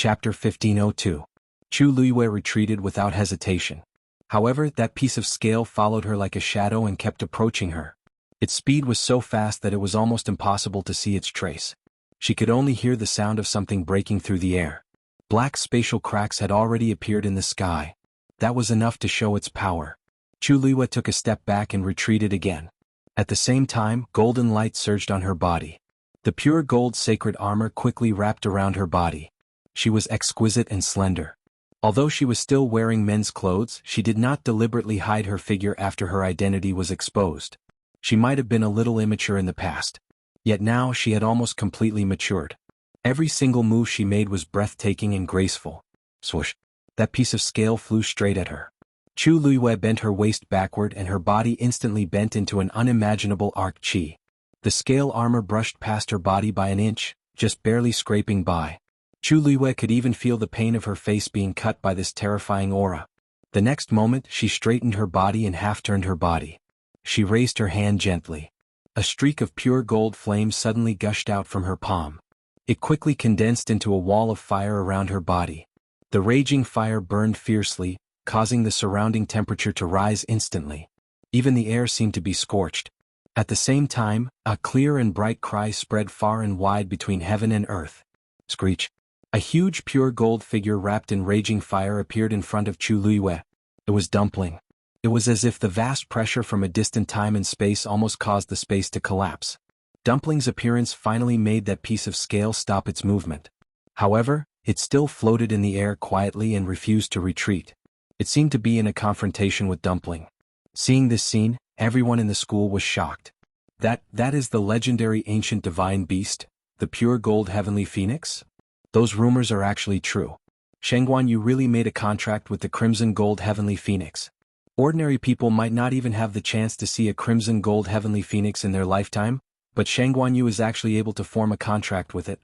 Chapter 1502. Chu Luiyue retreated without hesitation. However, that piece of scale followed her like a shadow and kept approaching her. Its speed was so fast that it was almost impossible to see its trace. She could only hear the sound of something breaking through the air. Black spatial cracks had already appeared in the sky. That was enough to show its power. Chu Luiyue took a step back and retreated again. At the same time, golden light surged on her body. The pure gold sacred armor quickly wrapped around her body. She was exquisite and slender. Although she was still wearing men's clothes, she did not deliberately hide her figure after her identity was exposed. She might have been a little immature in the past. Yet now she had almost completely matured. Every single move she made was breathtaking and graceful. Swoosh! That piece of scale flew straight at her. Chu Luiyue bent her waist backward and her body instantly bent into an unimaginable arc chi. The scale armor brushed past her body by an inch, just barely scraping by. Chu Luiyue could even feel the pain of her face being cut by this terrifying aura. The next moment, she straightened her body and half-turned her body. She raised her hand gently. A streak of pure gold flame suddenly gushed out from her palm. It quickly condensed into a wall of fire around her body. The raging fire burned fiercely, causing the surrounding temperature to rise instantly. Even the air seemed to be scorched. At the same time, a clear and bright cry spread far and wide between heaven and earth. Screech! A huge pure gold figure wrapped in raging fire appeared in front of Chu Luiyue. It was Dumpling. It was as if the vast pressure from a distant time and space almost caused the space to collapse. Dumpling's appearance finally made that piece of scale stop its movement. However, it still floated in the air quietly and refused to retreat. It seemed to be in a confrontation with Dumpling. Seeing this scene, everyone in the school was shocked. That is the legendary ancient divine beast, the pure gold heavenly phoenix? Those rumors are actually true. Xuanhuan, you really made a contract with the crimson gold heavenly phoenix. Ordinary people might not even have the chance to see a crimson gold heavenly phoenix in their lifetime, but Xuanhuan Yu is actually able to form a contract with it.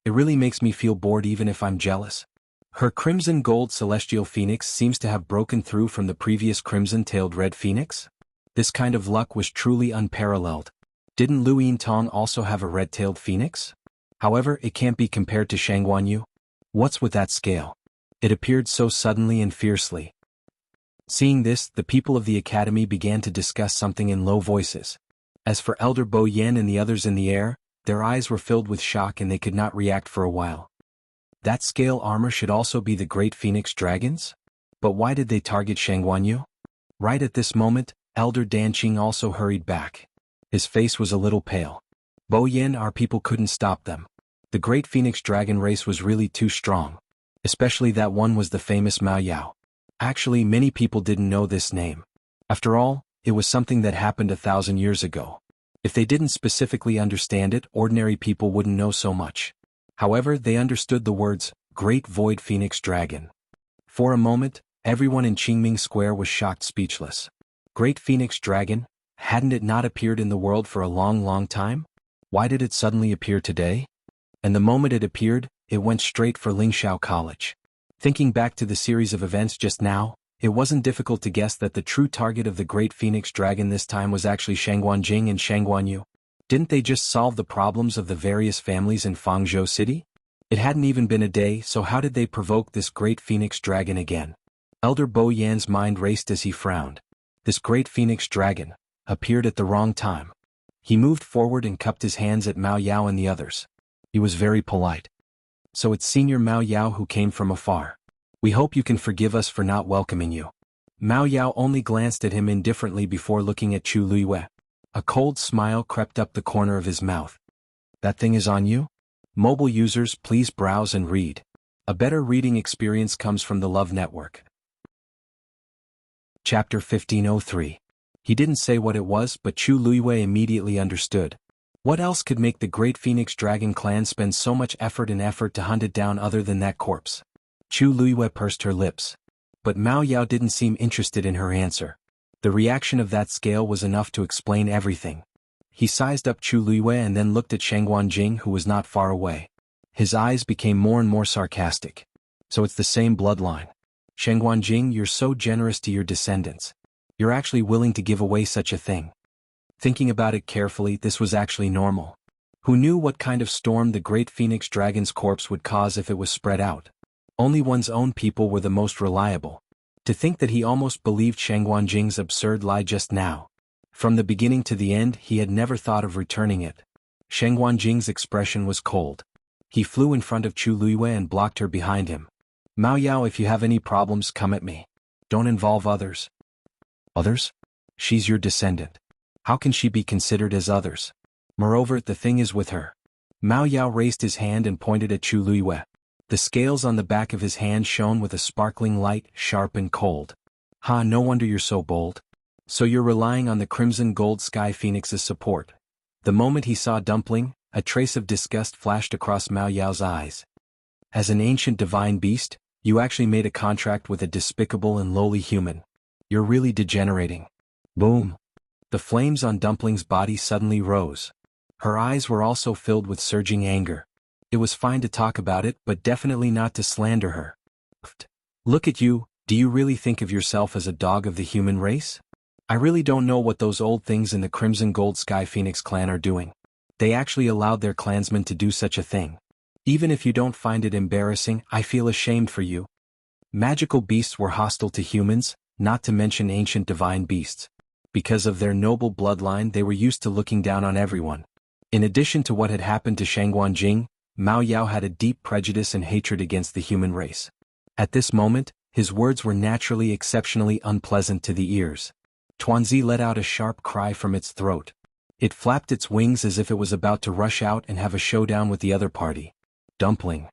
It really makes me feel bored even if I'm jealous. Her crimson gold celestial phoenix seems to have broken through from the previous crimson-tailed red phoenix. This kind of luck was truly unparalleled. Didn't Lu Yintong also have a red-tailed phoenix? However, it can't be compared to Xuanhuan Yu. What's with that scale? It appeared so suddenly and fiercely. Seeing this, the people of the academy began to discuss something in low voices. As for Elder Bo Yan and the others in the air, their eyes were filled with shock and they could not react for a while. That scale armor should also be the Great Phoenix Dragons? But why did they target Xuanhuan Yu? Right at this moment, Elder Danqing also hurried back. His face was a little pale. Bo Yan, our people couldn't stop them. The Great Phoenix Dragon race was really too strong. Especially that one was the famous Mao Yao. Actually, many people didn't know this name. After all, it was something that happened 1,000 years ago. If they didn't specifically understand it, ordinary people wouldn't know so much. However, they understood the words, Great Void Phoenix Dragon. For a moment, everyone in Qingming Square was shocked speechless. Great Phoenix Dragon? Hadn't it not appeared in the world for a long time? Why did it suddenly appear today? And the moment it appeared, it went straight for Lingxiao College. Thinking back to the series of events just now, it wasn't difficult to guess that the true target of the Great Phoenix Dragon this time was actually Xuanhuan Jing and Xuanhuan Yu. Didn't they just solve the problems of the various families in Fangzhou City? It hadn't even been a day, so how did they provoke this Great Phoenix Dragon again? Elder Bo Yan's mind raced as he frowned. This Great Phoenix Dragon appeared at the wrong time. He moved forward and cupped his hands at Mao Yao and the others. He was very polite. So it's Senior Mao Yao who came from afar. We hope you can forgive us for not welcoming you. Mao Yao only glanced at him indifferently before looking at Chu Luiyue. A cold smile crept up the corner of his mouth. That thing is on you? Mobile users, please browse and read. A better reading experience comes from the Love Network. Chapter 1503. He didn't say what it was, but Chu Luiyue immediately understood. What else could make the Great Phoenix Dragon clan spend so much effort to hunt it down other than that corpse? Chu Luiyue pursed her lips. But Mao Yao didn't seem interested in her answer. The reaction of that scale was enough to explain everything. He sized up Chu Luiyue and then looked at Xuanhuan Jing, who was not far away. His eyes became more and more sarcastic. So it's the same bloodline. Xuanhuan Jing, you're so generous to your descendants. You're actually willing to give away such a thing. Thinking about it carefully, this was actually normal. Who knew what kind of storm the Great Phoenix Dragon's corpse would cause if it was spread out? Only one's own people were the most reliable. To think that he almost believed Xianxia absurd lie just now. From the beginning to the end he had never thought of returning it. Xianxia expression was cold. He flew in front of Chu Luiyue and blocked her behind him. Mao Yao, if you have any problems, come at me. Don't involve others. Others? She's your descendant. How can she be considered as others? Moreover, the thing is with her. Mao Yao raised his hand and pointed at Chu Luiyue. The scales on the back of his hand shone with a sparkling light, sharp and cold. Ha, no wonder you're so bold. So you're relying on the crimson gold sky phoenix's support. The moment he saw Dumpling, a trace of disgust flashed across Mao Yao's eyes. As an ancient divine beast, you actually made a contract with a despicable and lowly human. You're really degenerating. Boom. The flames on Dumpling's body suddenly rose. Her eyes were also filled with surging anger. It was fine to talk about it, but definitely not to slander her. Look at you, do you really think of yourself as a dog of the human race? I really don't know what those old things in the Crimson Gold Sky Phoenix clan are doing. They actually allowed their clansmen to do such a thing. Even if you don't find it embarrassing, I feel ashamed for you. Magical beasts were hostile to humans, not to mention ancient divine beasts. Because of their noble bloodline, they were used to looking down on everyone. In addition to what had happened to Xianxia, Mao Yao had a deep prejudice and hatred against the human race. At this moment, his words were naturally exceptionally unpleasant to the ears. Tuanzi let out a sharp cry from its throat. It flapped its wings as if it was about to rush out and have a showdown with the other party. Dumpling.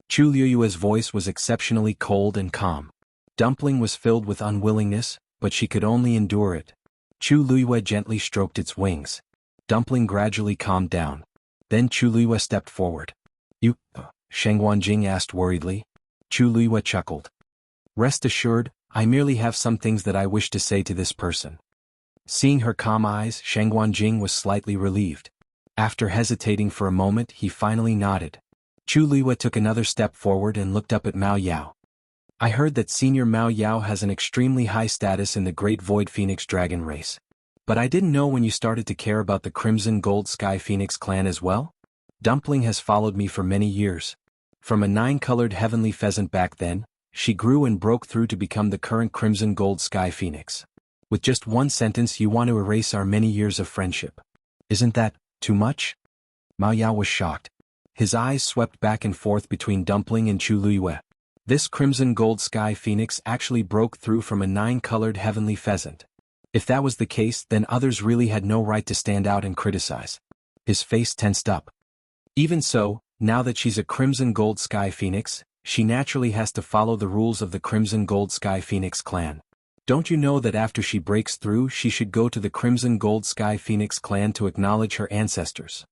Chu Luiyue's voice was exceptionally cold and calm. Dumpling was filled with unwillingness, but she could only endure it. Chu Luiyue gently stroked its wings. Dumpling gradually calmed down. Then Chu Luiyue stepped forward. You, Xianxia asked worriedly. Chu Luiyue chuckled. Rest assured, I merely have some things that I wish to say to this person. Seeing her calm eyes, Xianxia was slightly relieved. After hesitating for a moment, he finally nodded. Chu Luiyue took another step forward and looked up at Mao Yao. I heard that Senior Mao Yao has an extremely high status in the Great Void Phoenix Dragon race. But I didn't know when you started to care about the Crimson Gold Sky Phoenix clan as well? Dumpling has followed me for many years. From a 9-colored heavenly pheasant back then, she grew and broke through to become the current Crimson Gold Sky Phoenix. With just one sentence you want to erase our many years of friendship. Isn't that too much? Mao Yao was shocked. His eyes swept back and forth between Dumpling and Chu Luiyue. This Crimson Gold Sky Phoenix actually broke through from a 9-colored heavenly pheasant. If that was the case, then others really had no right to stand out and criticize. His face tensed up. Even so, now that she's a Crimson Gold Sky Phoenix, she naturally has to follow the rules of the Crimson Gold Sky Phoenix clan. Don't you know that after she breaks through she should go to the Crimson Gold Sky Phoenix clan to acknowledge her ancestors?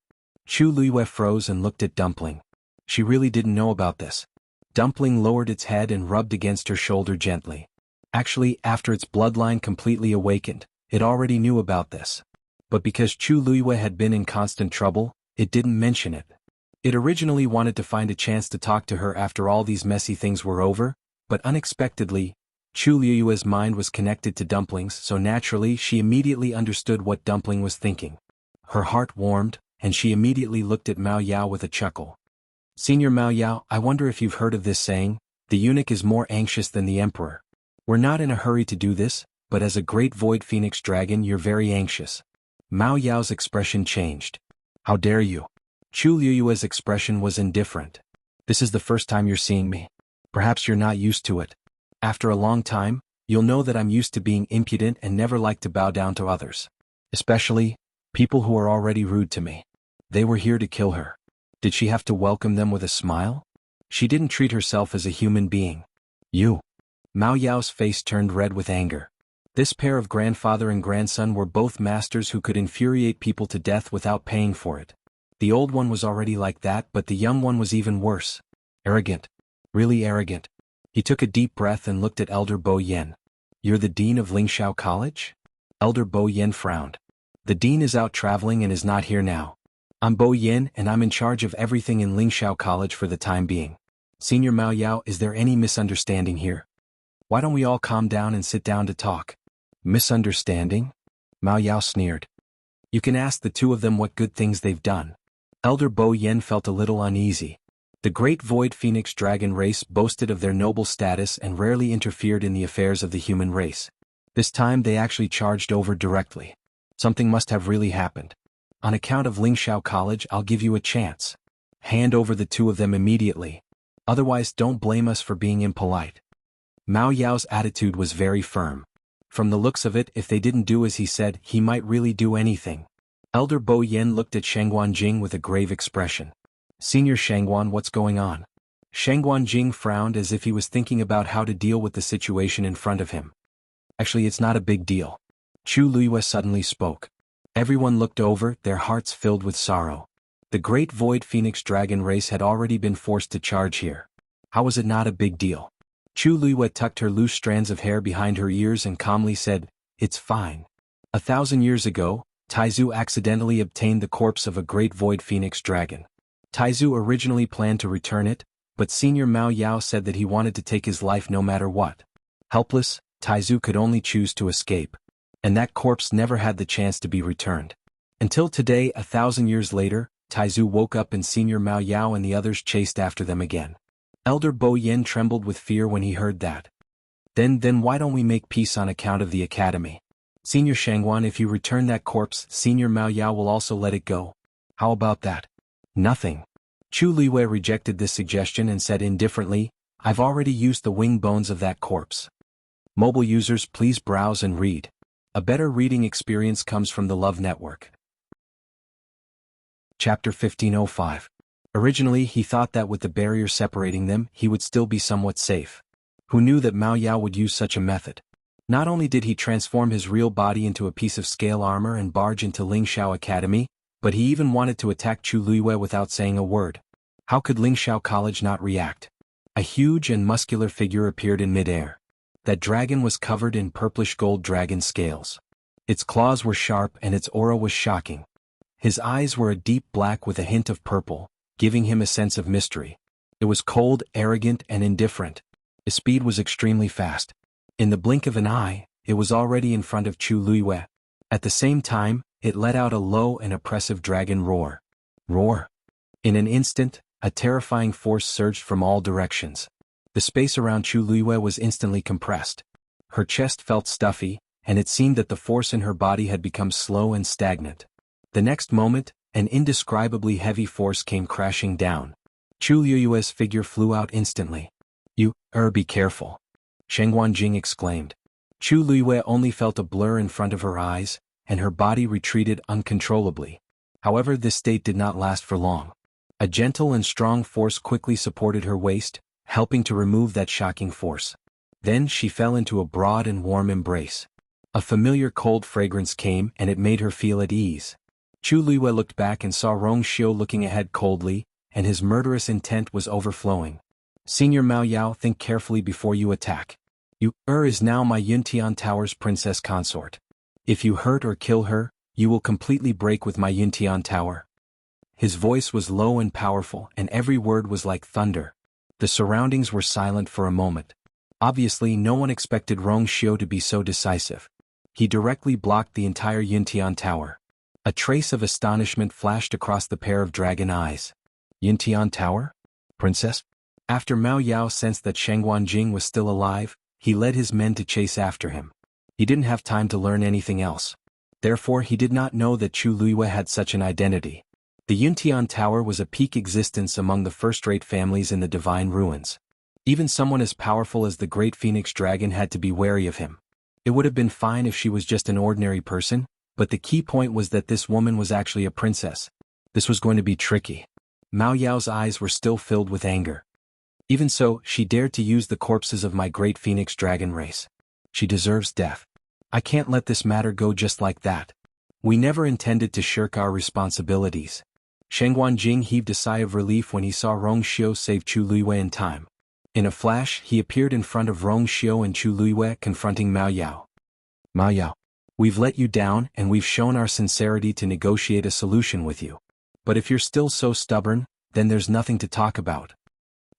Chu Luiyue froze and looked at Dumpling. She really didn't know about this. Dumpling lowered its head and rubbed against her shoulder gently. Actually, after its bloodline completely awakened, it already knew about this. But because Chu Luiyue had been in constant trouble, it didn't mention it. It originally wanted to find a chance to talk to her after all these messy things were over, but unexpectedly, Chu Luiyue's mind was connected to Dumpling's, so naturally she immediately understood what Dumpling was thinking. Her heart warmed, and she immediately looked at Mao Yao with a chuckle. Senior Mao Yao, I wonder if you've heard of this saying, the eunuch is more anxious than the emperor. We're not in a hurry to do this, but as a great void phoenix dragon you're very anxious. Mao Yao's expression changed. How dare you? Chu Luiyue's expression was indifferent. This is the first time you're seeing me. Perhaps you're not used to it. After a long time, you'll know that I'm used to being impudent and never like to bow down to others. Especially, people who are already rude to me. They were here to kill her. Did she have to welcome them with a smile? She didn't treat herself as a human being. You. Mao Yao's face turned red with anger. This pair of grandfather and grandson were both masters who could infuriate people to death without paying for it. The old one was already like that, but the young one was even worse. Arrogant. Really arrogant. He took a deep breath and looked at Elder Bo Yen. You're the dean of Lingxiao College? Elder Bo Yen frowned. The dean is out traveling and is not here now. I'm Bo Yen and I'm in charge of everything in Lingxiao College for the time being. Senior Mao Yao, is there any misunderstanding here? Why don't we all calm down and sit down to talk? Misunderstanding? Mao Yao sneered. You can ask the two of them what good things they've done. Elder Bo Yen felt a little uneasy. The great void phoenix dragon race boasted of their noble status and rarely interfered in the affairs of the human race. This time they actually charged over directly. Something must have really happened. On account of Lingxiao College, I'll give you a chance. Hand over the two of them immediately. Otherwise don't blame us for being impolite. Mao Yao's attitude was very firm. From the looks of it, if they didn't do as he said, he might really do anything. Elder Bo Yen looked at Xuanhuan Jing with a grave expression. Senior Xuanhuan, what's going on? Xuanhuan Jing frowned as if he was thinking about how to deal with the situation in front of him. Actually, it's not a big deal. Chu Luiyue suddenly spoke. Everyone looked over, their hearts filled with sorrow. The great void phoenix dragon race had already been forced to charge here. How was it not a big deal? Chu Luiyue tucked her loose strands of hair behind her ears and calmly said, "It's fine. 1,000 years ago, Taizu accidentally obtained the corpse of a great void phoenix dragon. Taizu originally planned to return it, but Senior Mao Yao said that he wanted to take his life no matter what. Helpless, Taizu could only choose to escape. And that corpse never had the chance to be returned. Until today, 1,000 years later, Taizu woke up and Senior Mao Yao and the others chased after them again." Elder Bo Yen trembled with fear when he heard that. Then why don't we make peace on account of the academy? Senior Xuanhuan, if you return that corpse, Senior Mao Yao will also let it go. How about that? Nothing. Chu Luiyue rejected this suggestion and said indifferently, "I've already used the wing bones of that corpse." Mobile users, please browse and read. A better reading experience comes from the Love Network. Chapter 1505. Originally he thought that with the barrier separating them, he would still be somewhat safe. Who knew that Mao Yao would use such a method? Not only did he transform his real body into a piece of scale armor and barge into Lingxiao Academy, but he even wanted to attack Chu Luiyue without saying a word. How could Lingxiao College not react? A huge and muscular figure appeared in midair. That dragon was covered in purplish gold dragon scales. Its claws were sharp and its aura was shocking. His eyes were a deep black with a hint of purple, giving him a sense of mystery. It was cold, arrogant, and indifferent. Its speed was extremely fast. In the blink of an eye, it was already in front of Chu Luiyue. At the same time, it let out a low and oppressive dragon roar. Roar! In an instant, a terrifying force surged from all directions. The space around Chu Luiyue was instantly compressed. Her chest felt stuffy, and it seemed that the force in her body had become slow and stagnant. The next moment, an indescribably heavy force came crashing down. Chu Luiyue's figure flew out instantly. Be careful," Xuanhuan Jing exclaimed. Chu Luiyue only felt a blur in front of her eyes, and her body retreated uncontrollably. However, this state did not last for long. A gentle and strong force quickly supported her waist, helping to remove that shocking force. Then she fell into a broad and warm embrace. A familiar cold fragrance came and it made her feel at ease. Chu Luiyue looked back and saw Rong Xiu looking ahead coldly, and his murderous intent was overflowing. "Senior Mao Yao, think carefully before you attack. Is now my Yuntian Tower's princess consort. If you hurt or kill her, you will completely break with my Yuntian Tower." His voice was low and powerful, and every word was like thunder. The surroundings were silent for a moment. Obviously, no one expected Rong Xiu to be so decisive. He directly blocked the entire Yuntian Tower. A trace of astonishment flashed across the pair of dragon eyes. Yuntian Tower? Princess? After Mao Yao sensed that Xuanhuan Jing was still alive, he led his men to chase after him. He didn't have time to learn anything else. Therefore he did not know that Chu Luiyue had such an identity. The Yuntian Tower was a peak existence among the first-rate families in the Divine Ruins. Even someone as powerful as the Great Phoenix Dragon had to be wary of him. It would have been fine if she was just an ordinary person, but the key point was that this woman was actually a princess. This was going to be tricky. Mao Yao's eyes were still filled with anger. Even so, she dared to use the corpses of my Great Phoenix Dragon race. She deserves death. I can't let this matter go just like that. We never intended to shirk our responsibilities. Xuanhuan Jing heaved a sigh of relief when he saw Rong Xiu save Chu Luiyue in time. In a flash, he appeared in front of Rong Xiu and Chu Luiyue, confronting Mao Yao. "Mao Yao, we've let you down and we've shown our sincerity to negotiate a solution with you. But if you're still so stubborn, then there's nothing to talk about."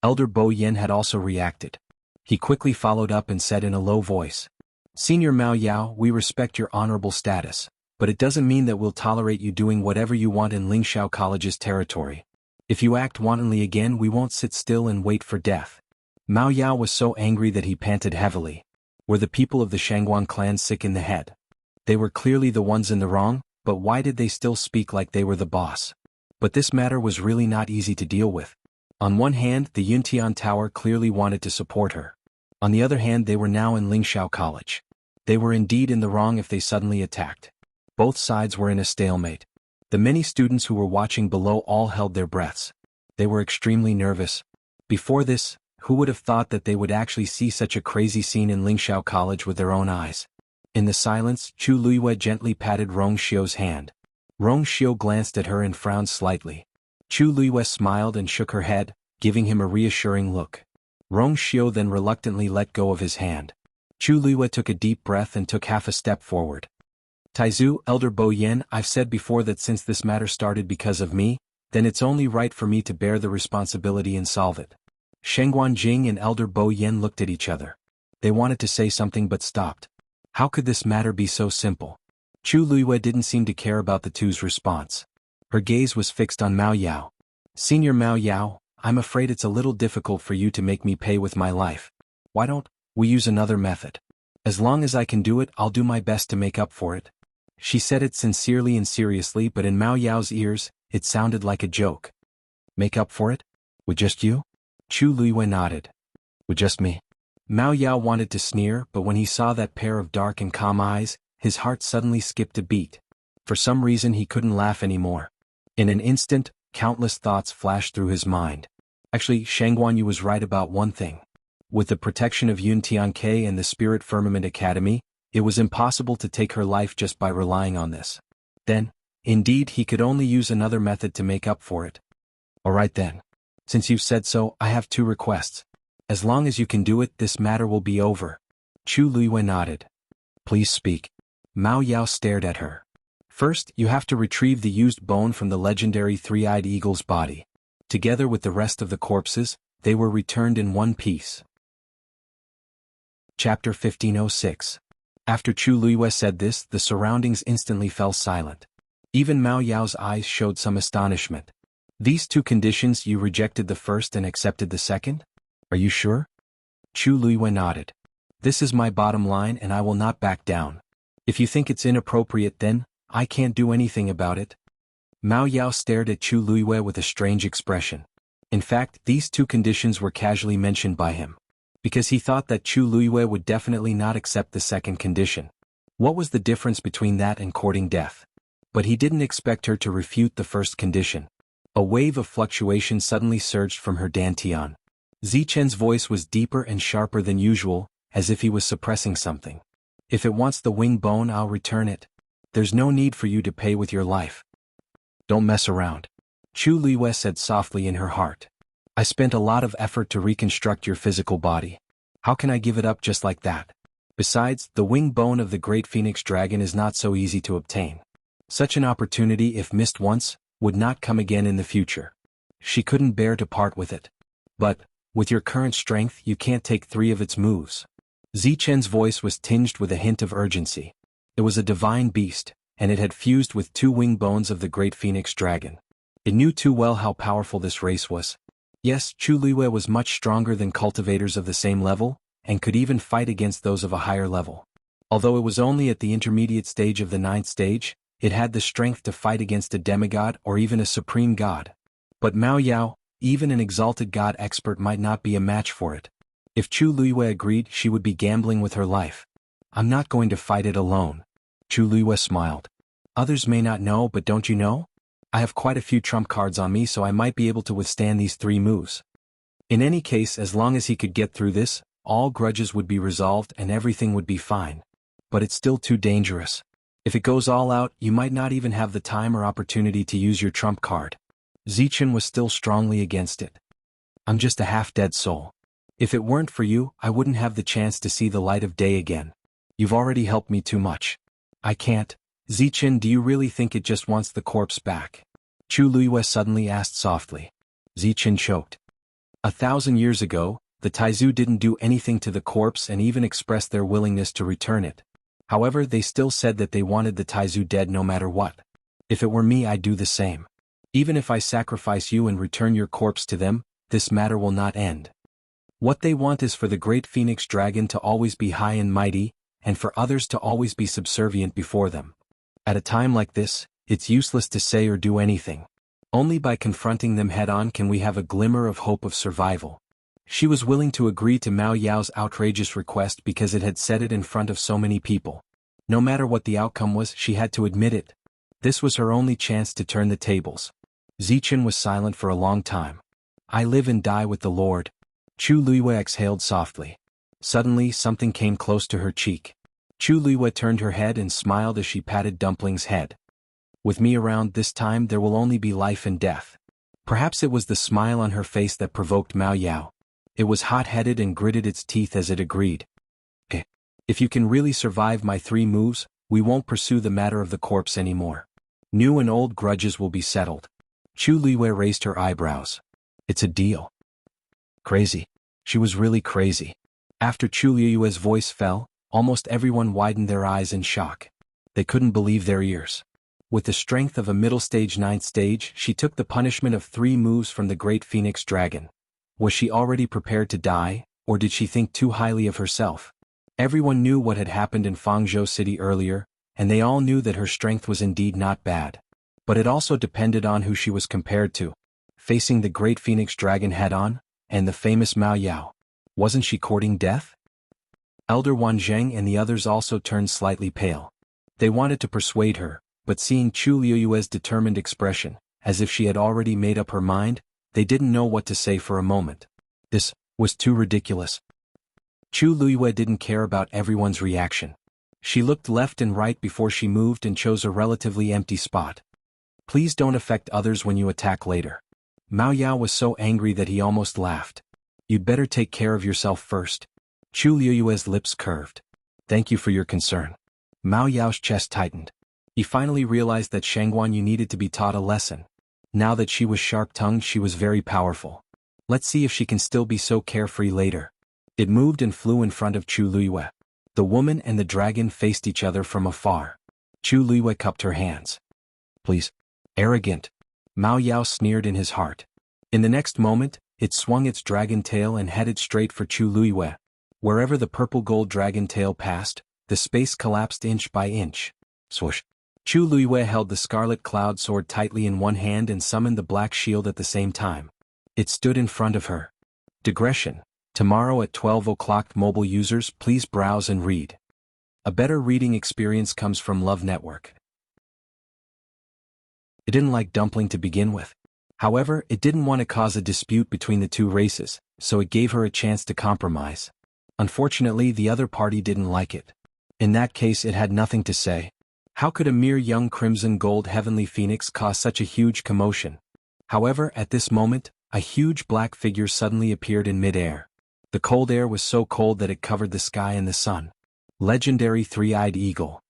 Elder Bo Yen had also reacted. He quickly followed up and said in a low voice, "Senior Mao Yao, we respect your honorable status, but it doesn't mean that we'll tolerate you doing whatever you want in Lingxiao College's territory. If you act wantonly again, we won't sit still and wait for death. Mao Yao was so angry that he panted heavily. Were the people of the Xianhuan clan sick in the head? They were clearly the ones in the wrong, but why did they still speak like they were the boss? But this matter was really not easy to deal with. On one hand, the Yuntian Tower clearly wanted to support her. On the other hand, they were now in Lingxiao College. They were indeed in the wrong if they suddenly attacked. Both sides were in a stalemate. The many students who were watching below all held their breaths. They were extremely nervous. Before this, who would have thought that they would actually see such a crazy scene in Lingxiao College with their own eyes? In the silence, Chu Luiyue gently patted Rong Xiu's hand. Rong Xiu glanced at her and frowned slightly. Chu Luiyue smiled and shook her head, giving him a reassuring look. Rong Xiu then reluctantly let go of his hand. Chu Luiyue took a deep breath and took half a step forward. Taizu, Elder Bo Yen, I've said before that since this matter started because of me, then it's only right for me to bear the responsibility and solve it. Shengguan Jing and Elder Bo Yen looked at each other. They wanted to say something but stopped. How could this matter be so simple? Chu Luiyue didn't seem to care about the two's response. Her gaze was fixed on Mao Yao. Senior Mao Yao, I'm afraid it's a little difficult for you to make me pay with my life. Why don't we use another method? As long as I can do it, I'll do my best to make up for it. She said it sincerely and seriously, but in Mao Yao's ears, it sounded like a joke. Make up for it? With just you? Chu Luiyue nodded. With just me? Mao Yao wanted to sneer, but when he saw that pair of dark and calm eyes, his heart suddenly skipped a beat. For some reason he couldn't laugh anymore. In an instant, countless thoughts flashed through his mind. Actually, Shengguan Yu was right about one thing. With the protection of Yun Tianke and the Spirit Firmament Academy, it was impossible to take her life just by relying on this. Then, indeed, he could only use another method to make up for it. Alright then. Since you've said so, I have two requests. As long as you can do it, this matter will be over. Chu Luiyue nodded. Please speak. Mao Yao stared at her. First, you have to retrieve the used bone from the legendary three-eyed eagle's body. Together with the rest of the corpses, they were returned in one piece. Chapter 1506. After Chu Luiyue said this, the surroundings instantly fell silent. Even Mao Yao's eyes showed some astonishment. These two conditions, you rejected the first and accepted the second? Are you sure? Chu Luiyue nodded. This is my bottom line and I will not back down. If you think it's inappropriate, then I can't do anything about it. Mao Yao stared at Chu Luiyue with a strange expression. In fact, these two conditions were casually mentioned by him, because he thought that Chu Luiyue would definitely not accept the second condition. What was the difference between that and courting death? But he didn't expect her to refute the first condition. A wave of fluctuation suddenly surged from her dantian. Zichen's voice was deeper and sharper than usual, as if he was suppressing something. If it wants the wing bone, I'll return it. There's no need for you to pay with your life. Don't mess around. Chu Luiyue said softly in her heart. I spent a lot of effort to reconstruct your physical body. How can I give it up just like that? Besides, the wing bone of the great phoenix dragon is not so easy to obtain. Such an opportunity, if missed once, would not come again in the future. She couldn't bear to part with it. But, with your current strength, you can't take 3 of its moves. Zichen's voice was tinged with a hint of urgency. It was a divine beast, and it had fused with 2 wing bones of the great phoenix dragon. It knew too well how powerful this race was. Yes, Chu Luiyue was much stronger than cultivators of the same level, and could even fight against those of a higher level. Although it was only at the intermediate stage of the 9th stage, it had the strength to fight against a demigod or even a supreme god. But Mao Yao, even an exalted god expert, might not be a match for it. If Chu Luiyue agreed, she would be gambling with her life. I'm not going to fight it alone. Chu Luiyue smiled. Others may not know, but don't you know? I have quite a few trump cards on me, so I might be able to withstand these 3 moves. In any case, as long as he could get through this, all grudges would be resolved and everything would be fine. But it's still too dangerous. If it goes all out, you might not even have the time or opportunity to use your trump card. Zichen was still strongly against it. I'm just a half-dead soul. If it weren't for you, I wouldn't have the chance to see the light of day again. You've already helped me too much. I can't. Zichen, do you really think it just wants the corpse back? Chu Luiyue suddenly asked softly. Zichen choked. 1,000 years ago, the Taizu didn't do anything to the corpse and even expressed their willingness to return it. However, they still said that they wanted the Taizu dead no matter what. If it were me, I'd do the same. Even if I sacrifice you and return your corpse to them, this matter will not end. What they want is for the great phoenix dragon to always be high and mighty, and for others to always be subservient before them. At a time like this, it's useless to say or do anything. Only by confronting them head-on can we have a glimmer of hope of survival. She was willing to agree to Mao Yao's outrageous request because it had said it in front of so many people. No matter what the outcome was, she had to admit it. This was her only chance to turn the tables. Zichen was silent for a long time. I live and die with the Lord. Chu Luiyue exhaled softly. Suddenly, something came close to her cheek. Chu Luiyue turned her head and smiled as she patted Dumpling's head. With me around this time there will only be life and death. Perhaps it was the smile on her face that provoked Mao Yao. It was hot-headed and gritted its teeth as it agreed. If you can really survive my 3 moves, we won't pursue the matter of the corpse anymore. New and old grudges will be settled. Chu Luiyue raised her eyebrows. It's a deal. Crazy. She was really crazy. After Chu Luiyue's voice fell, almost everyone widened their eyes in shock. They couldn't believe their ears. With the strength of a middle stage 9th stage, she took the punishment of 3 moves from the great phoenix dragon. Was she already prepared to die, or did she think too highly of herself? Everyone knew what had happened in Fangzhou City earlier, and they all knew that her strength was indeed not bad. But it also depended on who she was compared to. Facing the great phoenix dragon head-on, and the famous Mao Yao. Wasn't she courting death? Elder Wan Zheng and the others also turned slightly pale. They wanted to persuade her, but seeing Chu Luiyue's determined expression, as if she had already made up her mind, they didn't know what to say for a moment. This was too ridiculous. Chu Luiyue didn't care about everyone's reaction. She looked left and right before she moved and chose a relatively empty spot. Please don't affect others when you attack later. Mao Yao was so angry that he almost laughed. You'd better take care of yourself first. Chu Luiyue's lips curved. Thank you for your concern. Mao Yao's chest tightened. He finally realized that xuanhuan needed to be taught a lesson. Now that she was sharp-tongued, she was very powerful. Let's see if she can still be so carefree later. It moved and flew in front of Chu Luiyue. The woman and the dragon faced each other from afar. Chu Luiyue cupped her hands. Please. Arrogant. Mao Yao sneered in his heart. In the next moment, it swung its dragon tail and headed straight for Chu Luiyue. Wherever the purple-gold dragon tail passed, the space collapsed inch by inch. Swoosh. Chu Luiyue held the scarlet cloud sword tightly in one hand and summoned the black shield at the same time. It stood in front of her. Digression. Tomorrow at 12 o'clock, mobile users, please browse and read. A better reading experience comes from Love Network. It didn't like Dumpling to begin with. However, it didn't want to cause a dispute between the 2 races, so it gave her a chance to compromise. Unfortunately, the other party didn't like it. In that case, it had nothing to say. How could a mere young crimson gold heavenly phoenix cause such a huge commotion? However, at this moment, a huge black figure suddenly appeared in mid-air. The cold air was so cold that it covered the sky and the sun. Legendary three-eyed eagle.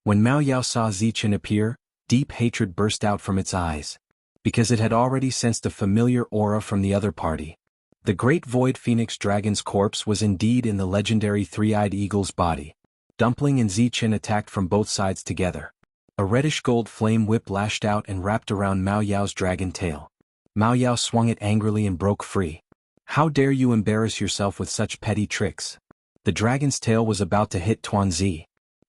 When Mao Yao saw Zichen appear, deep hatred burst out from its eyes. Because it had already sensed a familiar aura from the other party. The great void phoenix dragon's corpse was indeed in the legendary three-eyed eagle's body. Dumpling and Zichen attacked from both sides together. A reddish-gold flame whip lashed out and wrapped around Mao Yao's dragon tail. Mao Yao swung it angrily and broke free. How dare you embarrass yourself with such petty tricks? The dragon's tail was about to hit Tuanzi.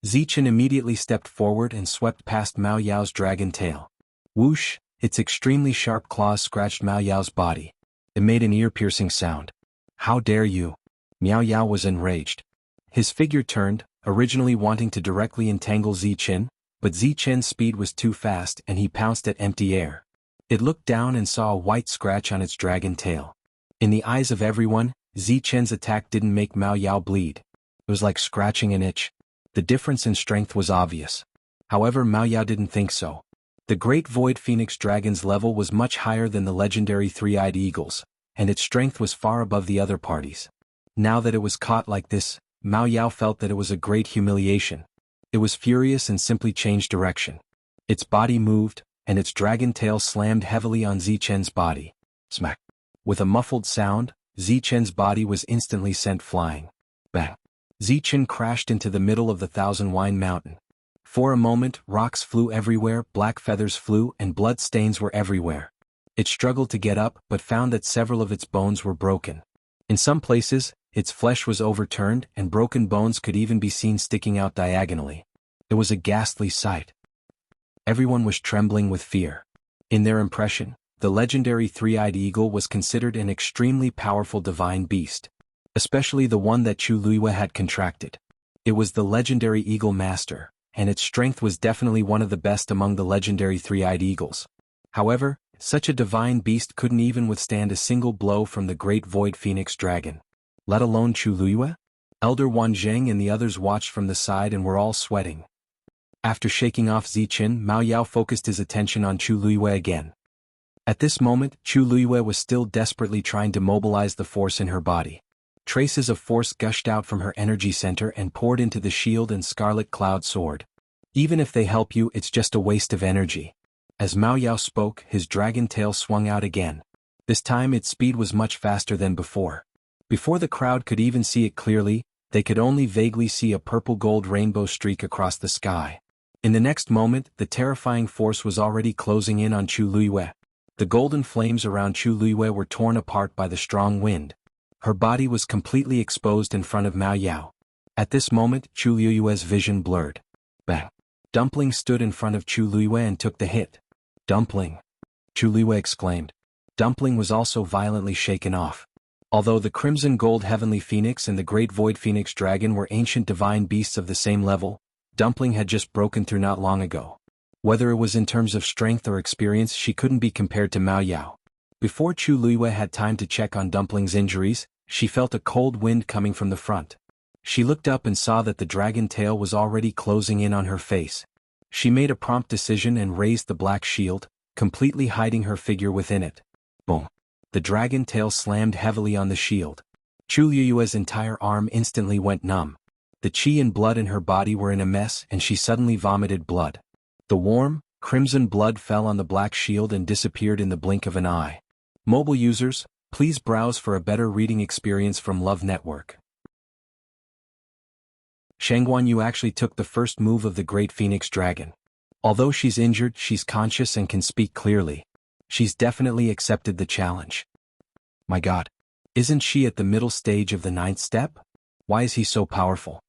Zichen immediately stepped forward and swept past Mao Yao's dragon tail. Whoosh, its extremely sharp claws scratched Mao Yao's body. It made an ear-piercing sound. How dare you? Mao Yao was enraged. His figure turned, originally wanting to directly entangle Zichen, but Zichen's speed was too fast and he pounced at empty air. It looked down and saw a white scratch on its dragon tail. In the eyes of everyone, Zichen's attack didn't make Mao Yao bleed. It was like scratching an itch. The difference in strength was obvious. However, Mao Yao didn't think so. The great void phoenix dragon's level was much higher than the legendary three-eyed eagle's, and its strength was far above the other parties. Now that it was caught like this, Mao Yao felt that it was a great humiliation. It was furious and simply changed direction. Its body moved, and its dragon tail slammed heavily on Zichen's body. Smack. With a muffled sound, Zichen's body was instantly sent flying. Bang. Zichen crashed into the middle of the Thousand Wine Mountain. For a moment, rocks flew everywhere, black feathers flew, and blood stains were everywhere. It struggled to get up, but found that several of its bones were broken. In some places, its flesh was overturned, and broken bones could even be seen sticking out diagonally. It was a ghastly sight. Everyone was trembling with fear. In their impression, the legendary three-eyed eagle was considered an extremely powerful divine beast, especially the one that Chu Luiyue had contracted. It was the legendary eagle master, and its strength was definitely one of the best among the legendary three-eyed eagles. However, such a divine beast couldn't even withstand a single blow from the great void phoenix dragon. Let alone Chu Luiyue? Elder Wanzheng and the others watched from the side and were all sweating. After shaking off Ziqin, Mao Yao focused his attention on Chu Luiyue again. At this moment, Chu Luiyue was still desperately trying to mobilize the force in her body. Traces of force gushed out from her energy center and poured into the shield and scarlet cloud sword. Even if they help you, it's just a waste of energy. As Mao Yao spoke, his dragon tail swung out again. This time its speed was much faster than before. Before the crowd could even see it clearly, they could only vaguely see a purple-gold rainbow streak across the sky. In the next moment, the terrifying force was already closing in on Chu Luiyue. The golden flames around Chu Luiyue were torn apart by the strong wind. Her body was completely exposed in front of Mao Yao. At this moment, Chu Luiyue's vision blurred. Bang! Dumpling stood in front of Chu Luiyue and took the hit. Dumpling! Chu Luiyue exclaimed. Dumpling was also violently shaken off. Although the Crimson Gold Heavenly Phoenix and the Great Void Phoenix Dragon were ancient divine beasts of the same level, Dumpling had just broken through not long ago. Whether it was in terms of strength or experience, she couldn't be compared to Mao Yao. Before Chu Luiyue had time to check on Dumpling's injuries, she felt a cold wind coming from the front. She looked up and saw that the dragon tail was already closing in on her face. She made a prompt decision and raised the black shield, completely hiding her figure within it. Boom! The dragon tail slammed heavily on the shield. Chu Luiyue's entire arm instantly went numb. The qi and blood in her body were in a mess and she suddenly vomited blood. The warm, crimson blood fell on the black shield and disappeared in the blink of an eye. Mobile users, please browse for a better reading experience from Love Network. Xuanhuan Yu actually took the first move of the Great Phoenix Dragon. Although she's injured, she's conscious and can speak clearly. She's definitely accepted the challenge. My god. Isn't she at the middle stage of the 9th step? Why is he so powerful?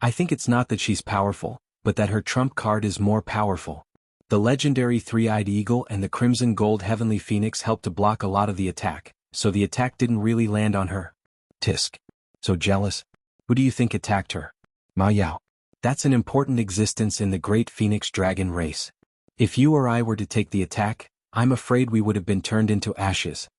I think it's not that she's powerful, but that her trump card is more powerful. The legendary three-eyed eagle and the crimson gold heavenly phoenix helped to block a lot of the attack, so the attack didn't really land on her. Tisk. So jealous. Who do you think attacked her? Mao Yao. That's an important existence in the Great Phoenix Dragon race. If you or I were to take the attack, I'm afraid we would have been turned into ashes.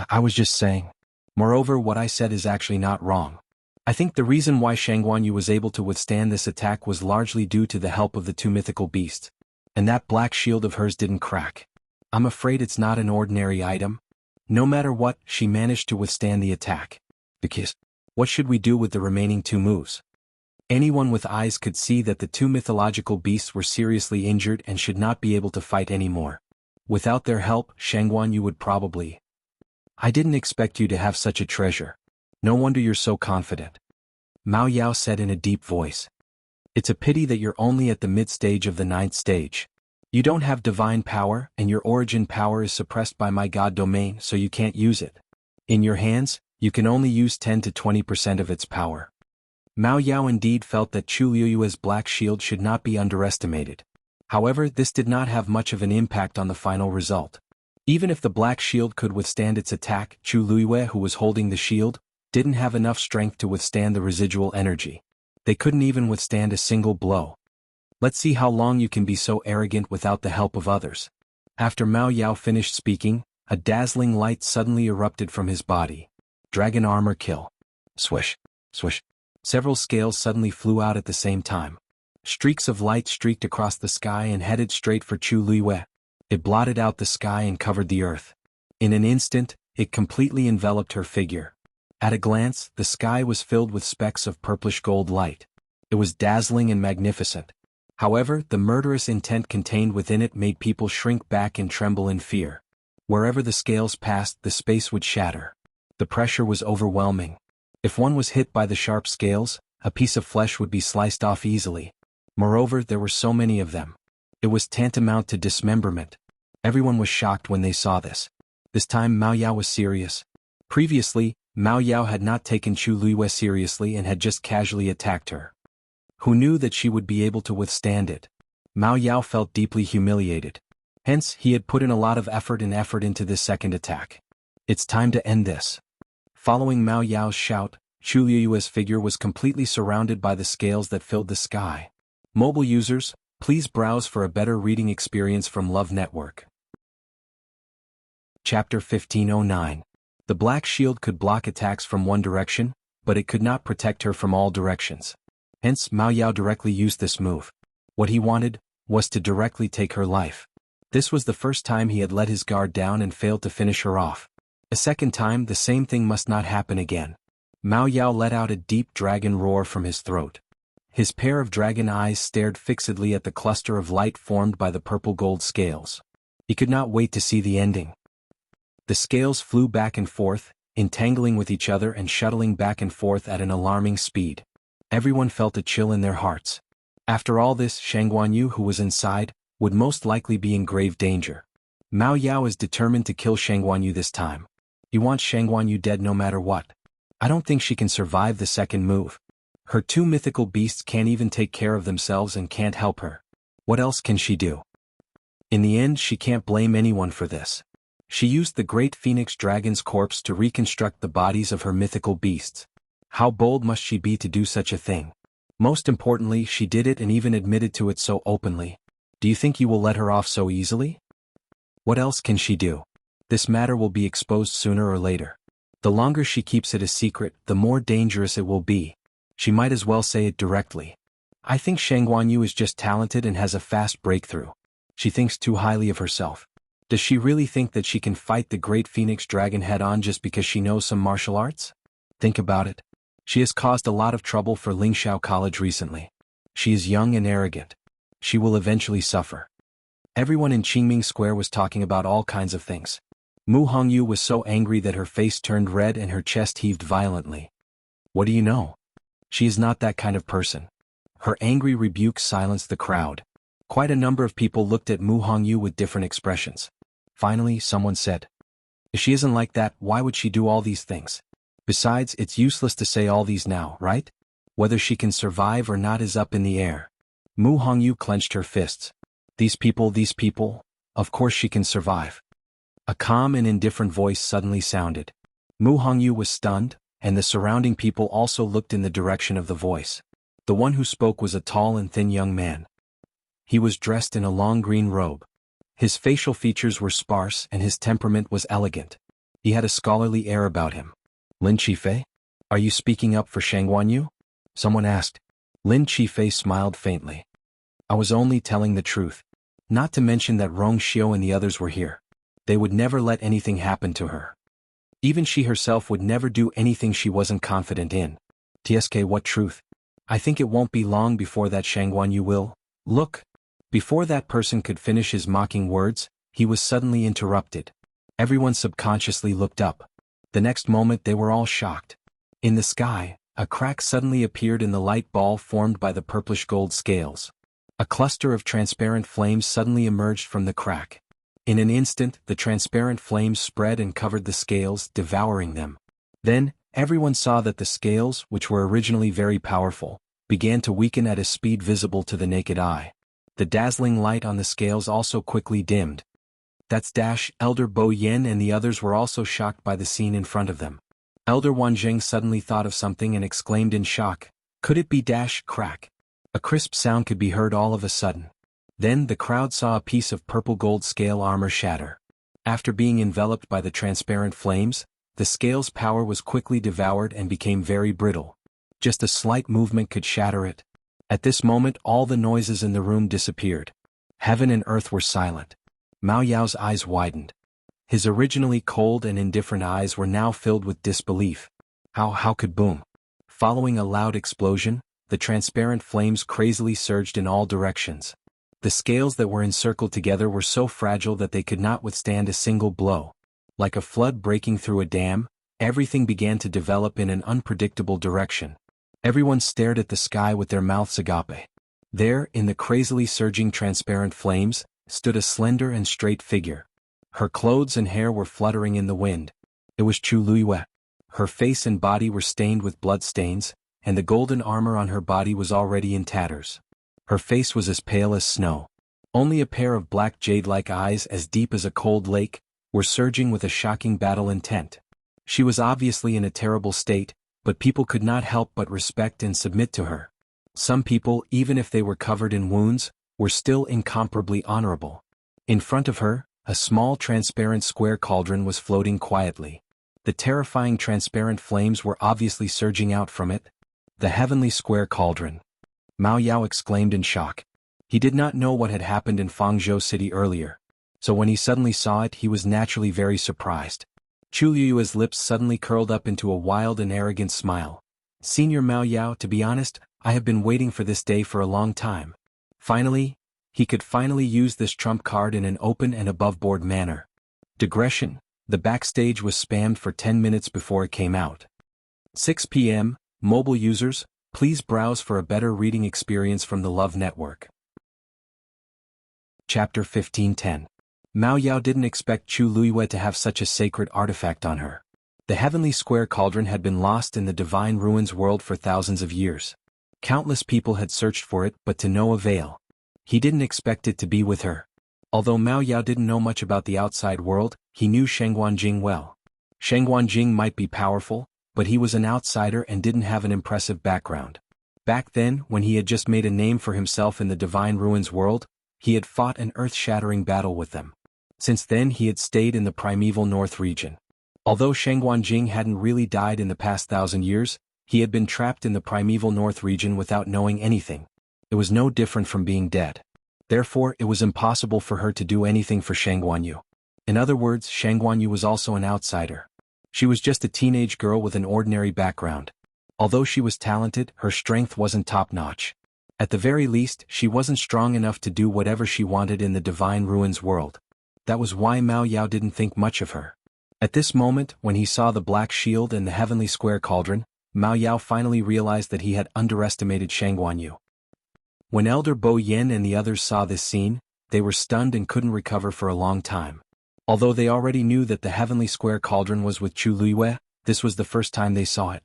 I was just saying. Moreover, what I said is actually not wrong. I think the reason why Xuanhuan Yu was able to withstand this attack was largely due to the help of the two mythical beasts. And that black shield of hers didn't crack. I'm afraid it's not an ordinary item. No matter what, she managed to withstand the attack. Because, what should we do with the remaining two moves? Anyone with eyes could see that the two mythological beasts were seriously injured and should not be able to fight anymore. Without their help, Xuanhuan Yu would probably... I didn't expect you to have such a treasure. No wonder you're so confident. Mao Yao said in a deep voice. It's a pity that you're only at the mid-stage of the 9th stage. You don't have divine power, and your origin power is suppressed by my god domain, so you can't use it. In your hands, you can only use 10 to 20% of its power. Mao Yao indeed felt that Chu Luiyue's black shield should not be underestimated. However, this did not have much of an impact on the final result. Even if the black shield could withstand its attack, Chu Luiyue, who was holding the shield, didn't have enough strength to withstand the residual energy. They couldn't even withstand a single blow. Let's see how long you can be so arrogant without the help of others. After Mao Yao finished speaking, a dazzling light suddenly erupted from his body. Dragon armor kill. Swish, swish. Several scales suddenly flew out at the same time. Streaks of light streaked across the sky and headed straight for Chu Luiyue. It blotted out the sky and covered the earth. In an instant, it completely enveloped her figure. At a glance, the sky was filled with specks of purplish gold light. It was dazzling and magnificent. However, the murderous intent contained within it made people shrink back and tremble in fear. Wherever the scales passed, the space would shatter. The pressure was overwhelming. If one was hit by the sharp scales, a piece of flesh would be sliced off easily. Moreover, there were so many of them. It was tantamount to dismemberment. Everyone was shocked when they saw this. This time Mao Yao was serious. Previously, Mao Yao had not taken Chu Luiyue seriously and had just casually attacked her. Who knew that she would be able to withstand it? Mao Yao felt deeply humiliated. Hence, he had put in a lot of effort into this second attack. It's time to end this. Following Mao Yao's shout, Chu Luiyue's figure was completely surrounded by the scales that filled the sky. Mobile users, please browse for a better reading experience from Love Network. Chapter 1509. The black shield could block attacks from one direction, but it could not protect her from all directions. Hence, Mao Yao directly used this move. What he wanted was to directly take her life. This was the first time he had let his guard down and failed to finish her off. A second time, the same thing must not happen again. Mao Yao let out a deep dragon roar from his throat. His pair of dragon eyes stared fixedly at the cluster of light formed by the purple-gold scales. He could not wait to see the ending. The scales flew back and forth, entangling with each other and shuttling back and forth at an alarming speed. Everyone felt a chill in their hearts. After all this, Xuanhuan, who was inside, would most likely be in grave danger. Mao Yao is determined to kill Xuanhuan this time. He wants Xuanhuan dead no matter what. I don't think she can survive the second move. Her two mythical beasts can't even take care of themselves and can't help her. What else can she do? In the end, she can't blame anyone for this. She used the great phoenix dragon's corpse to reconstruct the bodies of her mythical beasts. How bold must she be to do such a thing? Most importantly, she did it and even admitted to it so openly. Do you think you will let her off so easily? What else can she do? This matter will be exposed sooner or later. The longer she keeps it a secret, the more dangerous it will be. She might as well say it directly. I think Xuanhuan is just talented and has a fast breakthrough. She thinks too highly of herself. Does she really think that she can fight the great phoenix dragon head-on just because she knows some martial arts? Think about it. She has caused a lot of trouble for Lingxiao College recently. She is young and arrogant. She will eventually suffer. Everyone in Qingming Square was talking about all kinds of things. Mu Hongyu was so angry that her face turned red and her chest heaved violently. What do you know? She is not that kind of person. Her angry rebuke silenced the crowd. Quite a number of people looked at Mu Hongyu with different expressions. Finally, someone said, "If she isn't like that, why would she do all these things? Besides, it's useless to say all these now, right? Whether she can survive or not is up in the air." Mu Hongyu clenched her fists. These people, of course she can survive." A calm and indifferent voice suddenly sounded. Mu Hongyu was stunned, and the surrounding people also looked in the direction of the voice. The one who spoke was a tall and thin young man. He was dressed in a long green robe. His facial features were sparse and his temperament was elegant. He had a scholarly air about him. "Lin Qifei? Are you speaking up for Xuanhuan?" Someone asked. Lin Qifei smiled faintly. "I was only telling the truth. Not to mention that Rong Xiu and the others were here. They would never let anything happen to her. Even she herself would never do anything she wasn't confident in. TSK, what truth? I think it won't be long before that Xuanhuan will. Look." Before that person could finish his mocking words, he was suddenly interrupted. Everyone subconsciously looked up. The next moment they were all shocked. In the sky, a crack suddenly appeared in the light ball formed by the purplish gold scales. A cluster of transparent flames suddenly emerged from the crack. In an instant, the transparent flames spread and covered the scales, devouring them. Then, everyone saw that the scales, which were originally very powerful, began to weaken at a speed visible to the naked eye. The dazzling light on the scales also quickly dimmed. That's Elder Bo Yen and the others were also shocked by the scene in front of them. Elder Wanzheng suddenly thought of something and exclaimed in shock, "Could it be crack?" A crisp sound could be heard all of a sudden. Then the crowd saw a piece of purple gold scale armor shatter. After being enveloped by the transparent flames, the scale's power was quickly devoured and became very brittle. Just a slight movement could shatter it. At this moment all the noises in the room disappeared. Heaven and earth were silent. Mao Yao's eyes widened. His originally cold and indifferent eyes were now filled with disbelief. How could boom? Following a loud explosion, the transparent flames crazily surged in all directions. The scales that were encircled together were so fragile that they could not withstand a single blow. Like a flood breaking through a dam, everything began to develop in an unpredictable direction. Everyone stared at the sky with their mouths agape. There, in the crazily surging transparent flames, stood a slender and straight figure. Her clothes and hair were fluttering in the wind. It was Chu Luiyue. Her face and body were stained with blood stains, and the golden armor on her body was already in tatters. Her face was as pale as snow. Only a pair of black jade-like eyes as deep as a cold lake were surging with a shocking battle intent. She was obviously in a terrible state, but people could not help but respect and submit to her. Some people, even if they were covered in wounds, were still incomparably honorable. In front of her, a small transparent square cauldron was floating quietly. The terrifying transparent flames were obviously surging out from it. The heavenly square cauldron. Mao Yao exclaimed in shock. He did not know what had happened in Fangzhou City earlier, so when he suddenly saw it he was naturally very surprised. Chu Liyue's lips suddenly curled up into a wild and arrogant smile. Senior Mao Yao, to be honest, I have been waiting for this day for a long time. Finally, he could finally use this trump card in an open and above-board manner. Digression, the backstage was spammed for 10 minutes before it came out. 6 p.m., mobile users, please browse for a better reading experience from the Love Network. Chapter 1510. Mao Yao didn't expect Chu Luiyue to have such a sacred artifact on her. The heavenly square cauldron had been lost in the divine ruins world for thousands of years. Countless people had searched for it but to no avail. He didn't expect it to be with her. Although Mao Yao didn't know much about the outside world, he knew Xuanhuan well. Xuanhuan might be powerful, but he was an outsider and didn't have an impressive background. Back then, when he had just made a name for himself in the divine ruins world, he had fought an earth-shattering battle with them. Since then he had stayed in the primeval north region. Although Xuanhuan hadn't really died in the past 1,000 years, he had been trapped in the primeval north region without knowing anything. It was no different from being dead. Therefore, it was impossible for her to do anything for Xuanhuan. In other words, Xuanhuan was also an outsider. She was just a teenage girl with an ordinary background. Although she was talented, her strength wasn't top-notch. At the very least, she wasn't strong enough to do whatever she wanted in the divine ruins world. That was why Mao Yao didn't think much of her. At this moment, when he saw the black shield and the heavenly square cauldron, Mao Yao finally realized that he had underestimated Xuanhuan. When Elder Bo Yen and the others saw this scene, they were stunned and couldn't recover for a long time. Although they already knew that the heavenly square cauldron was with Chu Luiyue, this was the first time they saw it.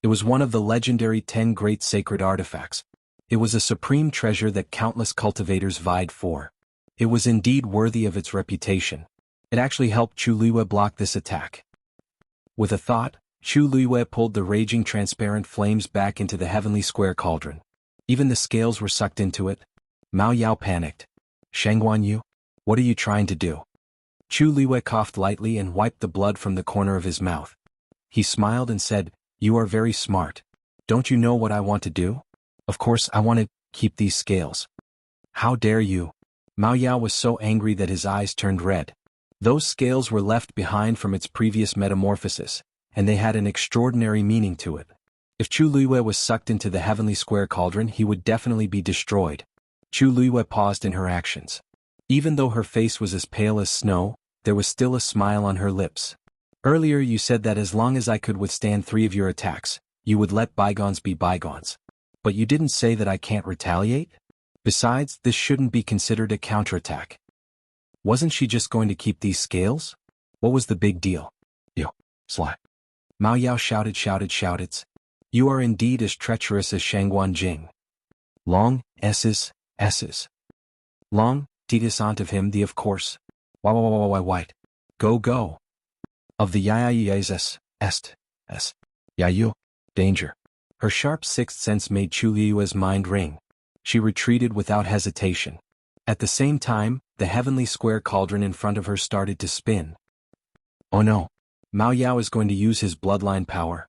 It was one of the legendary 10 great sacred artifacts. It was a supreme treasure that countless cultivators vied for. It was indeed worthy of its reputation. It actually helped Chu Luiyue block this attack. With a thought, Chu Luiyue pulled the raging transparent flames back into the heavenly square cauldron. Even the scales were sucked into it. Mao Yao panicked. Xuanhuan, what are you trying to do? Chu Luiyue coughed lightly and wiped the blood from the corner of his mouth. He smiled and said, You are very smart. Don't you know what I want to do? Of course I want to keep these scales. How dare you? Mao Yao was so angry that his eyes turned red. Those scales were left behind from its previous metamorphosis, and they had an extraordinary meaning to it. If Chu Luiyue was sucked into the heavenly square cauldron, he would definitely be destroyed. Chu Luiyue paused in her actions. Even though her face was as pale as snow, there was still a smile on her lips. Earlier you said that as long as I could withstand 3 of your attacks, you would let bygones be bygones. But you didn't say that I can't retaliate? Besides, this shouldn't be considered a counterattack. Wasn't she just going to keep these scales? What was the big deal? You, sly. Mao Yao shouted. You are indeed as treacherous as Xuanhuan. Long, S's. Long, tedious aunt of him the of course. White. Go. Of the Yayaya's est. Yayu. Danger. Her sharp sixth sense made Chu Liyue's mind ring. She retreated without hesitation. At the same time, the heavenly square cauldron in front of her started to spin. Oh no! Mao Yao is going to use his bloodline power.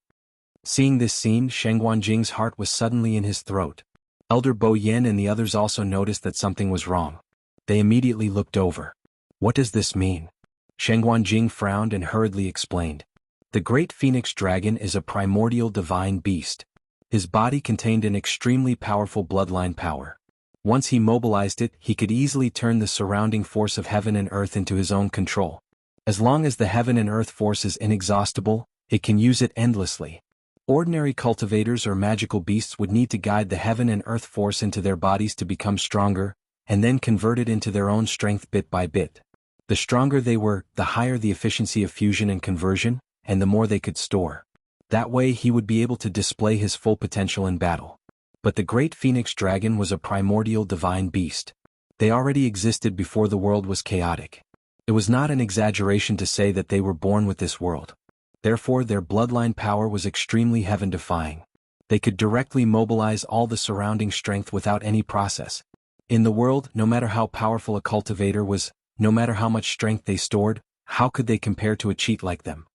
Seeing this scene, Xuanhuan's heart was suddenly in his throat. Elder Bo Yen and the others also noticed that something was wrong. They immediately looked over. What does this mean? Xuanhuan frowned and hurriedly explained. The great phoenix dragon is a primordial divine beast. His body contained an extremely powerful bloodline power. Once he mobilized it, he could easily turn the surrounding force of heaven and earth into his own control. As long as the heaven and earth force is inexhaustible, it can use it endlessly. Ordinary cultivators or magical beasts would need to guide the heaven and earth force into their bodies to become stronger, and then convert it into their own strength bit by bit. The stronger they were, the higher the efficiency of fusion and conversion, and the more they could store. That way he would be able to display his full potential in battle. But the great phoenix dragon was a primordial divine beast. They already existed before the world was chaotic. It was not an exaggeration to say that they were born with this world. Therefore their bloodline power was extremely heaven-defying. They could directly mobilize all the surrounding strength without any process. In the world, no matter how powerful a cultivator was, no matter how much strength they stored, how could they compare to a cheat like them?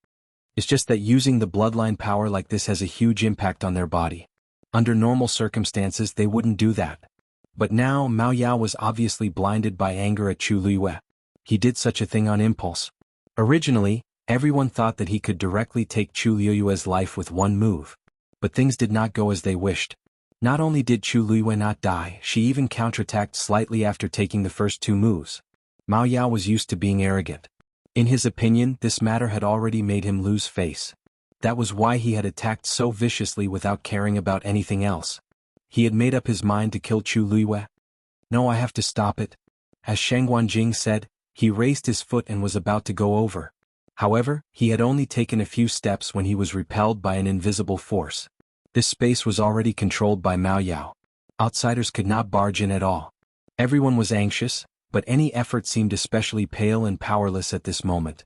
It's just that using the bloodline power like this has a huge impact on their body. Under normal circumstances they wouldn't do that. But now Mao Yao was obviously blinded by anger at Chu Luiyue. He did such a thing on impulse. Originally, everyone thought that he could directly take Chu Luiyue's life with one move. But things did not go as they wished. Not only did Chu Luiyue not die, she even counterattacked slightly after taking the first two moves. Mao Yao was used to being arrogant. In his opinion, this matter had already made him lose face. That was why he had attacked so viciously without caring about anything else. He had made up his mind to kill Chu Luiyue. No, I have to stop it. As Xuanhuan Jing said, he raised his foot and was about to go over. However, he had only taken a few steps when he was repelled by an invisible force. This space was already controlled by Mao Yao. Outsiders could not barge in at all. Everyone was anxious, but any effort seemed especially pale and powerless at this moment.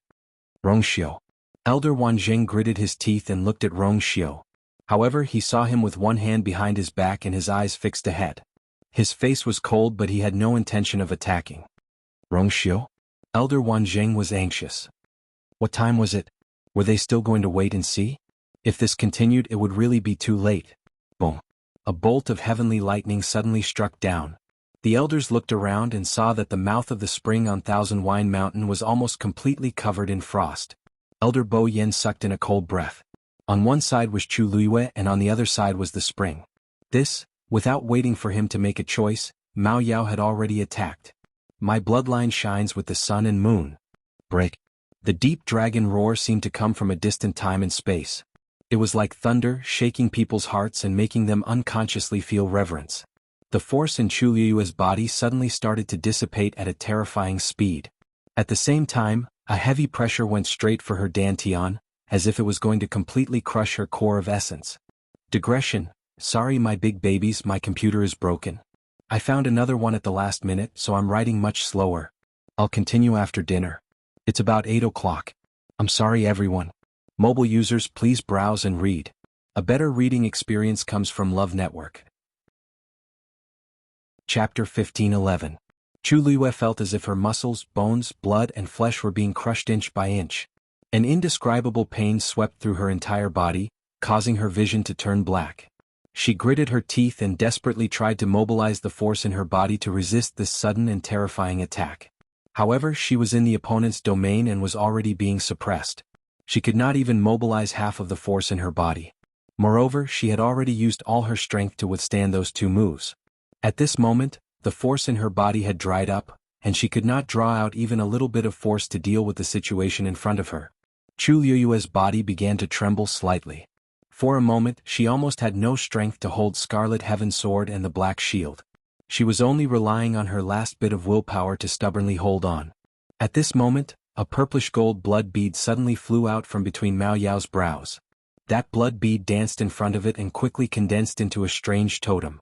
Rongxiu. Elder Wanzheng gritted his teeth and looked at Rongxiu. However, he saw him with one hand behind his back and his eyes fixed ahead. His face was cold, but he had no intention of attacking. Rongxiu? Elder Wanzheng was anxious. What time was it? Were they still going to wait and see? If this continued, it would really be too late. Boom. A bolt of heavenly lightning suddenly struck down. The elders looked around and saw that the mouth of the spring on Thousand Wine Mountain was almost completely covered in frost. Elder Bo Yen sucked in a cold breath. On one side was Chu Luiyue and on the other side was the spring. This, without waiting for him to make a choice, Mao Yao had already attacked. My bloodline shines with the sun and moon. Break. The deep dragon roar seemed to come from a distant time and space. It was like thunder, shaking people's hearts and making them unconsciously feel reverence. The force in Chu Luiyue's body suddenly started to dissipate at a terrifying speed. At the same time, a heavy pressure went straight for her dantian, as if it was going to completely crush her core of essence. Digression. Sorry my big babies, my computer is broken. I found another one at the last minute, so I'm writing much slower. I'll continue after dinner. It's about 8 o'clock. I'm sorry everyone. Mobile users, please browse and read. A better reading experience comes from Love Network. Chapter 15:11. Chu Luiyue felt as if her muscles, bones, blood and flesh were being crushed inch by inch. An indescribable pain swept through her entire body, causing her vision to turn black. She gritted her teeth and desperately tried to mobilize the force in her body to resist this sudden and terrifying attack. However, she was in the opponent's domain and was already being suppressed. She could not even mobilize half of the force in her body. Moreover, she had already used all her strength to withstand those two moves. At this moment, the force in her body had dried up, and she could not draw out even a little bit of force to deal with the situation in front of her. Chu Luiyue's body began to tremble slightly. For a moment, she almost had no strength to hold Scarlet Heaven Sword and the Black Shield. She was only relying on her last bit of willpower to stubbornly hold on. At this moment, a purplish gold blood bead suddenly flew out from between Mao Yao's brows. That blood bead danced in front of it and quickly condensed into a strange totem.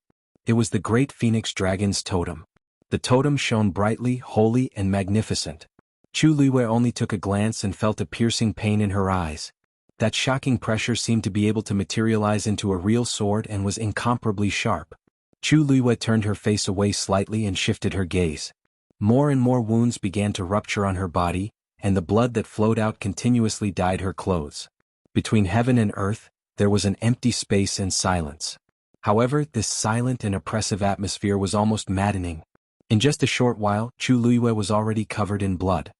It was the great phoenix dragon's totem. The totem shone brightly, holy, and magnificent. Chu Luiyue only took a glance and felt a piercing pain in her eyes. That shocking pressure seemed to be able to materialize into a real sword and was incomparably sharp. Chu Luiyue turned her face away slightly and shifted her gaze. More and more wounds began to rupture on her body, and the blood that flowed out continuously dyed her clothes. Between heaven and earth, there was an empty space and silence. However, this silent and oppressive atmosphere was almost maddening. In just a short while, Chu Luiyue was already covered in blood.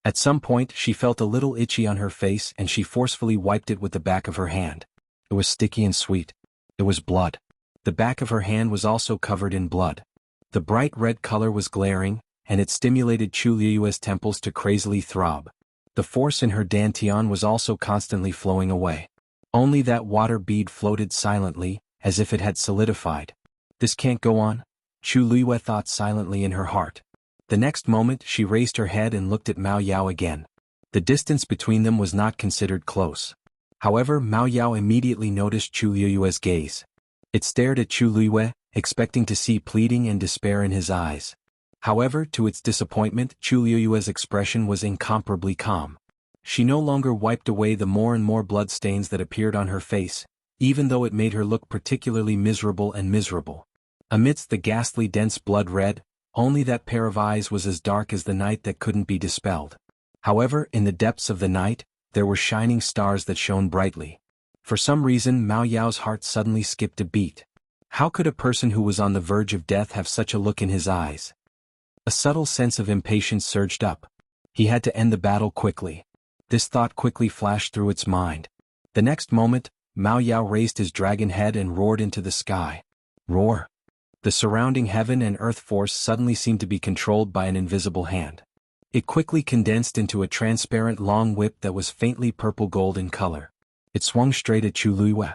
At some point, she felt a little itchy on her face and she forcefully wiped it with the back of her hand. It was sticky and sweet. It was blood. The back of her hand was also covered in blood. The bright red color was glaring, and it stimulated Chu Luiyue's temples to crazily throb. The force in her dantian was also constantly flowing away. Only that water bead floated silently, as if it had solidified. This can't go on, Chu Luiyue thought silently in her heart. The next moment she raised her head and looked at Mao Yao again. The distance between them was not considered close. However, Mao Yao immediately noticed Chu Luiyue's gaze. It stared at Chu Luiyue, expecting to see pleading and despair in his eyes. However, to its disappointment, Chu Luiyue's expression was incomparably calm. She no longer wiped away the more and more blood stains that appeared on her face, even though it made her look particularly miserable and miserable. Amidst the ghastly dense blood red, only that pair of eyes was as dark as the night that couldn't be dispelled. However, in the depths of the night, there were shining stars that shone brightly. For some reason, Mao Yao's heart suddenly skipped a beat. How could a person who was on the verge of death have such a look in his eyes? A subtle sense of impatience surged up. He had to end the battle quickly. This thought quickly flashed through its mind. The next moment, Mao Yao raised his dragon head and roared into the sky. Roar! The surrounding heaven and earth force suddenly seemed to be controlled by an invisible hand. It quickly condensed into a transparent long whip that was faintly purple-gold in color. It swung straight at Chu Luiyue.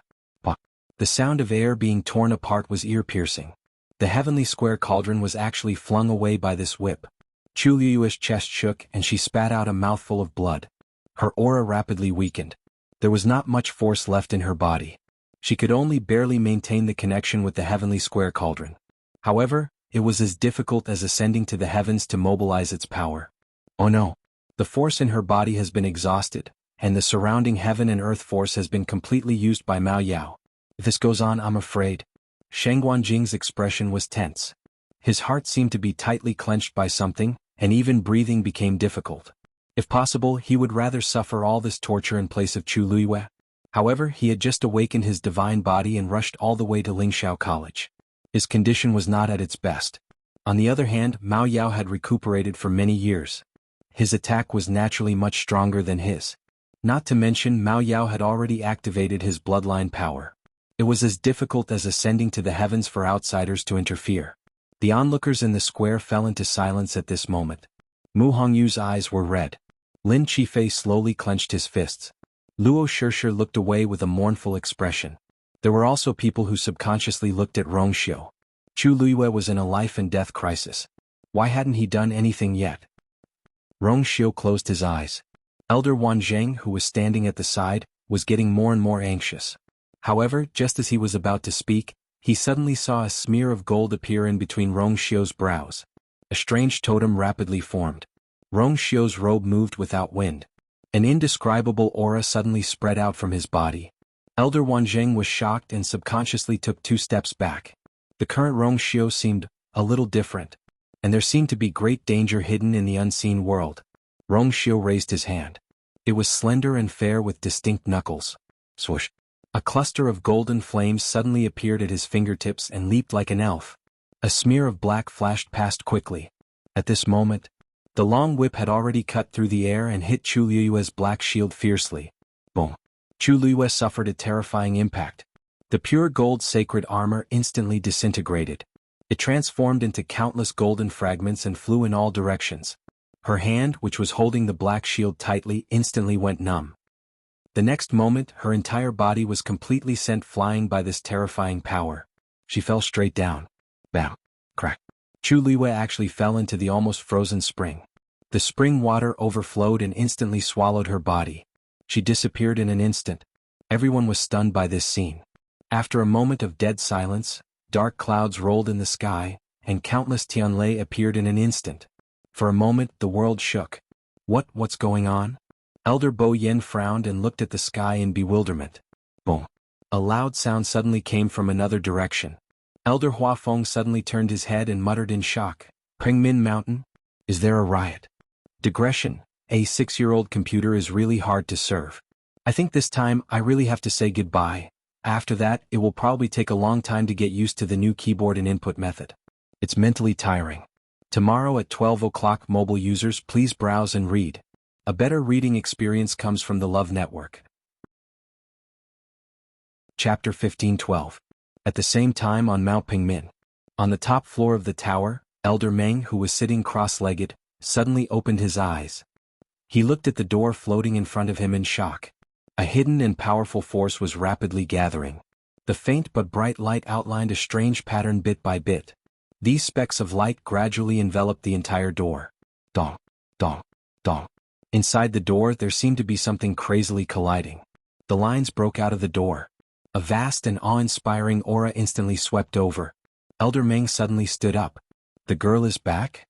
The sound of air being torn apart was ear-piercing. The heavenly square cauldron was actually flung away by this whip. Chu Luiyue's chest shook and she spat out a mouthful of blood. Her aura rapidly weakened. There was not much force left in her body. She could only barely maintain the connection with the heavenly square cauldron. However, it was as difficult as ascending to the heavens to mobilize its power. Oh no! The force in her body has been exhausted, and the surrounding heaven and earth force has been completely used by Mao Yao. If this goes on, I'm afraid. Shangguan Jing's expression was tense. His heart seemed to be tightly clenched by something, and even breathing became difficult. If possible, he would rather suffer all this torture in place of Chu Luiyue. However, he had just awakened his divine body and rushed all the way to Lingxiao College. His condition was not at its best. On the other hand, Mao Yao had recuperated for many years. His attack was naturally much stronger than his. Not to mention, Mao Yao had already activated his bloodline power. It was as difficult as ascending to the heavens for outsiders to interfere. The onlookers in the square fell into silence at this moment. Mu Hongyu's eyes were red. Lin Qifei slowly clenched his fists. Luo Shishir looked away with a mournful expression. There were also people who subconsciously looked at Rongxiu. Chu Luiyue was in a life-and-death crisis. Why hadn't he done anything yet? Rongxiu closed his eyes. Elder Wanzheng, who was standing at the side, was getting more and more anxious. However, just as he was about to speak, he suddenly saw a smear of gold appear in between Rongxiu's brows. A strange totem rapidly formed. Rongxiu's robe moved without wind. An indescribable aura suddenly spread out from his body. Elder Wanzheng was shocked and subconsciously took 2 steps back. The current Rongxiu seemed a little different, and there seemed to be great danger hidden in the unseen world. Rongxiu raised his hand. It was slender and fair with distinct knuckles. Swoosh! A cluster of golden flames suddenly appeared at his fingertips and leaped like an elf. A smear of black flashed past quickly. At this moment, the long whip had already cut through the air and hit Chu Luiyue's black shield fiercely. Boom! Chu Luiyue suffered a terrifying impact. The pure gold sacred armor instantly disintegrated. It transformed into countless golden fragments and flew in all directions. Her hand, which was holding the black shield tightly, instantly went numb. The next moment, her entire body was completely sent flying by this terrifying power. She fell straight down. Bam! Crack! Chu Luiyue actually fell into the almost frozen spring. The spring water overflowed and instantly swallowed her body. She disappeared in an instant. Everyone was stunned by this scene. After a moment of dead silence, dark clouds rolled in the sky, and countless Tianlei appeared in an instant. For a moment, the world shook. What's going on? Elder Bo Yen frowned and looked at the sky in bewilderment. Boom! A loud sound suddenly came from another direction. Elder Hua Feng suddenly turned his head and muttered in shock. Pengmin Mountain? Is there a riot? Digression. A 6-year-old computer is really hard to serve. I think this time I really have to say goodbye. After that, it will probably take a long time to get used to the new keyboard and input method. It's mentally tiring. Tomorrow at 12 o'clock, mobile users, please browse and read. A better reading experience comes from the Love Network. Chapter 15:12. At the same time on Mount Pingmin. On the top floor of the tower, Elder Meng, who was sitting cross-legged, suddenly opened his eyes. He looked at the door floating in front of him in shock. A hidden and powerful force was rapidly gathering. The faint but bright light outlined a strange pattern bit by bit. These specks of light gradually enveloped the entire door. Dong, dong, dong. Inside the door there seemed to be something crazily colliding. The lines broke out of the door. A vast and awe-inspiring aura instantly swept over. Elder Meng suddenly stood up. The girl is back?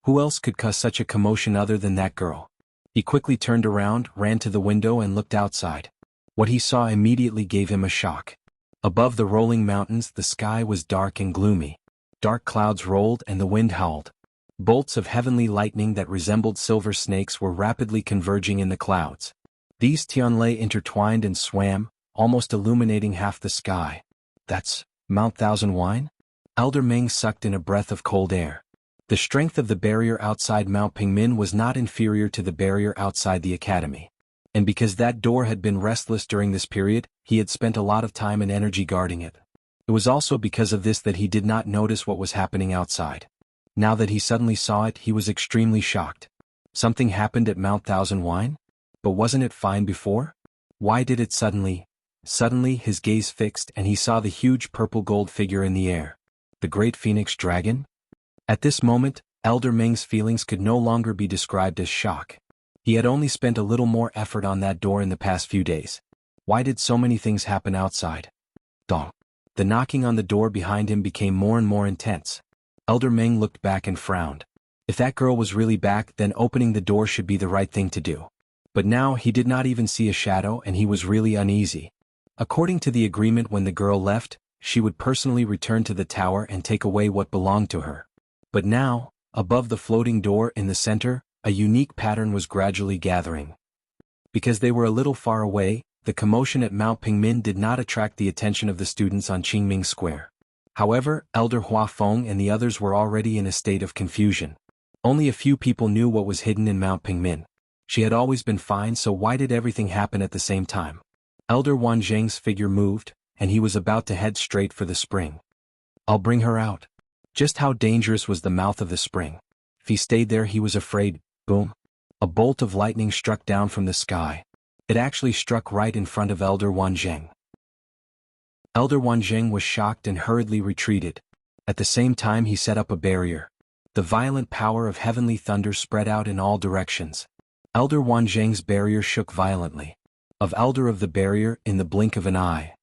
Who else could cause such a commotion other than that girl? He quickly turned around, ran to the window and looked outside. What he saw immediately gave him a shock. Above the rolling mountains the sky was dark and gloomy. Dark clouds rolled and the wind howled. Bolts of heavenly lightning that resembled silver snakes were rapidly converging in the clouds. These Tianlei intertwined and swam, almost illuminating half the sky. That's Mount Xuanhuan? Elder Meng sucked in a breath of cold air. The strength of the barrier outside Mount Pingmin was not inferior to the barrier outside the academy. And because that door had been restless during this period, he had spent a lot of time and energy guarding it. It was also because of this that he did not notice what was happening outside. Now that he suddenly saw it, he was extremely shocked. Something happened at Mount Xuanhuan? But wasn't it fine before? Why did it suddenly? Suddenly his gaze fixed and he saw the huge purple gold figure in the air. The great phoenix dragon? At this moment, Elder Meng's feelings could no longer be described as shock. He had only spent a little more effort on that door in the past few days. Why did so many things happen outside? Dong. The knocking on the door behind him became more and more intense. Elder Meng looked back and frowned. If that girl was really back, then opening the door should be the right thing to do. But now he did not even see a shadow and he was really uneasy. According to the agreement, when the girl left, she would personally return to the tower and take away what belonged to her. But now, above the floating door in the center, a unique pattern was gradually gathering. Because they were a little far away, the commotion at Mount Pingmin did not attract the attention of the students on Qingming Square. However, Elder Hua Feng and the others were already in a state of confusion. Only a few people knew what was hidden in Mount Pingmin. She had always been fine, so why did everything happen at the same time? Elder Wan Zheng's figure moved, and he was about to head straight for the spring. I'll bring her out. Just how dangerous was the mouth of the spring? If he stayed there, he was afraid. Boom. A bolt of lightning struck down from the sky. It actually struck right in front of Elder Wan Zheng. Elder Wan Zheng was shocked and hurriedly retreated. At the same time he set up a barrier. The violent power of heavenly thunder spread out in all directions. Elder Wan Zheng's barrier shook violently. Of Elder of the barrier in the blink of an eye.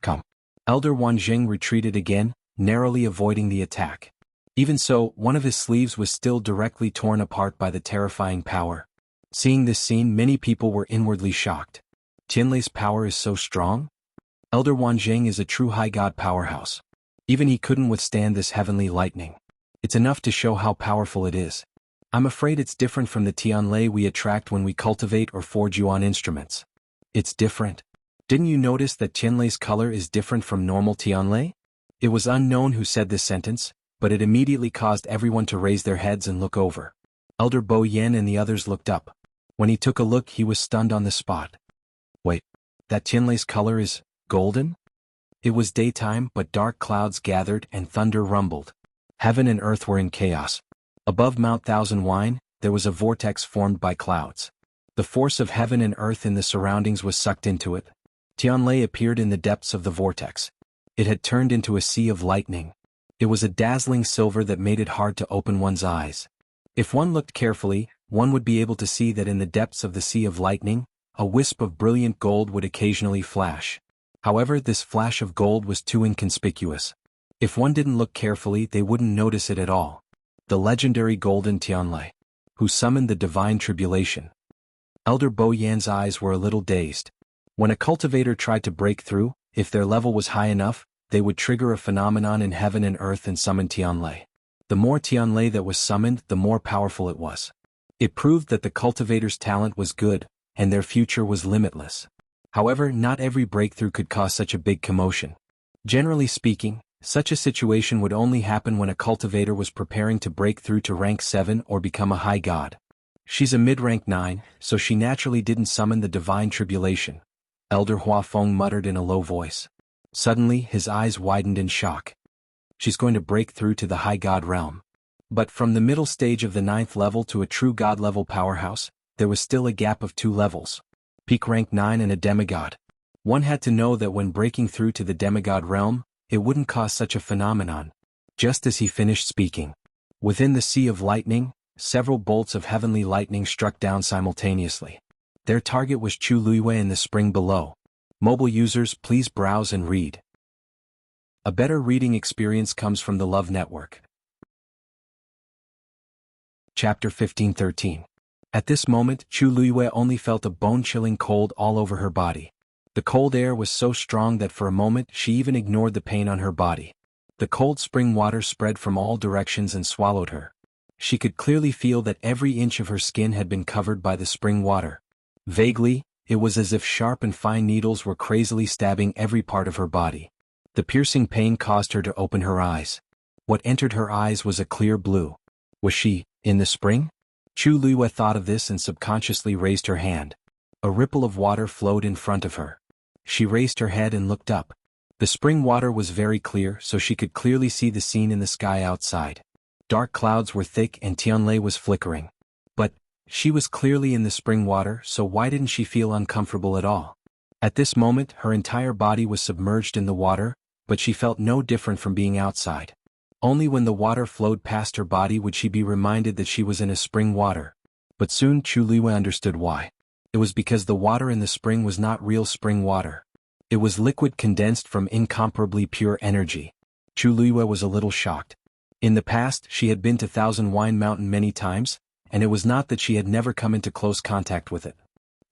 Come. Elder Wan Zheng retreated again, narrowly avoiding the attack. Even so, one of his sleeves was still directly torn apart by the terrifying power. Seeing this scene, many people were inwardly shocked. Tianlei's power is so strong? Elder Wan Zheng is a true high god powerhouse. Even he couldn't withstand this heavenly lightning. It's enough to show how powerful it is. I'm afraid it's different from the Tianlei we attract when we cultivate or forge yuan instruments. It's different. Didn't you notice that Tianlei's color is different from normal Tianlei? It was unknown who said this sentence, but it immediately caused everyone to raise their heads and look over. Elder Bo Yen and the others looked up. When he took a look, he was stunned on the spot. Wait, that Tianlei's color is golden? It was daytime, but dark clouds gathered and thunder rumbled. Heaven and earth were in chaos. Above Mount Xuanhuan, there was a vortex formed by clouds. The force of heaven and earth in the surroundings was sucked into it. Tianlei appeared in the depths of the vortex. It had turned into a sea of lightning. It was a dazzling silver that made it hard to open one's eyes. If one looked carefully, one would be able to see that in the depths of the sea of lightning, a wisp of brilliant gold would occasionally flash. However, this flash of gold was too inconspicuous. If one didn't look carefully, they wouldn't notice it at all. The legendary golden Tianlei, who summoned the divine tribulation. Elder Bo Yan's eyes were a little dazed. When a cultivator tried to break through, if their level was high enough, they would trigger a phenomenon in heaven and earth and summon Tianlei. The more Tianlei that was summoned, the more powerful it was. It proved that the cultivator's talent was good, and their future was limitless. However, not every breakthrough could cause such a big commotion. Generally speaking, such a situation would only happen when a cultivator was preparing to break through to rank 7 or become a high god. She's a mid-rank 9, so she naturally didn't summon the divine tribulation. Elder Hua Feng muttered in a low voice. Suddenly, his eyes widened in shock. She's going to break through to the high god realm. But from the middle stage of the 9th level to a true god level powerhouse, there was still a gap of 2 levels. Peak rank 9 and a demigod. One had to know that when breaking through to the demigod realm, it wouldn't cause such a phenomenon. Just as he finished speaking, within the sea of lightning, several bolts of heavenly lightning struck down simultaneously. Their target was Chu Luiyue in the spring below. Mobile users, please browse and read. A better reading experience comes from the Love Network. Chapter 15:13. At this moment, Chu Luiyue only felt a bone-chilling cold all over her body. The cold air was so strong that for a moment she even ignored the pain on her body. The cold spring water spread from all directions and swallowed her. She could clearly feel that every inch of her skin had been covered by the spring water. Vaguely, it was as if sharp and fine needles were crazily stabbing every part of her body. The piercing pain caused her to open her eyes. What entered her eyes was a clear blue. Was she in the spring? Chu Luiyue thought of this and subconsciously raised her hand. A ripple of water flowed in front of her. She raised her head and looked up. The spring water was very clear, so she could clearly see the scene in the sky outside. Dark clouds were thick and Tianlei was flickering. But she was clearly in the spring water, so why didn't she feel uncomfortable at all? At this moment, her entire body was submerged in the water, but she felt no different from being outside. Only when the water flowed past her body would she be reminded that she was in a spring water. But soon Chu Luiyue understood why. It was because the water in the spring was not real spring water. It was liquid condensed from incomparably pure energy. Chu Luiyue was a little shocked. In the past, she had been to xuanhuan Mountain many times, and it was not that she had never come into close contact with it.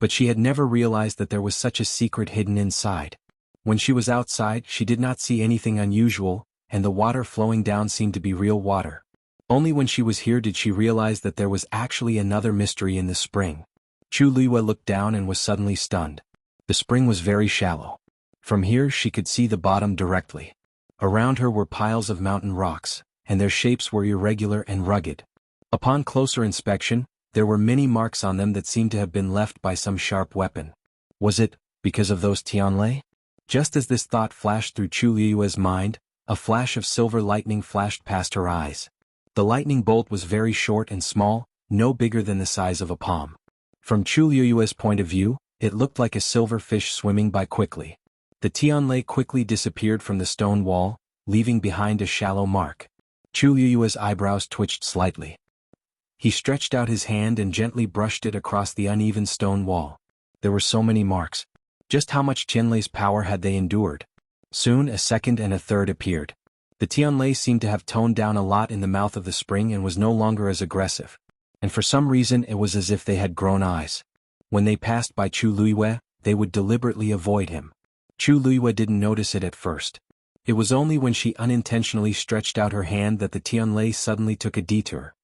But she had never realized that there was such a secret hidden inside. When she was outside, she did not see anything unusual, and the water flowing down seemed to be real water. Only when she was here did she realize that there was actually another mystery in the spring. Chu Luiyue looked down and was suddenly stunned. The spring was very shallow. From here she could see the bottom directly. Around her were piles of mountain rocks, and their shapes were irregular and rugged. Upon closer inspection, there were many marks on them that seemed to have been left by some sharp weapon. Was it because of those Tianlei? Just as this thought flashed through Chu Luiyue's mind, a flash of silver lightning flashed past her eyes. The lightning bolt was very short and small, no bigger than the size of a palm. From Chu Luiyue's point of view, it looked like a silver fish swimming by quickly. The Tianlei quickly disappeared from the stone wall, leaving behind a shallow mark. Chu Luiyue's eyebrows twitched slightly. He stretched out his hand and gently brushed it across the uneven stone wall. There were so many marks. Just how much Tianlei's power had they endured? Soon a second and a third appeared. The Tianlei seemed to have toned down a lot in the mouth of the spring and was no longer as aggressive. And for some reason it was as if they had grown eyes. When they passed by Chu Luiyue, they would deliberately avoid him. Chu Luiyue didn't notice it at first. It was only when she unintentionally stretched out her hand that the Tianlei suddenly took a detour.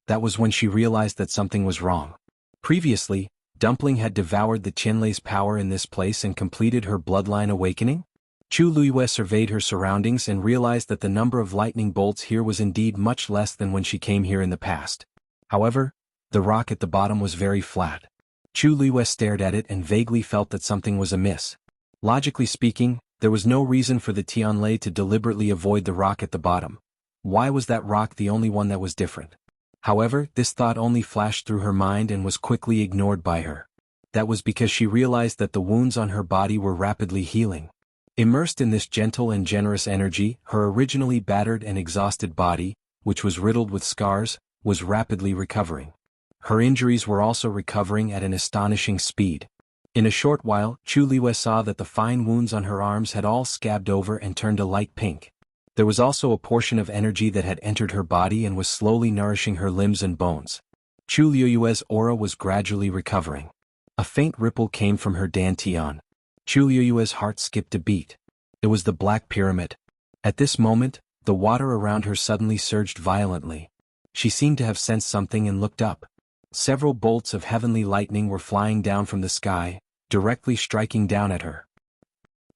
That was when she realized that something was wrong. Previously, Dumpling had devoured the Tianlei's power in this place and completed her bloodline awakening? Chu Luiyue surveyed her surroundings and realized that the number of lightning bolts here was indeed much less than when she came here in the past. However, the rock at the bottom was very flat. Chu Luiyue stared at it and vaguely felt that something was amiss. Logically speaking, there was no reason for the Tianlei to deliberately avoid the rock at the bottom. Why was that rock the only one that was different? However, this thought only flashed through her mind and was quickly ignored by her. That was because she realized that the wounds on her body were rapidly healing. Immersed in this gentle and generous energy, her originally battered and exhausted body, which was riddled with scars, was rapidly recovering. Her injuries were also recovering at an astonishing speed. In a short while, Chu Luiyue saw that the fine wounds on her arms had all scabbed over and turned a light pink. There was also a portion of energy that had entered her body and was slowly nourishing her limbs and bones. Chu Luiyue's aura was gradually recovering. A faint ripple came from her dantian. Chu Luiyue's heart skipped a beat. It was the Black Pyramid. At this moment, the water around her suddenly surged violently. She seemed to have sensed something and looked up. Several bolts of heavenly lightning were flying down from the sky, directly striking down at her.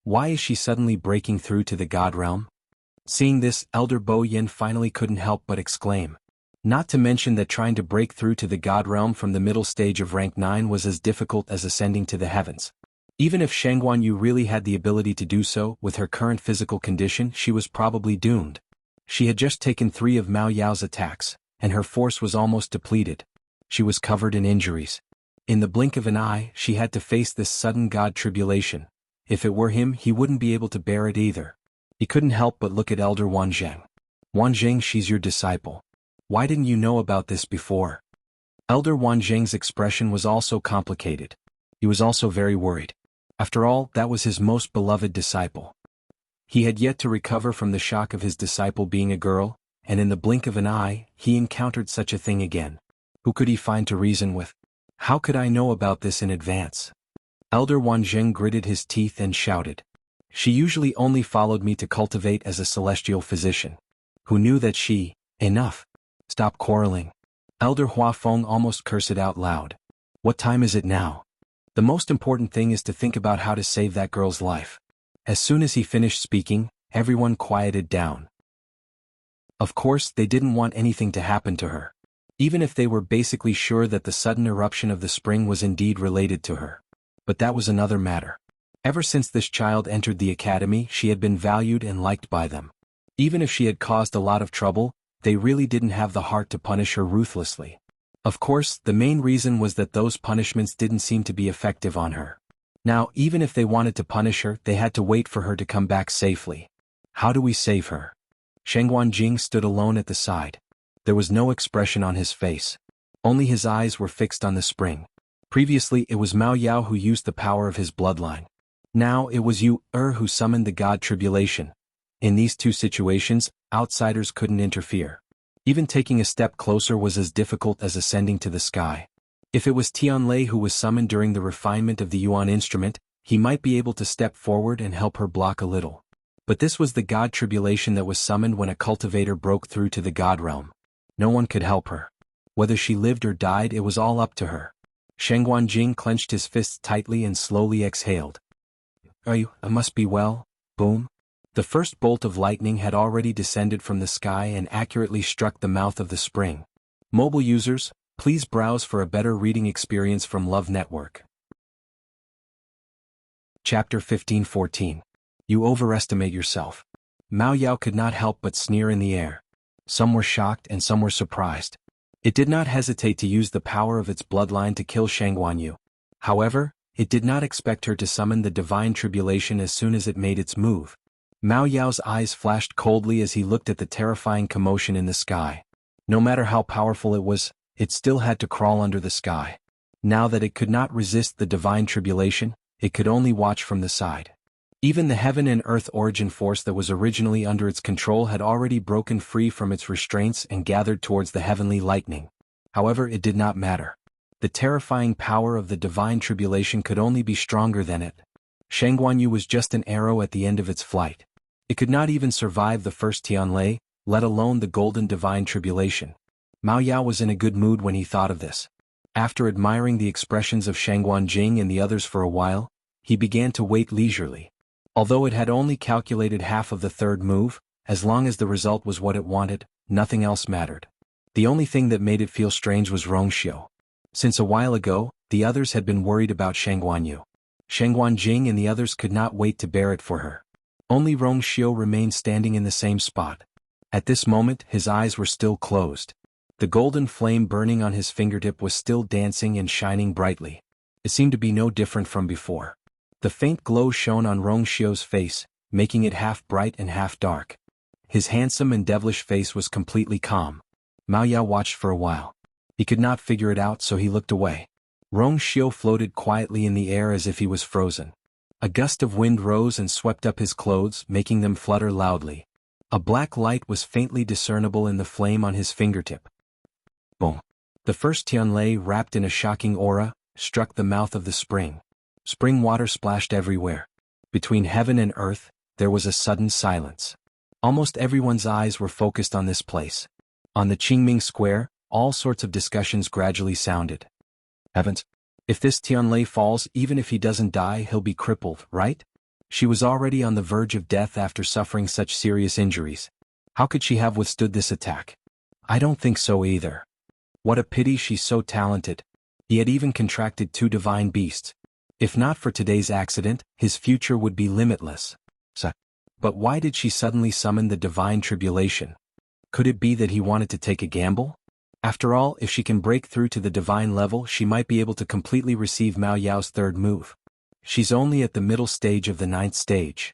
Why is she suddenly breaking through to the God realm? Seeing this, Elder Bo Yin finally couldn't help but exclaim. Not to mention that trying to break through to the God realm from the middle stage of rank 9 was as difficult as ascending to the heavens. Even if Xuanhuan really had the ability to do so, with her current physical condition she was probably doomed. She had just taken 3 of Mao Yao's attacks, and her force was almost depleted. She was covered in injuries. In the blink of an eye, she had to face this sudden god tribulation. If it were him, he wouldn't be able to bear it either. He couldn't help but look at Elder Wanzheng. Wanzheng, she's your disciple. Why didn't you know about this before? Elder Wanzheng's expression was also complicated. He was also very worried. After all, that was his most beloved disciple. He had yet to recover from the shock of his disciple being a girl, and in the blink of an eye, he encountered such a thing again. Who could he find to reason with? How could I know about this in advance? Elder Wanzheng gritted his teeth and shouted. She usually only followed me to cultivate as a celestial physician. Who knew that she— Enough. Stop quarreling. Elder Huafeng almost cursed out loud. What time is it now? The most important thing is to think about how to save that girl's life. As soon as he finished speaking, everyone quieted down. Of course, they didn't want anything to happen to her. Even if they were basically sure that the sudden eruption of the spring was indeed related to her. But that was another matter. Ever since this child entered the academy, she had been valued and liked by them. Even if she had caused a lot of trouble, they really didn't have the heart to punish her ruthlessly. Of course, the main reason was that those punishments didn't seem to be effective on her. Now, even if they wanted to punish her, they had to wait for her to come back safely. How do we save her? Shengguan Jing stood alone at the side. There was no expression on his face. Only his eyes were fixed on the spring. Previously, it was Mao Yao who used the power of his bloodline. Now it was Yu who summoned the god tribulation. In these two situations, outsiders couldn't interfere. Even taking a step closer was as difficult as ascending to the sky. If it was Tianlei who was summoned during the refinement of the Yuan instrument, he might be able to step forward and help her block a little. But this was the god tribulation that was summoned when a cultivator broke through to the god realm. No one could help her. Whether she lived or died, it was all up to her. Shengguan Jing clenched his fists tightly and slowly exhaled. I must be well. Boom. The first bolt of lightning had already descended from the sky and accurately struck the mouth of the spring. Mobile users, please browse for a better reading experience from Love Network. Chapter 15-14. You overestimate yourself. Mao Yao could not help but sneer in the air. Some were shocked and some were surprised. It did not hesitate to use the power of its bloodline to kill Shangguan Yu. However, it did not expect her to summon the divine tribulation as soon as it made its move. Mao Yao's eyes flashed coldly as he looked at the terrifying commotion in the sky. No matter how powerful it was, it still had to crawl under the sky. Now that it could not resist the divine tribulation, it could only watch from the side. Even the heaven and earth origin force that was originally under its control had already broken free from its restraints and gathered towards the heavenly lightning. However, it did not matter. The terrifying power of the divine tribulation could only be stronger than it. Shangguan Yu was just an arrow at the end of its flight. It could not even survive the first Tianlei, let alone the golden divine tribulation. Mao Yao was in a good mood when he thought of this. After admiring the expressions of Shangguan Jing and the others for a while, he began to wait leisurely. Although it had only calculated half of the third move, as long as the result was what it wanted, nothing else mattered. The only thing that made it feel strange was Rongxiu. Since a while ago, the others had been worried about Shangguan Yu. Shangguan Jing and the others could not wait to bear it for her. Only Rongxiu remained standing in the same spot. At this moment, his eyes were still closed. The golden flame burning on his fingertip was still dancing and shining brightly. It seemed to be no different from before. The faint glow shone on Rongxiu's face, making it half bright and half dark. His handsome and devilish face was completely calm. Mao Yao watched for a while. He could not figure it out, so he looked away. Rongxiu floated quietly in the air as if he was frozen. A gust of wind rose and swept up his clothes, making them flutter loudly. A black light was faintly discernible in the flame on his fingertip. Boom. The first Tianlei, wrapped in a shocking aura, struck the mouth of the spring. Spring water splashed everywhere. Between heaven and earth, there was a sudden silence. Almost everyone's eyes were focused on this place. On the Qingming Square, all sorts of discussions gradually sounded. Heavens! If this Tianlei falls, even if he doesn't die, he'll be crippled, right? She was already on the verge of death after suffering such serious injuries. How could she have withstood this attack? I don't think so either. What a pity, she's so talented. He had even contracted 2 divine beasts. If not for today's accident, his future would be limitless. But why did she suddenly summon the divine tribulation? Could it be that he wanted to take a gamble? After all, if she can break through to the divine level, she might be able to completely receive Mao Yao's third move. She's only at the middle stage of the 9th stage.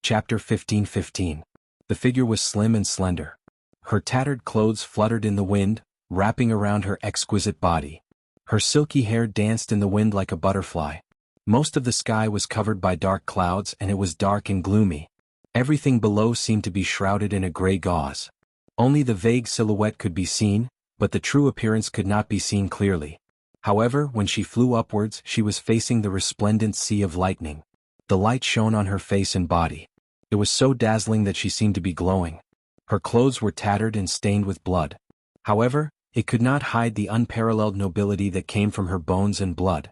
Chapter 15:15. The figure was slim and slender. Her tattered clothes fluttered in the wind, wrapping around her exquisite body. Her silky hair danced in the wind like a butterfly. Most of the sky was covered by dark clouds, and it was dark and gloomy. Everything below seemed to be shrouded in a gray gauze. Only the vague silhouette could be seen, but the true appearance could not be seen clearly. However, when she flew upwards, she was facing the resplendent sea of lightning. The light shone on her face and body. It was so dazzling that she seemed to be glowing. Her clothes were tattered and stained with blood. However, it could not hide the unparalleled nobility that came from her bones and blood.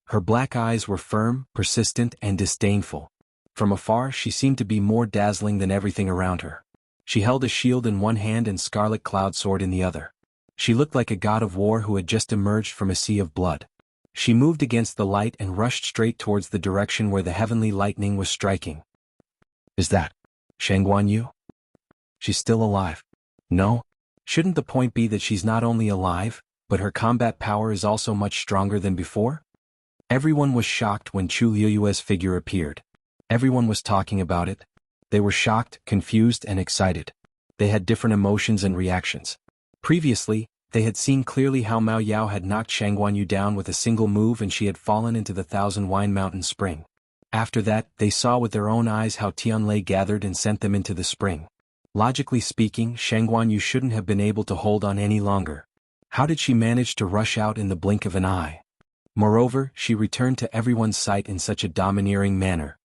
Her black eyes were firm, persistent, and disdainful. From afar, she seemed to be more dazzling than everything around her. She held a shield in one hand and scarlet cloud sword in the other. She looked like a god of war who had just emerged from a sea of blood. She moved against the light and rushed straight towards the direction where the heavenly lightning was striking. Is that Xuanhuan? She's still alive. No? Shouldn't the point be that she's not only alive, but her combat power is also much stronger than before? Everyone was shocked when Chu Liyue's figure appeared. Everyone was talking about it. They were shocked, confused, and excited. They had different emotions and reactions. Previously, they had seen clearly how Mao Yao had knocked Xuanhuan down with a single move and she had fallen into the Thousand Wine Mountain spring. After that, they saw with their own eyes how Tianlei gathered and sent them into the spring. Logically speaking, Xuanhuan shouldn't have been able to hold on any longer. How did she manage to rush out in the blink of an eye? Moreover, she returned to everyone's sight in such a domineering manner.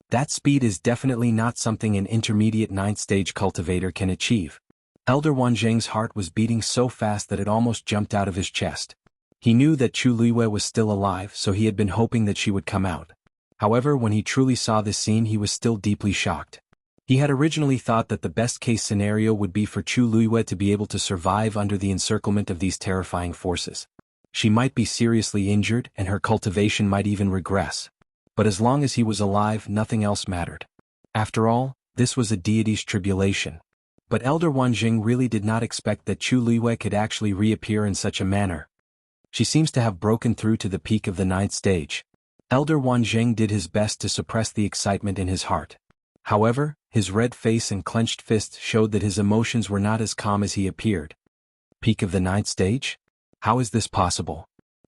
That speed is definitely not something an intermediate 9th stage cultivator can achieve. Elder Wanzheng's heart was beating so fast that it almost jumped out of his chest. He knew that Chu Liyue was still alive, so he had been hoping that she would come out. However, when he truly saw this scene, he was still deeply shocked. He had originally thought that the best-case scenario would be for Chu Liyue to be able to survive under the encirclement of these terrifying forces. She might be seriously injured, and her cultivation might even regress. But as long as he was alive, nothing else mattered. After all, this was a deity's tribulation. But Elder Wanzheng really did not expect that Chu Liyue could actually reappear in such a manner. She seems to have broken through to the peak of the 9th stage. Elder Wanzheng did his best to suppress the excitement in his heart. However, his red face and clenched fists showed that his emotions were not as calm as he appeared. Peak of the 9th stage? How is this possible?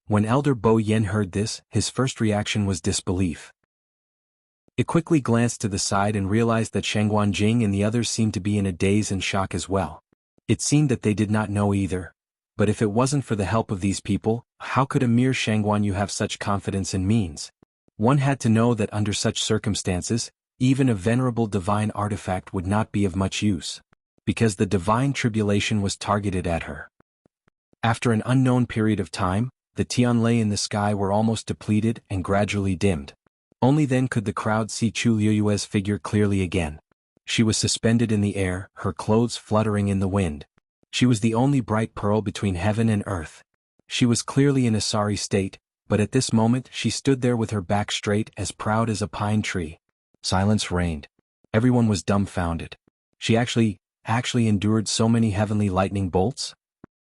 When Elder Bo Yen heard this, his first reaction was disbelief. He quickly glanced to the side and realized that Xuanhuan Jing and the others seemed to be in a daze and shock as well. It seemed that they did not know either. But if it wasn't for the help of these people, how could a mere Xuanhuan have such confidence and means? One had to know that under such circumstances, even a venerable divine artifact would not be of much use. Because the divine tribulation was targeted at her. After an unknown period of time, the Tianlei in the sky were almost depleted and gradually dimmed. Only then could the crowd see Chu Liyue's figure clearly again. She was suspended in the air, her clothes fluttering in the wind. She was the only bright pearl between heaven and earth. She was clearly in a sorry state, but at this moment she stood there with her back straight, as proud as a pine tree. Silence reigned. Everyone was dumbfounded. She actually endured so many heavenly lightning bolts?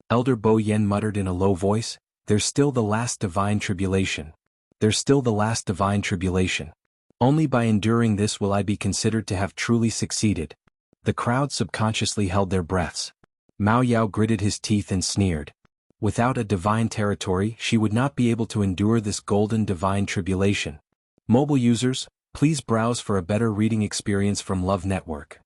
Elder Bo Yen muttered in a low voice, "There's still the last divine tribulation. There's still the last divine tribulation. Only by enduring this will I be considered to have truly succeeded." The crowd subconsciously held their breaths. Mao Yao gritted his teeth and sneered. Without a divine territory, she would not be able to endure this golden divine tribulation. Mobile users, please browse for a better reading experience from Love Network.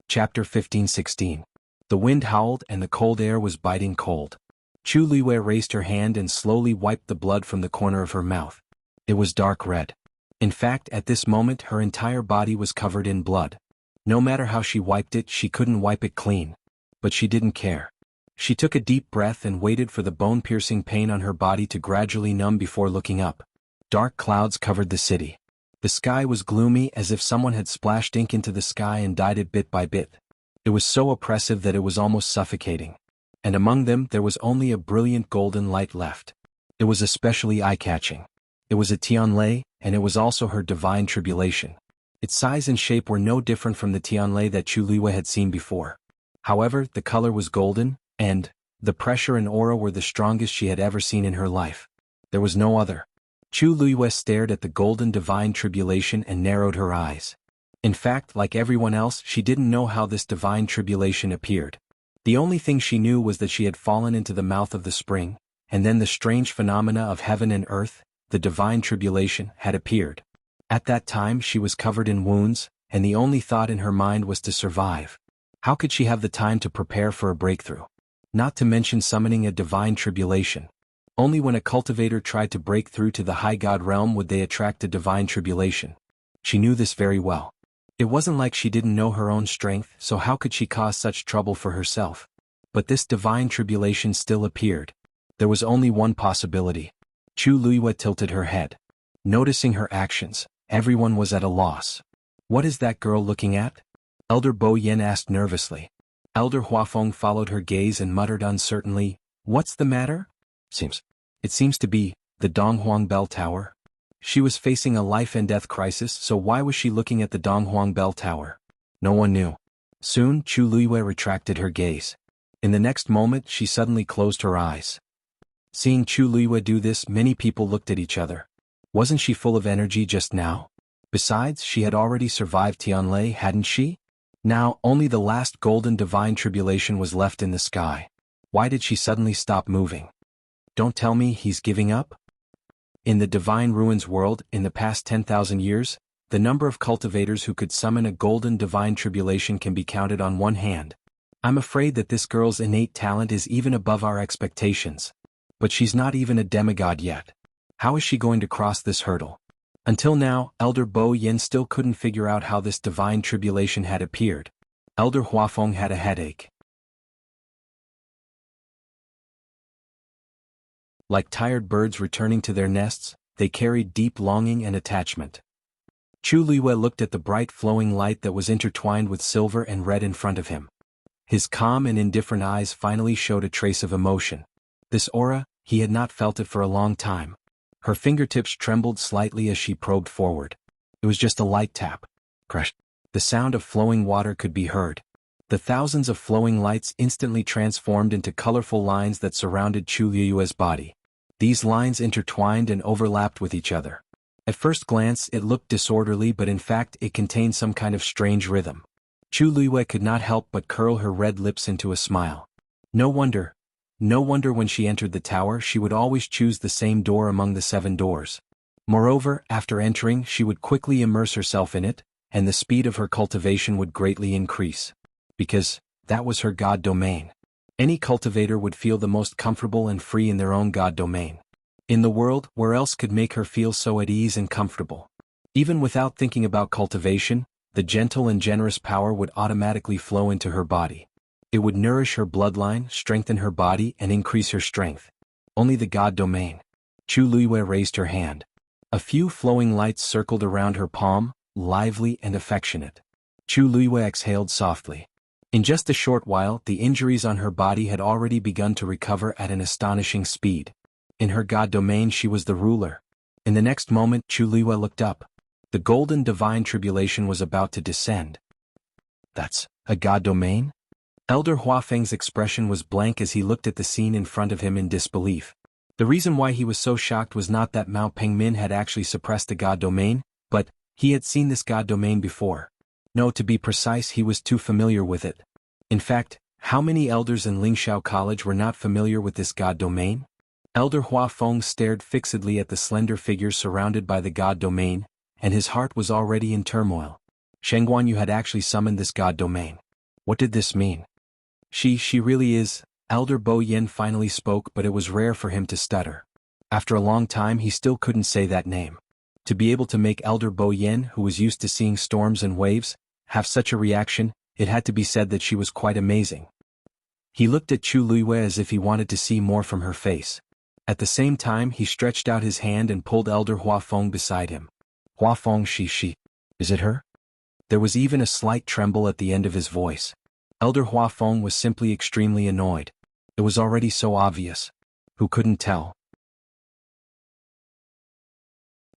Chapter 15:16. The wind howled and the cold air was biting cold. Chu Liyue raised her hand and slowly wiped the blood from the corner of her mouth. It was dark red. In fact, at this moment her entire body was covered in blood. No matter how she wiped it, she couldn't wipe it clean. But she didn't care. She took a deep breath and waited for the bone-piercing pain on her body to gradually numb before looking up. Dark clouds covered the city. The sky was gloomy, as if someone had splashed ink into the sky and dyed it bit by bit. It was so oppressive that it was almost suffocating. And among them there was only a brilliant golden light left. It was especially eye-catching. It was a Tianlei, and it was also her divine tribulation. Its size and shape were no different from the Tianlei that Chu Luiyue had seen before. However, the color was golden, and the pressure and aura were the strongest she had ever seen in her life. There was no other. Chu Luiyue stared at the golden divine tribulation and narrowed her eyes. In fact, like everyone else, she didn't know how this divine tribulation appeared. The only thing she knew was that she had fallen into the mouth of the spring, and then the strange phenomena of heaven and earth, the divine tribulation, had appeared. At that time she was covered in wounds, and the only thought in her mind was to survive. How could she have the time to prepare for a breakthrough? Not to mention summoning a divine tribulation. Only when a cultivator tried to break through to the high god realm would they attract a divine tribulation. She knew this very well. It wasn't like she didn't know her own strength, so how could she cause such trouble for herself? But this divine tribulation still appeared. There was only one possibility. Chu Luiyue tilted her head. Noticing her actions, everyone was at a loss. What is that girl looking at? Elder Bo Yin asked nervously. Elder Huafeng followed her gaze and muttered uncertainly, "What's the matter?" It seems to be the Donghuang Bell Tower. She was facing a life and death crisis, so why was she looking at the Donghuang Bell Tower? No one knew. Soon, Chu Luiyue retracted her gaze. In the next moment, she suddenly closed her eyes. Seeing Chu Luiyue do this, many people looked at each other. Wasn't she full of energy just now? Besides, she had already survived Tianlei, hadn't she? Now, only the last golden divine tribulation was left in the sky. Why did she suddenly stop moving? Don't tell me he's giving up? In the Divine Ruins world, in the past 10,000 years, the number of cultivators who could summon a golden divine tribulation can be counted on one hand. I'm afraid that this girl's innate talent is even above our expectations. But she's not even a demigod yet. How is she going to cross this hurdle? Until now, Elder Bo Yin still couldn't figure out how this divine tribulation had appeared. Elder Huafeng had a headache. Like tired birds returning to their nests, they carried deep longing and attachment. Chu Luiyue looked at the bright flowing light that was intertwined with silver and red in front of him. His calm and indifferent eyes finally showed a trace of emotion. This aura, he had not felt it for a long time. Her fingertips trembled slightly as she probed forward. It was just a light tap. Crash. The sound of flowing water could be heard. The thousands of flowing lights instantly transformed into colorful lines that surrounded Chu Luiyue's body. These lines intertwined and overlapped with each other. At first glance, it looked disorderly, but in fact it contained some kind of strange rhythm. Chu Luiyue could not help but curl her red lips into a smile. No wonder when she entered the tower she would always choose the same door among the 7 doors. Moreover, after entering she would quickly immerse herself in it, and the speed of her cultivation would greatly increase. Because that was her god domain. Any cultivator would feel the most comfortable and free in their own god domain. In the world, where else could make her feel so at ease and comfortable? Even without thinking about cultivation, the gentle and generous power would automatically flow into her body. It would nourish her bloodline, strengthen her body, and increase her strength. Only the god domain. Chu Luiyue raised her hand. A few flowing lights circled around her palm, lively and affectionate. Chu Luiyue exhaled softly. In just a short while, the injuries on her body had already begun to recover at an astonishing speed. In her god domain she was the ruler. In the next moment, Chu Luiyue looked up. The golden divine tribulation was about to descend. That's a god domain? Elder Huafeng's expression was blank as he looked at the scene in front of him in disbelief. The reason why he was so shocked was not that Mao Pengmin had actually suppressed a god domain, but he had seen this god domain before. No, to be precise, he was too familiar with it. In fact, how many elders in Lingxiao College were not familiar with this god domain? Elder Huafeng stared fixedly at the slender figure surrounded by the god domain, and his heart was already in turmoil. Xuanhuan, you had actually summoned this god domain. What did this mean? She really is. Elder Bo Yin finally spoke, but it was rare for him to stutter. After a long time he still couldn't say that name. To be able to make Elder Bo Yin, who was used to seeing storms and waves, have such a reaction, it had to be said that she was quite amazing. He looked at Chu Luiyue as if he wanted to see more from her face. At the same time he stretched out his hand and pulled Elder Huafeng beside him. Huafeng, she. Is it her? There was even a slight tremble at the end of his voice. Elder Huafeng was simply extremely annoyed. It was already so obvious. Who couldn't tell?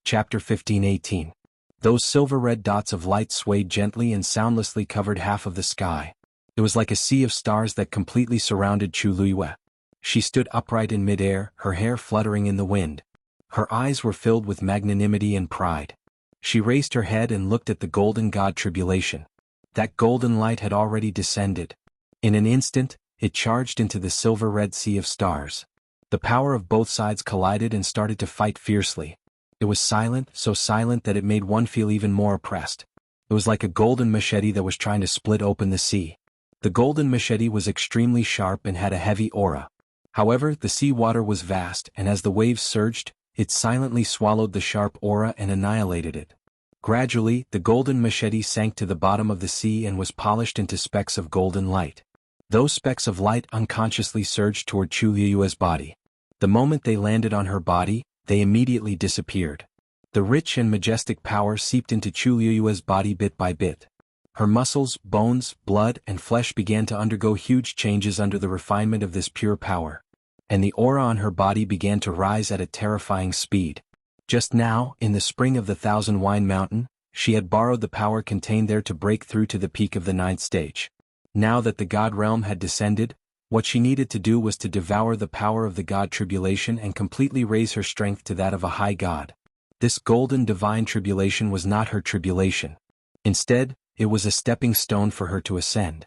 Chapter 15:18. Those silver-red dots of light swayed gently and soundlessly covered half of the sky. It was like a sea of stars that completely surrounded Chu Luiyue. She stood upright in midair, her hair fluttering in the wind. Her eyes were filled with magnanimity and pride. She raised her head and looked at the golden god Tribulation. That golden light had already descended. In an instant, it charged into the silver-red sea of stars. The power of both sides collided and started to fight fiercely. It was silent, so silent that it made one feel even more oppressed. It was like a golden machete that was trying to split open the sea. The golden machete was extremely sharp and had a heavy aura. However, the sea water was vast, and as the waves surged, it silently swallowed the sharp aura and annihilated it. Gradually, the golden machete sank to the bottom of the sea and was polished into specks of golden light. Those specks of light unconsciously surged toward Chu Luiyue's body. The moment they landed on her body, they immediately disappeared. The rich and majestic power seeped into Chu Luiyue's body bit by bit. Her muscles, bones, blood, and flesh began to undergo huge changes under the refinement of this pure power. And the aura on her body began to rise at a terrifying speed. Just now, in the spring of the Thousand Wine Mountain, she had borrowed the power contained there to break through to the peak of the 9th stage. Now that the god realm had descended, what she needed to do was to devour the power of the god Tribulation and completely raise her strength to that of a high god. This golden divine tribulation was not her tribulation. Instead, it was a stepping stone for her to ascend.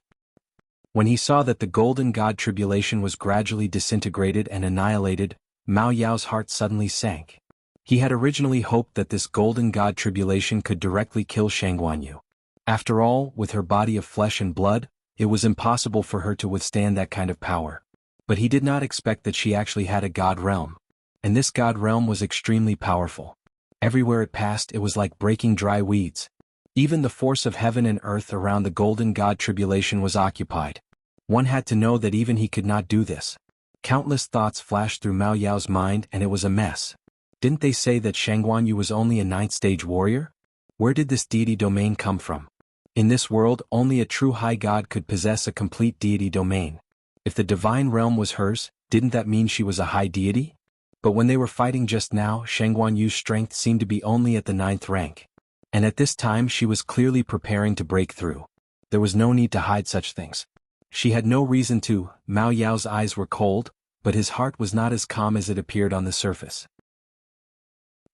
When he saw that the golden god Tribulation was gradually disintegrated and annihilated, Mao Yao's heart suddenly sank. He had originally hoped that this golden god Tribulation could directly kill Xuanhuan. After all, with her body of flesh and blood, it was impossible for her to withstand that kind of power. But he did not expect that she actually had a god realm. And this god realm was extremely powerful. Everywhere it passed, it was like breaking dry weeds. Even the force of heaven and earth around the golden god Tribulation was occupied. One had to know that even he could not do this. Countless thoughts flashed through Mao Yao's mind and it was a mess. Didn't they say that Xuanhuan was only a 9th stage warrior? Where did this deity domain come from? In this world, only a true high god could possess a complete deity domain. If the divine realm was hers, didn't that mean she was a high deity? But when they were fighting just now, Xuanhuan's strength seemed to be only at the 9th rank. And at this time she was clearly preparing to break through. There was no need to hide such things. She had no reason to. Mao Yao's eyes were cold, but his heart was not as calm as it appeared on the surface.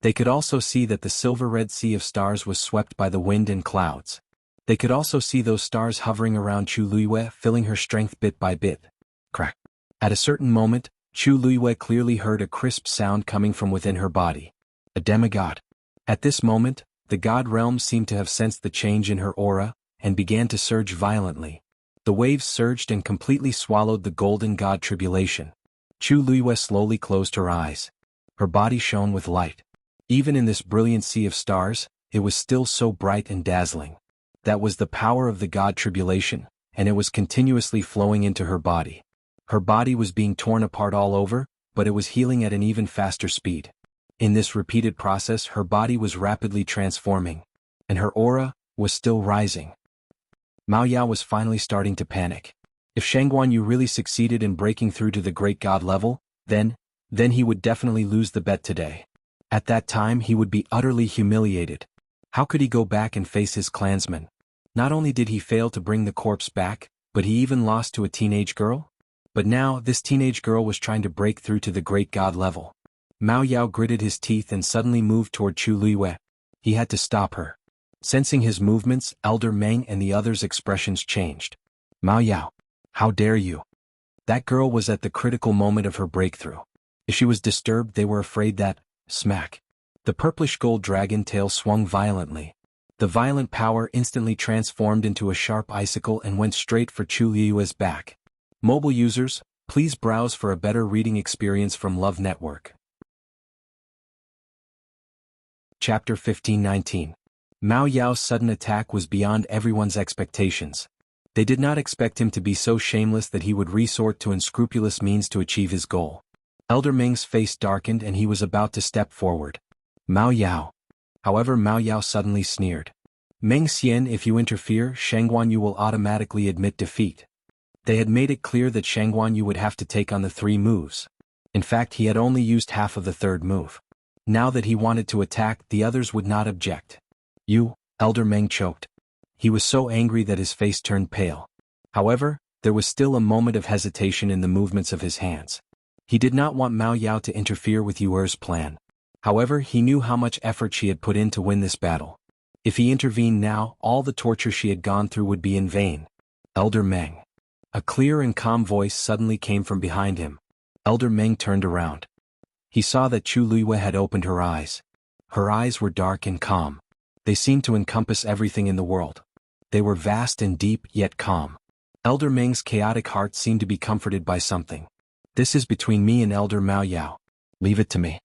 They could also see that the silver-red sea of stars was swept by the wind and clouds. They could also see those stars hovering around Chu Luiyue, filling her strength bit by bit. Crack. At a certain moment, Chu Luiyue clearly heard a crisp sound coming from within her body. A demigod. At this moment, the god realm seemed to have sensed the change in her aura, and began to surge violently. The waves surged and completely swallowed the golden god Tribulation. Chu Luiyue slowly closed her eyes. Her body shone with light. Even in this brilliant sea of stars, it was still so bright and dazzling. That was the power of the god Tribulation, and it was continuously flowing into her body. Her body was being torn apart all over, but it was healing at an even faster speed. In this repeated process, her body was rapidly transforming, and her aura was still rising. Mao Yao was finally starting to panic. If Xuanhuan really succeeded in breaking through to the great god level, then he would definitely lose the bet today. At that time he would be utterly humiliated. How could he go back and face his clansmen? Not only did he fail to bring the corpse back, but he even lost to a teenage girl? But now this teenage girl was trying to break through to the great god level. Mao Yao gritted his teeth and suddenly moved toward Chu Luiyue. He had to stop her. Sensing his movements, Elder Meng and the others' expressions changed. Mao Yao, how dare you? That girl was at the critical moment of her breakthrough. If she was disturbed, they were afraid that, smack. The purplish gold dragon tail swung violently. The violent power instantly transformed into a sharp icicle and went straight for Chu Luiyue's back. Mobile users, please browse for a better reading experience from Love Network. Chapter 1519. Mao Yao's sudden attack was beyond everyone's expectations. They did not expect him to be so shameless that he would resort to unscrupulous means to achieve his goal. Elder Meng's face darkened and he was about to step forward. Mao Yao. However, Mao Yao suddenly sneered. Meng Xian, if you interfere, Xuanhuan will automatically admit defeat. They had made it clear that Xuanhuan would have to take on the 3 moves. In fact, he had only used half of the 3rd move. Now that he wanted to attack, the others would not object. You, Elder Meng choked. He was so angry that his face turned pale. However, there was still a moment of hesitation in the movements of his hands. He did not want Mao Yao to interfere with Yuer's plan. However, he knew how much effort she had put in to win this battle. If he intervened now, all the torture she had gone through would be in vain. Elder Meng. A clear and calm voice suddenly came from behind him. Elder Meng turned around. He saw that Chu Luiyue had opened her eyes. Her eyes were dark and calm. They seemed to encompass everything in the world. They were vast and deep, yet calm. Elder Meng's chaotic heart seemed to be comforted by something. This is between me and Elder Mao Yao. Leave it to me.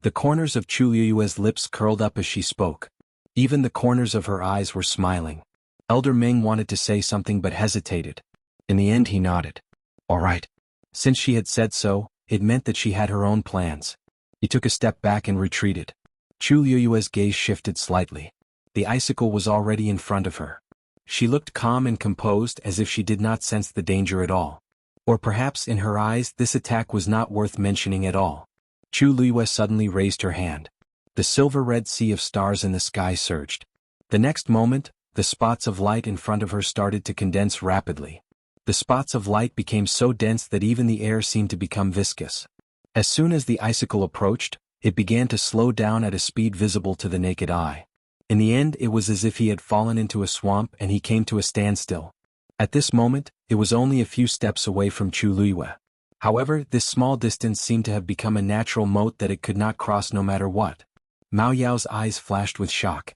The corners of Chu Luiyue's lips curled up as she spoke. Even the corners of her eyes were smiling. Elder Meng wanted to say something but hesitated. In the end he nodded. All right. Since she had said so, it meant that she had her own plans. He took a step back and retreated. Chu Luiyue's gaze shifted slightly. The icicle was already in front of her. She looked calm and composed as if she did not sense the danger at all. Or perhaps in her eyes this attack was not worth mentioning at all. Chu Luiyue suddenly raised her hand. The silver-red sea of stars in the sky surged. The next moment, the spots of light in front of her started to condense rapidly. The spots of light became so dense that even the air seemed to become viscous. As soon as the icicle approached, it began to slow down at a speed visible to the naked eye. In the end, it was as if he had fallen into a swamp and he came to a standstill. At this moment, it was only a few steps away from Chu Luiyue. However, this small distance seemed to have become a natural moat that it could not cross no matter what. Mao Yao's eyes flashed with shock.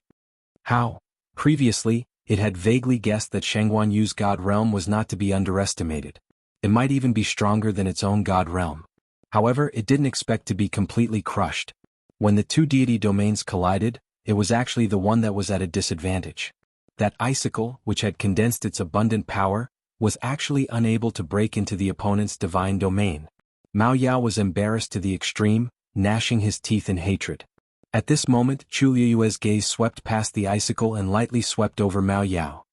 How? Previously, it had vaguely guessed that Xuanhuan Yu's god realm was not to be underestimated. It might even be stronger than its own god realm. However, it didn't expect to be completely crushed. When the two deity domains collided, it was actually the one that was at a disadvantage. That icicle, which had condensed its abundant power, was actually unable to break into the opponent's divine domain. Mao Yao was embarrassed to the extreme, gnashing his teeth in hatred. At this moment, Chu Luiyue's gaze swept past the icicle and lightly swept over Mao Yao.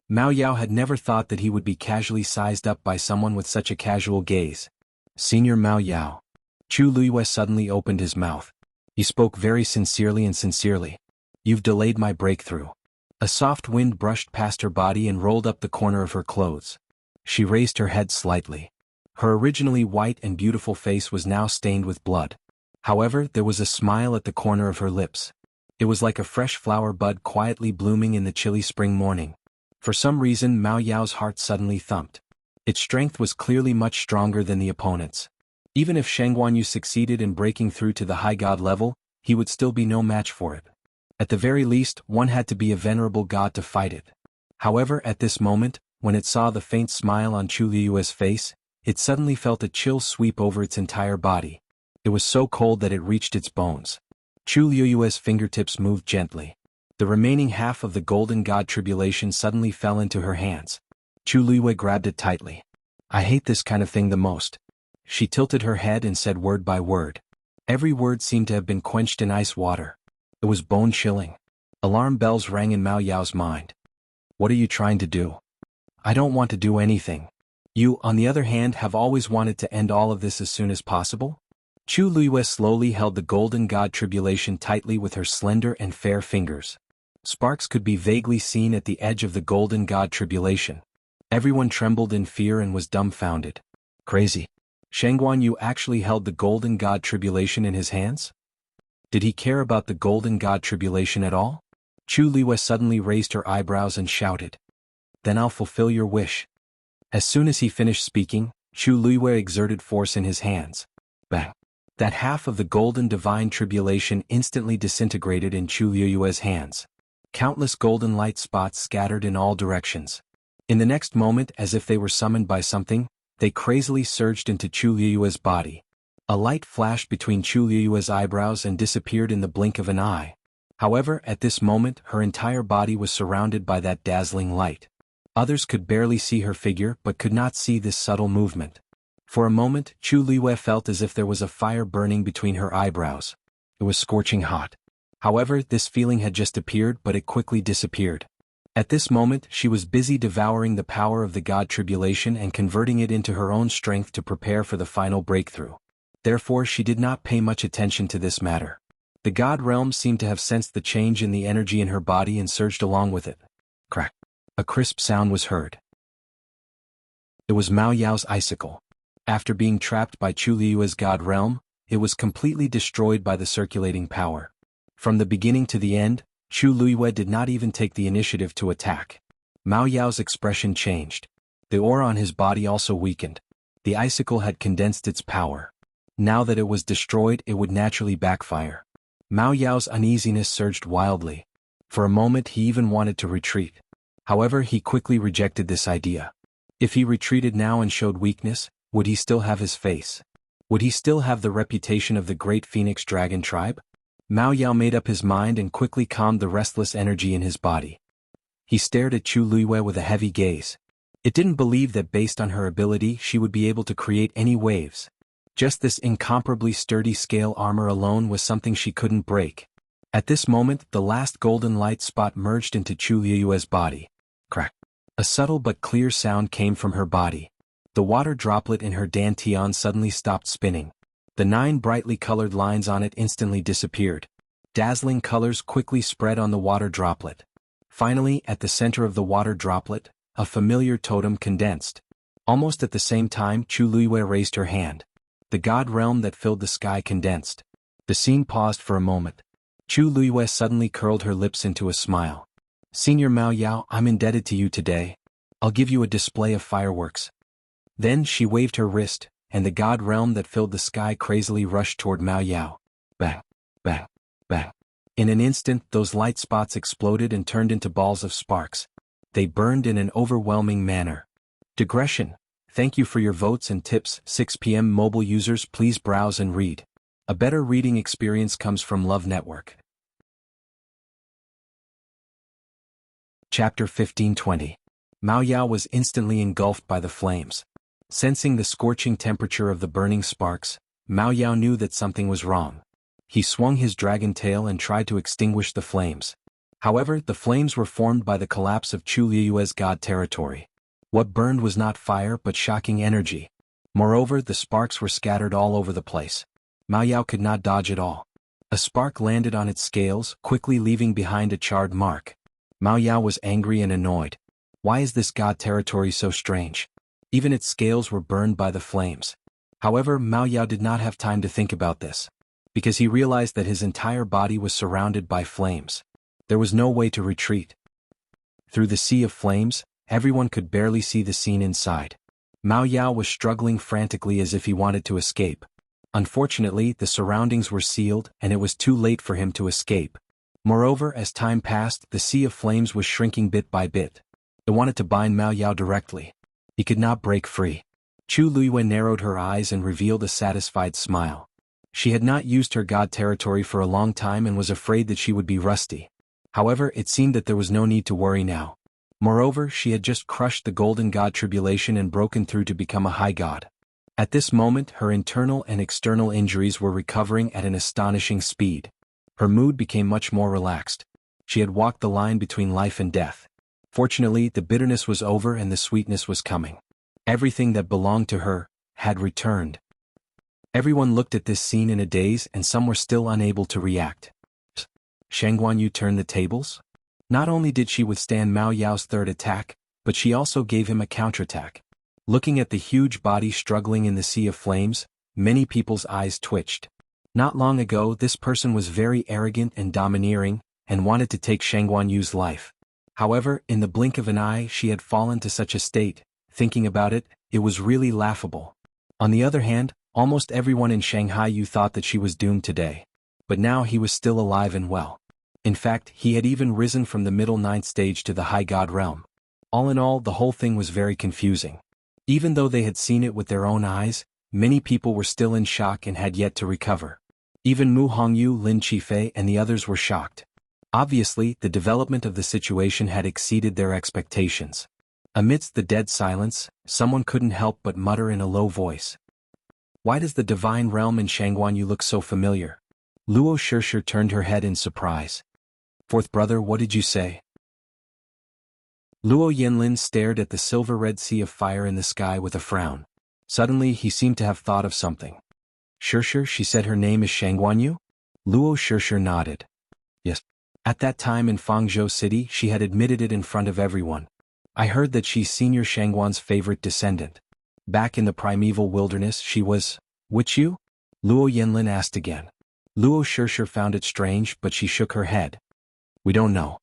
Mao Yao had never thought that he would be casually sized up by someone with such a casual gaze. Senior Mao Yao. Chu Luiyue suddenly opened his mouth. He spoke very sincerely and sincerely. You've delayed my breakthrough. A soft wind brushed past her body and rolled up the corner of her clothes. She raised her head slightly. Her originally white and beautiful face was now stained with blood. However, there was a smile at the corner of her lips. It was like a fresh flower bud quietly blooming in the chilly spring morning. For some reason, Mao Yao's heart suddenly thumped. Its strength was clearly much stronger than the opponent's. Even if Xuanhuan Yu succeeded in breaking through to the high god level, he would still be no match for it. At the very least, one had to be a venerable god to fight it. However, at this moment, when it saw the faint smile on Chu Luiyue's face, it suddenly felt a chill sweep over its entire body. It was so cold that it reached its bones. Chu Luiyue's fingertips moved gently. The remaining half of the golden god tribulation suddenly fell into her hands. Chu Luiyue grabbed it tightly. I hate this kind of thing the most. She tilted her head and said word by word. Every word seemed to have been quenched in ice water. It was bone-chilling. Alarm bells rang in Mao Yao's mind. What are you trying to do? I don't want to do anything. You, on the other hand, have always wanted to end all of this as soon as possible? Chu Luiyue slowly held the golden god tribulation tightly with her slender and fair fingers. Sparks could be vaguely seen at the edge of the golden god tribulation. Everyone trembled in fear and was dumbfounded. Crazy. Xuanhuan Yu actually held the golden god tribulation in his hands? Did he care about the golden god tribulation at all? Chu Luiyue suddenly raised her eyebrows and shouted. Then I'll fulfill your wish. As soon as he finished speaking, Chu Luiyue exerted force in his hands. Bang! That half of the golden divine tribulation instantly disintegrated in Chu Luiyue's hands. Countless golden light spots scattered in all directions. In the next moment, as if they were summoned by something, they crazily surged into Chu Luiyue's body. A light flashed between Chu Luiyue's eyebrows and disappeared in the blink of an eye. However, at this moment, her entire body was surrounded by that dazzling light. Others could barely see her figure but could not see this subtle movement. For a moment, Chu Luiyue felt as if there was a fire burning between her eyebrows. It was scorching hot. However, this feeling had just appeared but it quickly disappeared. At this moment, she was busy devouring the power of the god tribulation and converting it into her own strength to prepare for the final breakthrough. Therefore, she did not pay much attention to this matter. The god realm seemed to have sensed the change in the energy in her body and surged along with it. Crack. A crisp sound was heard. It was Mao Yao's icicle. After being trapped by Chu Liyue's god realm, it was completely destroyed by the circulating power. From the beginning to the end, Chu Liyue did not even take the initiative to attack. Mao Yao's expression changed. The aura on his body also weakened. The icicle had condensed its power. Now that it was destroyed, it would naturally backfire. Mao Yao's uneasiness surged wildly. For a moment he even wanted to retreat. However, he quickly rejected this idea. If he retreated now and showed weakness, would he still have his face? Would he still have the reputation of the great phoenix dragon tribe? Mao Yao made up his mind and quickly calmed the restless energy in his body. He stared at Chu Liyue with a heavy gaze. It didn't believe that based on her ability she would be able to create any waves. Just this incomparably sturdy scale armor alone was something she couldn't break. At this moment, the last golden light spot merged into Chu Liyue's body. Crack. A subtle but clear sound came from her body. The water droplet in her dantian suddenly stopped spinning. The 9 brightly colored lines on it instantly disappeared. Dazzling colors quickly spread on the water droplet. Finally, at the center of the water droplet, a familiar totem condensed. Almost at the same time, Chu Liyue raised her hand. The god realm that filled the sky condensed. The scene paused for a moment. Chu Liyue suddenly curled her lips into a smile. "Senior Mao Yao, I'm indebted to you today. I'll give you a display of fireworks." Then she waved her wrist, and the god realm that filled the sky crazily rushed toward Mao Yao. Bang, bang, bang. In an instant, those light spots exploded and turned into balls of sparks. They burned in an overwhelming manner. Digression. Thank you for your votes and tips. 6 p.m. Mobile users, please browse and read. A better reading experience comes from Love Network. Chapter 1520. Mao Yao was instantly engulfed by the flames. Sensing the scorching temperature of the burning sparks, Mao Yao knew that something was wrong. He swung his dragon tail and tried to extinguish the flames. However, the flames were formed by the collapse of Chu Liyue's god territory. What burned was not fire but shocking energy. Moreover, the sparks were scattered all over the place. Mao Yao could not dodge it all. A spark landed on its scales, quickly leaving behind a charred mark. Mao Yao was angry and annoyed. Why is this god territory so strange? Even its scales were burned by the flames. However, Mao Yao did not have time to think about this, because he realized that his entire body was surrounded by flames. There was no way to retreat. Through the sea of flames, everyone could barely see the scene inside. Mao Yao was struggling frantically as if he wanted to escape. Unfortunately, the surroundings were sealed and it was too late for him to escape. Moreover, as time passed, the sea of flames was shrinking bit by bit. It wanted to bind Mao Yao directly. He could not break free. Chu Liyue narrowed her eyes and revealed a satisfied smile. She had not used her god territory for a long time and was afraid that she would be rusty. However, it seemed that there was no need to worry now. Moreover, she had just crushed the golden god tribulation and broken through to become a high god. At this moment, her internal and external injuries were recovering at an astonishing speed. Her mood became much more relaxed. She had walked the line between life and death. Fortunately, the bitterness was over and the sweetness was coming. Everything that belonged to her had returned. Everyone looked at this scene in a daze and some were still unable to react. Xuanhuan turned the tables? Not only did she withstand Mao Yao's third attack, but she also gave him a counterattack. Looking at the huge body struggling in the sea of flames, many people's eyes twitched. Not long ago, this person was very arrogant and domineering, and wanted to take Xuanhuan's life. However, in the blink of an eye she had fallen to such a state. Thinking about it, it was really laughable. On the other hand, almost everyone in Shanghai thought that she was doomed today. But now he was still alive and well. In fact, he had even risen from the middle 9th stage to the high god realm. All in all, the whole thing was very confusing. Even though they had seen it with their own eyes, many people were still in shock and had yet to recover. Even Mu Hongyu, Lin Qifei and the others were shocked. Obviously, the development of the situation had exceeded their expectations. Amidst the dead silence, someone couldn't help but mutter in a low voice. Why does the divine realm in Xuanhuan look so familiar? Luo Shishir turned her head in surprise. Fourth brother, what did you say? Luo Yanlin stared at the silver-red sea of fire in the sky with a frown. Suddenly he seemed to have thought of something. Shishir, she said her name is Xuanhuan? Luo Shishir nodded. Yes. At that time in Fangzhou City she had admitted it in front of everyone. I heard that she's Senior Xuanhuan's favorite descendant. Back in the primeval wilderness she was, wuxiu? Luo Yanlin asked again. Luo Shishir found it strange but she shook her head. We don't know.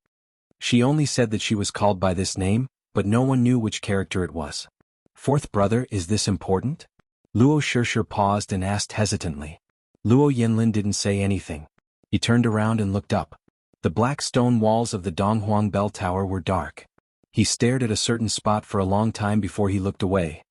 She only said that she was called by this name, but no one knew which character it was. Fourth brother, is this important? Luo Shishir paused and asked hesitantly. Luo Yanlin didn't say anything. He turned around and looked up. The black stone walls of the Donghuang Bell Tower were dark. He stared at a certain spot for a long time before he looked away.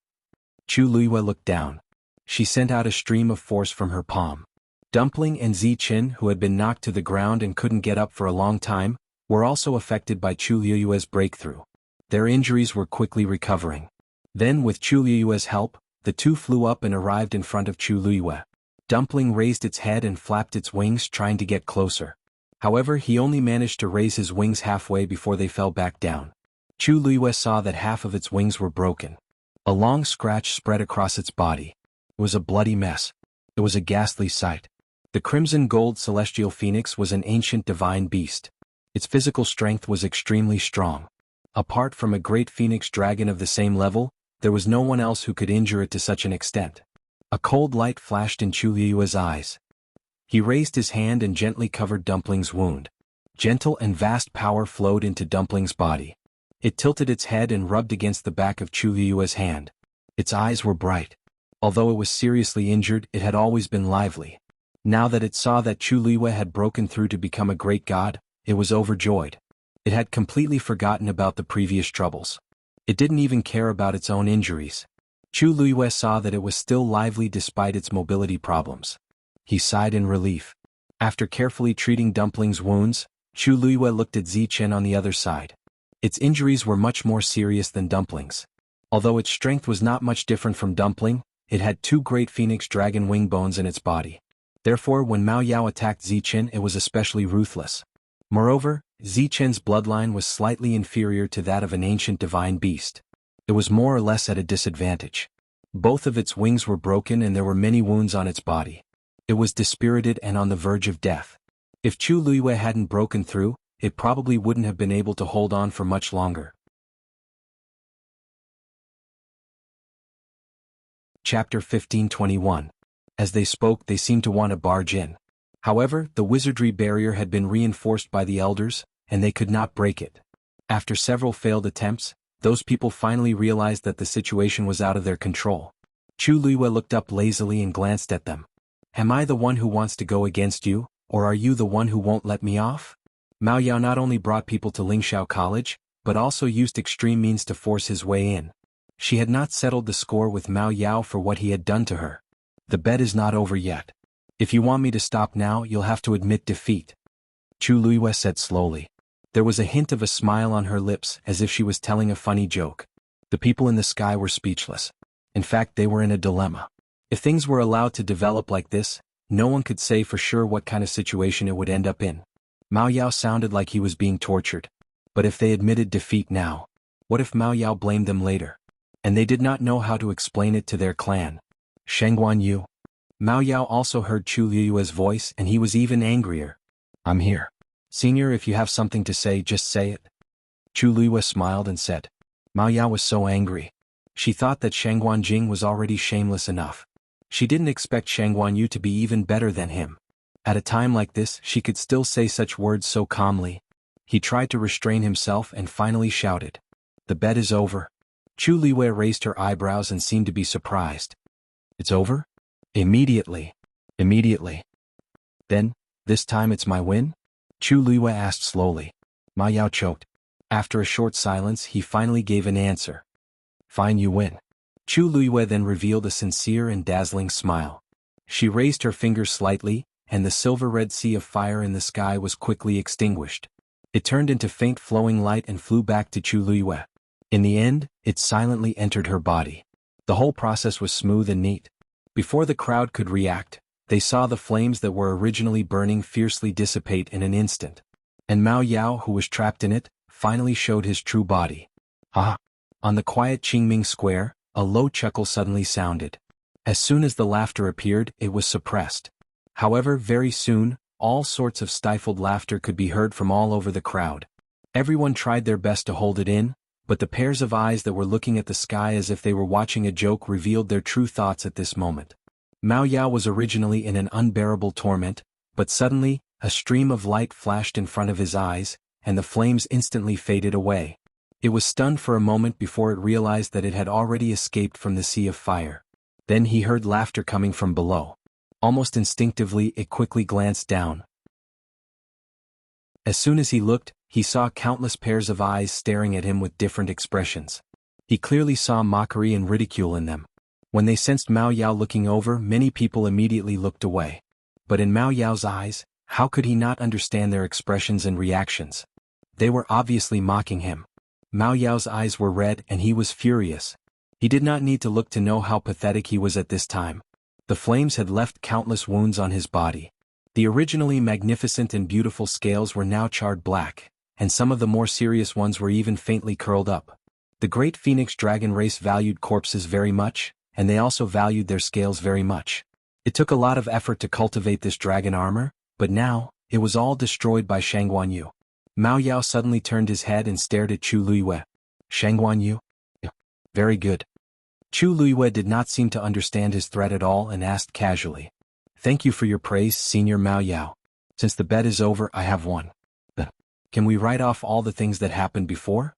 Chu Luiyue looked down. She sent out a stream of force from her palm. Dumpling and Ziqin, who had been knocked to the ground and couldn't get up for a long time, were also affected by Chu Luiyue's breakthrough. Their injuries were quickly recovering. Then, with Chu Luiyue's help, the two flew up and arrived in front of Chu Luiyue. Dumpling raised its head and flapped its wings trying to get closer. However, he only managed to raise his wings halfway before they fell back down. Chu Luiyue saw that half of its wings were broken. A long scratch spread across its body. It was a bloody mess. It was a ghastly sight. The crimson gold celestial phoenix was an ancient divine beast. Its physical strength was extremely strong. Apart from a great phoenix dragon of the same level, there was no one else who could injure it to such an extent. A cold light flashed in Chu Luiyue's eyes. He raised his hand and gently covered Dumpling's wound. Gentle and vast power flowed into Dumpling's body. It tilted its head and rubbed against the back of Chu Luiyue's hand. Its eyes were bright. Although it was seriously injured, it had always been lively. Now that it saw that Chu Luiyue had broken through to become a great god, it was overjoyed. It had completely forgotten about the previous troubles. It didn't even care about its own injuries. Chu Luiyue saw that it was still lively despite its mobility problems. He sighed in relief. After carefully treating Dumpling's wounds, Chu Luiyue looked at Ziqin on the other side. Its injuries were much more serious than Dumpling's. Although its strength was not much different from Dumpling, it had two great phoenix dragon wing bones in its body. Therefore, when Mao Yao attacked Ziqin, it was especially ruthless. Moreover, Ziqin's bloodline was slightly inferior to that of an ancient divine beast. It was more or less at a disadvantage. Both of its wings were broken and there were many wounds on its body. It was dispirited and on the verge of death. If Chu Luiyue hadn't broken through, it probably wouldn't have been able to hold on for much longer. Chapter 1521. As they spoke, they seemed to want to barge in. However, the wizardry barrier had been reinforced by the elders, and they could not break it. After several failed attempts, those people finally realized that the situation was out of their control. Chu Luiyue looked up lazily and glanced at them. Am I the one who wants to go against you, or are you the one who won't let me off? Mao Yao not only brought people to Lingxiao College, but also used extreme means to force his way in. She had not settled the score with Mao Yao for what he had done to her. The bet is not over yet. If you want me to stop now, you'll have to admit defeat. Chu Luiyue said slowly. There was a hint of a smile on her lips as if she was telling a funny joke. The people in the sky were speechless. In fact, they were in a dilemma. If things were allowed to develop like this, no one could say for sure what kind of situation it would end up in. Mao Yao sounded like he was being tortured. But if they admitted defeat now, what if Mao Yao blamed them later? And they did not know how to explain it to their clan. Shengguan Yu. Mao Yao also heard Chu Luiyue's voice and he was even angrier. I'm here. Senior, if you have something to say, just say it. Chu Luiyue smiled and said. Mao Yao was so angry. She thought that Shengguan Jing was already shameless enough. She didn't expect Shengguan Yu to be even better than him. At a time like this, she could still say such words so calmly. He tried to restrain himself and finally shouted. The bet is over. Chu Luiyue raised her eyebrows and seemed to be surprised. It's over? Immediately. Immediately. Then, this time it's my win? Chu Luiyue asked slowly. Mao Yao choked. After a short silence, he finally gave an answer. Fine, you win. Chu Luiyue then revealed a sincere and dazzling smile. She raised her finger slightly, and the silver-red sea of fire in the sky was quickly extinguished. It turned into faint flowing light and flew back to Chu Luiyue. In the end, it silently entered her body. The whole process was smooth and neat. Before the crowd could react, they saw the flames that were originally burning fiercely dissipate in an instant. And Mao Yao, who was trapped in it, finally showed his true body. Ah! On the quiet Qingming Square, a low chuckle suddenly sounded. As soon as the laughter appeared, it was suppressed. However, very soon, All sorts of stifled laughter could be heard from all over the crowd. Everyone tried their best to hold it in, but the pairs of eyes that were looking at the sky as if they were watching a joke revealed their true thoughts at this moment. Mao Yao was originally in an unbearable torment, but suddenly, a stream of light flashed in front of his eyes, and the flames instantly faded away. It was stunned for a moment before it realized that it had already escaped from the sea of fire. Then he heard laughter coming from below. Almost instinctively, it quickly glanced down. As soon as he looked, he saw countless pairs of eyes staring at him with different expressions. He clearly saw mockery and ridicule in them. When they sensed Mao Yao looking over, many people immediately looked away. But in Mao Yao's eyes, how could he not understand their expressions and reactions? They were obviously mocking him. Mao Yao's eyes were red and he was furious. He did not need to look to know how pathetic he was at this time. The flames had left countless wounds on his body. The originally magnificent and beautiful scales were now charred black, and some of the more serious ones were even faintly curled up. The great phoenix dragon race valued corpses very much, and they also valued their scales very much. It took a lot of effort to cultivate this dragon armor, but now, it was all destroyed by Xuanhuan Yu. Mao Yao suddenly turned his head and stared at Chu Luiyue. Xuanhuan Yu? Very good. Chu Luiyue did not seem to understand his threat at all and asked casually. Thank you for your praise, Senior Mao Yao. Since the bet is over, I have one. Can we write off all the things that happened before?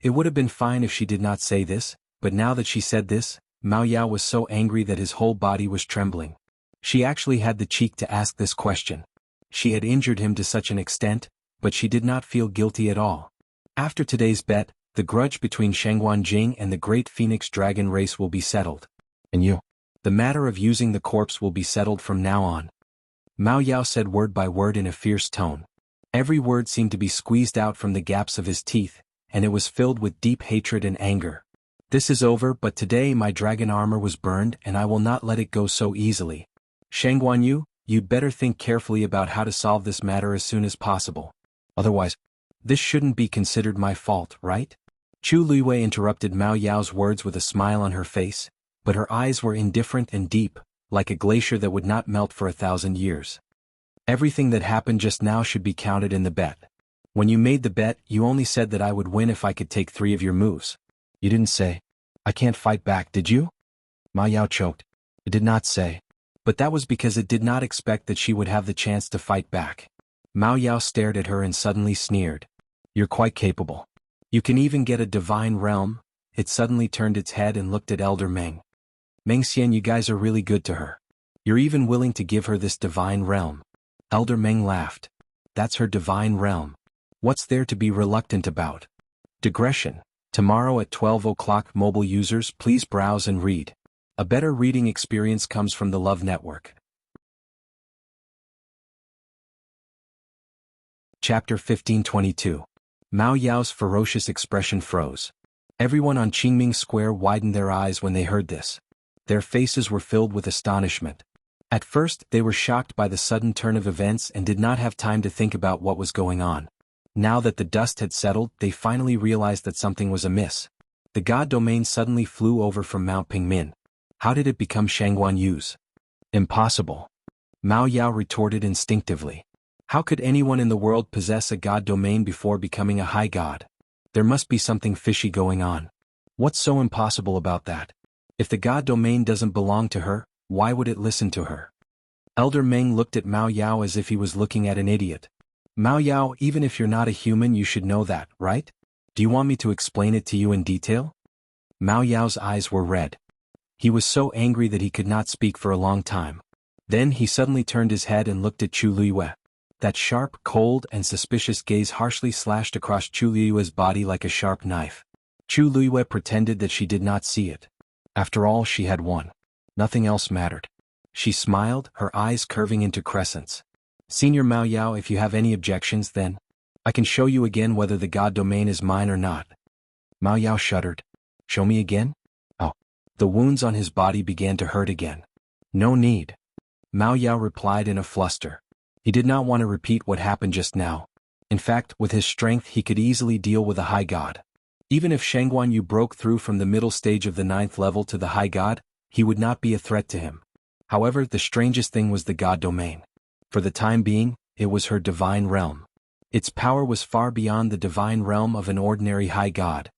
It would have been fine if she did not say this, but now that she said this, Mao Yao was so angry that his whole body was trembling. She actually had the cheek to ask this question. She had injured him to such an extent, but she did not feel guilty at all. After today's bet, the grudge between Xuanhuan Jing and the great phoenix dragon race will be settled. And you? The matter of using the corpse will be settled from now on. Mao Yao said word by word in a fierce tone. Every word seemed to be squeezed out from the gaps of his teeth, and it was filled with deep hatred and anger. This is over, but today my dragon armor was burned and I will not let it go so easily. Xuanhuan Yu, you'd better think carefully about how to solve this matter as soon as possible. Otherwise, this shouldn't be considered my fault, right? Chu Luiyue interrupted Mao Yao's words with a smile on her face, but her eyes were indifferent and deep, like a glacier that would not melt for 1,000 years. Everything that happened just now should be counted in the bet. When you made the bet, you only said that I would win if I could take 3 of your moves. You didn't say, I can't fight back, did you? Mao Yao choked. It did not say. But that was because it did not expect that she would have the chance to fight back. Mao Yao stared at her and suddenly sneered. You're quite capable. You can even get a divine realm. It suddenly turned its head and looked at Elder Meng. Meng Xian, you guys are really good to her. You're even willing to give her this divine realm. Elder Meng laughed. That's her divine realm. What's there to be reluctant about? Digression. Tomorrow at 12 o'clock, mobile users, please browse and read. A better reading experience comes from the Love Network. Chapter 1522. Mao Yao's ferocious expression froze. Everyone on Qingming Square widened their eyes when they heard this. Their faces were filled with astonishment. At first, they were shocked by the sudden turn of events and did not have time to think about what was going on. Now that the dust had settled, they finally realized that something was amiss. The god domain suddenly flew over from Mount Pingmin. How did it become Xuanhuan Yu's? Impossible. Mao Yao retorted instinctively. How could anyone in the world possess a god domain before becoming a high god? There must be something fishy going on. What's so impossible about that? If the god domain doesn't belong to her, why would it listen to her? Elder Meng looked at Mao Yao as if he was looking at an idiot. Mao Yao, even if you're not a human, you should know that, right? Do you want me to explain it to you in detail? Mao Yao's eyes were red. He was so angry that he could not speak for a long time. Then he suddenly turned his head and looked at Chu Luiyue. That sharp, cold, and suspicious gaze harshly slashed across Chu Luiyue's body like a sharp knife. Chu Luiyue pretended that she did not see it. After all, she had won. Nothing else mattered. She smiled, her eyes curving into crescents. Senior Mao Yao, if you have any objections, then I can show you again whether the god domain is mine or not. Mao Yao shuddered. Show me again? Oh. The wounds on his body began to hurt again. No need. Mao Yao replied in a fluster. He did not want to repeat what happened just now. In fact, with his strength he could easily deal with a high god. Even if Xuanhuan Yu broke through from the middle stage of the 9th level to the high god, he would not be a threat to him. However, the strangest thing was the god domain. For the time being, it was her divine realm. Its power was far beyond the divine realm of an ordinary high god.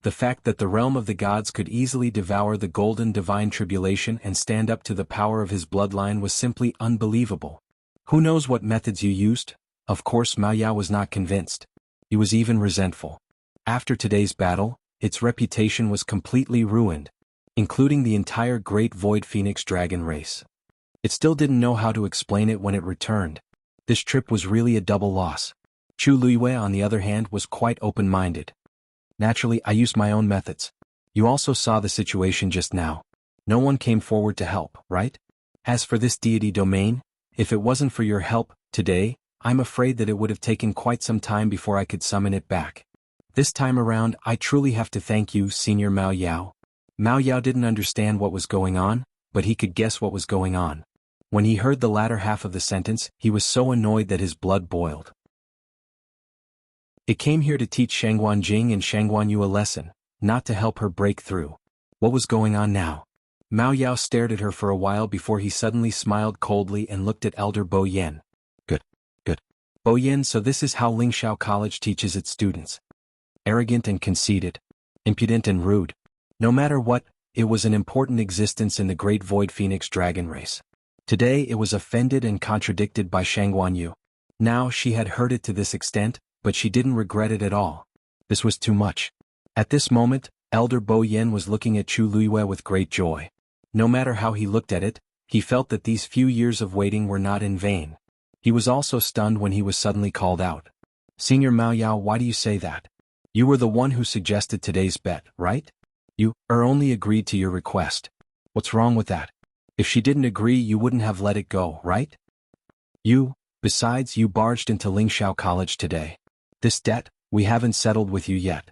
The fact that the realm of the gods could easily devour the golden divine tribulation and stand up to the power of his bloodline was simply unbelievable. Who knows what methods you used? Of course Mao Yao was not convinced. He was even resentful. After today's battle, its reputation was completely ruined, including the entire Great Void Phoenix Dragon race. It still didn't know how to explain it when it returned. This trip was really a double loss. Chu Luiyue, on the other hand, was quite open-minded. Naturally, I used my own methods. You also saw the situation just now. No one came forward to help, right? As for this deity domain, if it wasn't for your help today, I'm afraid that it would have taken quite some time before I could summon it back. This time around, I truly have to thank you, Senior Mao Yao. Mao Yao didn't understand what was going on, but he could guess what was going on. When he heard the latter half of the sentence, he was so annoyed that his blood boiled. It came here to teach Xuanhuan Jing and Xuanhuan Yu a lesson, not to help her break through. What was going on now? Mao Yao stared at her for a while before he suddenly smiled coldly and looked at Elder Bo Yen. Good. Bo Yen, so this is how Lingxiao College teaches its students. Arrogant and conceited. Impudent and rude. No matter what, it was an important existence in the Great Void Phoenix Dragon race. Today it was offended and contradicted by Xuanhuan Yu. Now she had heard it to this extent, but she didn't regret it at all. This was too much. At this moment, Elder Bo Yen was looking at Chu Luiyue with great joy. No matter how he looked at it, he felt that these few years of waiting were not in vain. He was also stunned when he was suddenly called out. Senior Mao Yao, why do you say that? You were the one who suggested today's bet, right? You only agreed to your request. What's wrong with that? If she didn't agree, you wouldn't have let it go, right? Besides, you barged into Lingxiao College today. This debt, we haven't settled with you yet.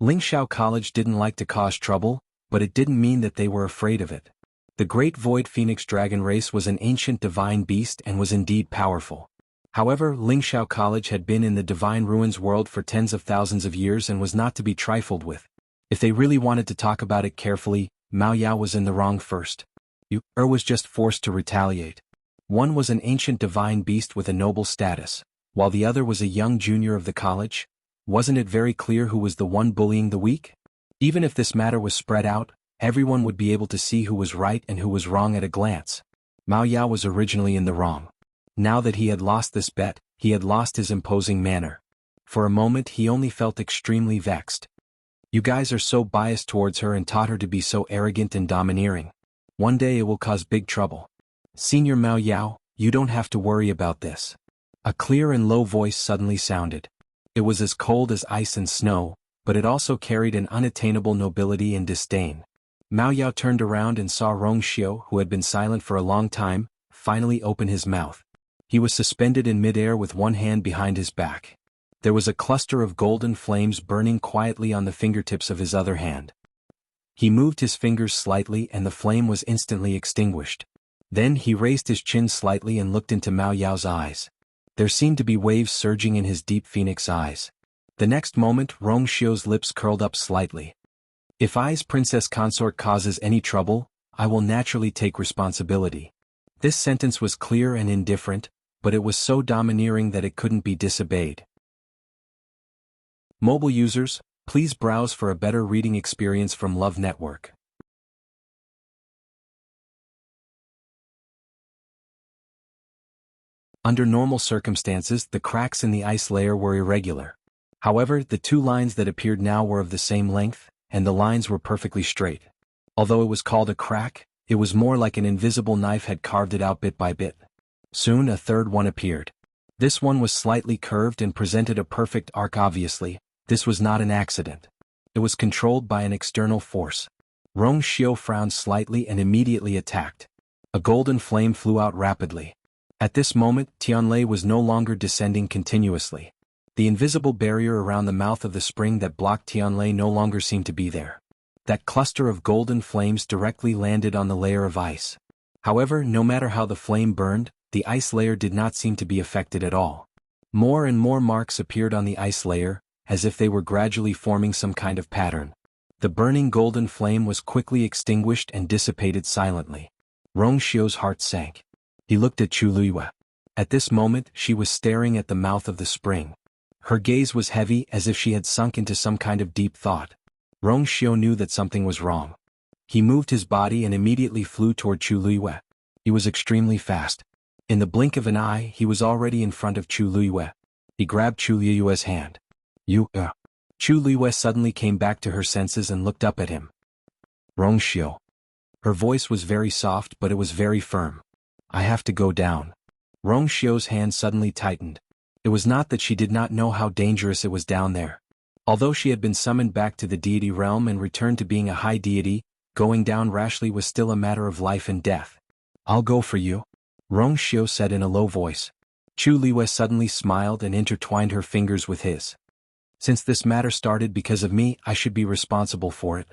Lingxiao College didn't like to cause trouble, but it didn't mean that they were afraid of it. The Great Void Phoenix Dragon race was an ancient divine beast and was indeed powerful. However, Lingxiao College had been in the Divine Ruins world for tens of thousands of years and was not to be trifled with. If they really wanted to talk about it carefully, Mao Yao was in the wrong first. Was just forced to retaliate. One was an ancient divine beast with a noble status, while the other was a young junior of the college. Wasn't it very clear who was the one bullying the weak? Even if this matter was spread out, everyone would be able to see who was right and who was wrong at a glance. Mao Yao was originally in the wrong. Now that he had lost this bet, he had lost his imposing manner. For a moment he only felt extremely vexed. You guys are so biased towards her and taught her to be so arrogant and domineering. One day it will cause big trouble. Senior Mao Yao, you don't have to worry about this. A clear and low voice suddenly sounded. It was as cold as ice and snow, but it also carried an unattainable nobility and disdain. Mao Yao turned around and saw Rongxiu, who had been silent for a long time, finally open his mouth. He was suspended in midair with one hand behind his back. There was a cluster of golden flames burning quietly on the fingertips of his other hand. He moved his fingers slightly and the flame was instantly extinguished. Then he raised his chin slightly and looked into Mao Yao's eyes. There seemed to be waves surging in his deep phoenix eyes. The next moment Rongxiu's lips curled up slightly. If I's princess consort causes any trouble, I will naturally take responsibility. This sentence was clear and indifferent, but it was so domineering that it couldn't be disobeyed. Mobile users, please browse for a better reading experience from Love Network. Under normal circumstances, the cracks in the ice layer were irregular. However, the two lines that appeared now were of the same length, and the lines were perfectly straight. Although it was called a crack, it was more like an invisible knife had carved it out bit by bit. Soon a third one appeared. This one was slightly curved and presented a perfect arc. Obviously, this was not an accident. It was controlled by an external force. Rongxiu frowned slightly and immediately attacked. A golden flame flew out rapidly. At this moment, Tianlei was no longer descending continuously. The invisible barrier around the mouth of the spring that blocked Tianlei no longer seemed to be there. That cluster of golden flames directly landed on the layer of ice. However, no matter how the flame burned, the ice layer did not seem to be affected at all. More and more marks appeared on the ice layer, as if they were gradually forming some kind of pattern. The burning golden flame was quickly extinguished and dissipated silently. Rongxiu's heart sank. He looked at Chu Luiyue. At this moment, she was staring at the mouth of the spring. Her gaze was heavy, as if she had sunk into some kind of deep thought. Rongxiao knew that something was wrong. He moved his body and immediately flew toward Chu Luiyue. He was extremely fast. In the blink of an eye, he was already in front of Chu Luiyue. He grabbed Chu Luiyue's hand. Chu Luiyue suddenly came back to her senses and looked up at him. Rongxiao. Her voice was very soft, but it was very firm. I have to go down. Rongxiao's hand suddenly tightened. It was not that she did not know how dangerous it was down there. Although she had been summoned back to the deity realm and returned to being a high deity, going down rashly was still a matter of life and death. I'll go for you, Rongxiao said in a low voice. Chu Luiyue suddenly smiled and intertwined her fingers with his. Since this matter started because of me, I should be responsible for it.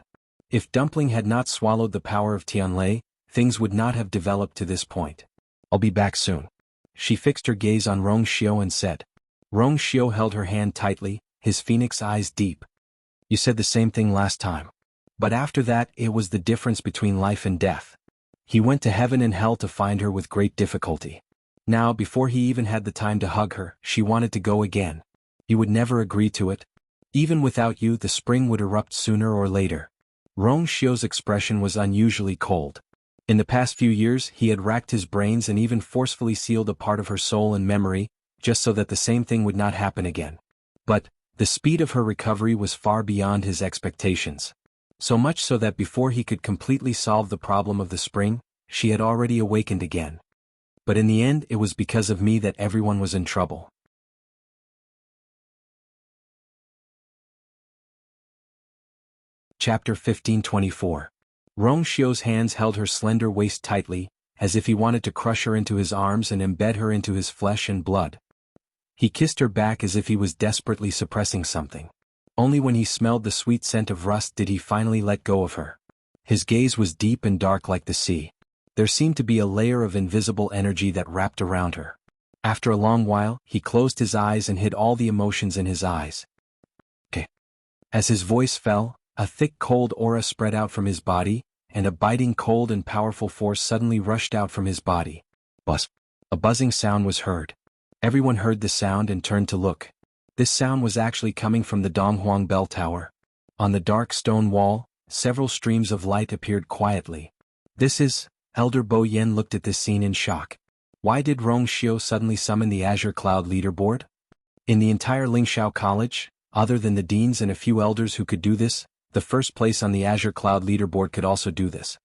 If Dumpling had not swallowed the power of Tianlei, things would not have developed to this point. I'll be back soon. She fixed her gaze on Rongxiao and said. Rongxiao held her hand tightly, his phoenix eyes deep. You said the same thing last time. But after that, it was the difference between life and death. He went to heaven and hell to find her with great difficulty. Now, before he even had the time to hug her, she wanted to go again. You would never agree to it. Even without you, the spring would erupt sooner or later. Rongxiao's expression was unusually cold. In the past few years, he had racked his brains and even forcefully sealed a part of her soul and memory, just so that the same thing would not happen again. But the speed of her recovery was far beyond his expectations. So much so that before he could completely solve the problem of the spring, she had already awakened again. But in the end, it was because of me that everyone was in trouble. Chapter 1524. Rongxiao's hands held her slender waist tightly, as if he wanted to crush her into his arms and embed her into his flesh and blood. He kissed her back as if he was desperately suppressing something. Only when he smelled the sweet scent of rust did he finally let go of her. His gaze was deep and dark like the sea. There seemed to be a layer of invisible energy that wrapped around her. After a long while, he closed his eyes and hid all the emotions in his eyes. As his voice fell, a thick cold aura spread out from his body, and a biting cold and powerful force suddenly rushed out from his body. Buzz. A buzzing sound was heard. Everyone heard the sound and turned to look. This sound was actually coming from the Donghuang bell tower. On the dark stone wall, several streams of light appeared quietly. This is... Elder Bo Yen looked at this scene in shock. Why did Rongxiao suddenly summon the Azure Cloud leaderboard? In the entire Lingxiao College, other than the deans and a few elders who could do this, the first place on the Azure Cloud leaderboard could also do this.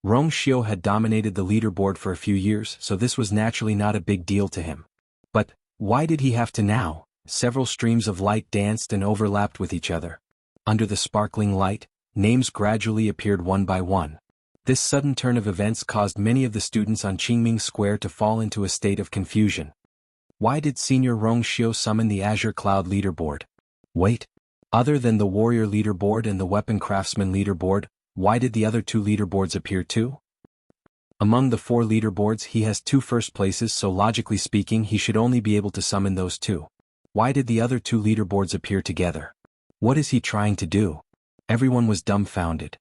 Rongxiao had dominated the leaderboard for a few years, so this was naturally not a big deal to him. But why did he have to now? Several streams of light danced and overlapped with each other. Under the sparkling light, names gradually appeared one by one. This sudden turn of events caused many of the students on Qingming Square to fall into a state of confusion. Why did Senior Rongxiao summon the Azure Cloud leaderboard? Wait. Other than the warrior leaderboard and the weapon craftsman leaderboard, why did the other two leaderboards appear too? Among the 4 leaderboards he has 2 first places, so logically speaking he should only be able to summon those 2. Why did the other 2 leaderboards appear together? What is he trying to do? Everyone was dumbfounded.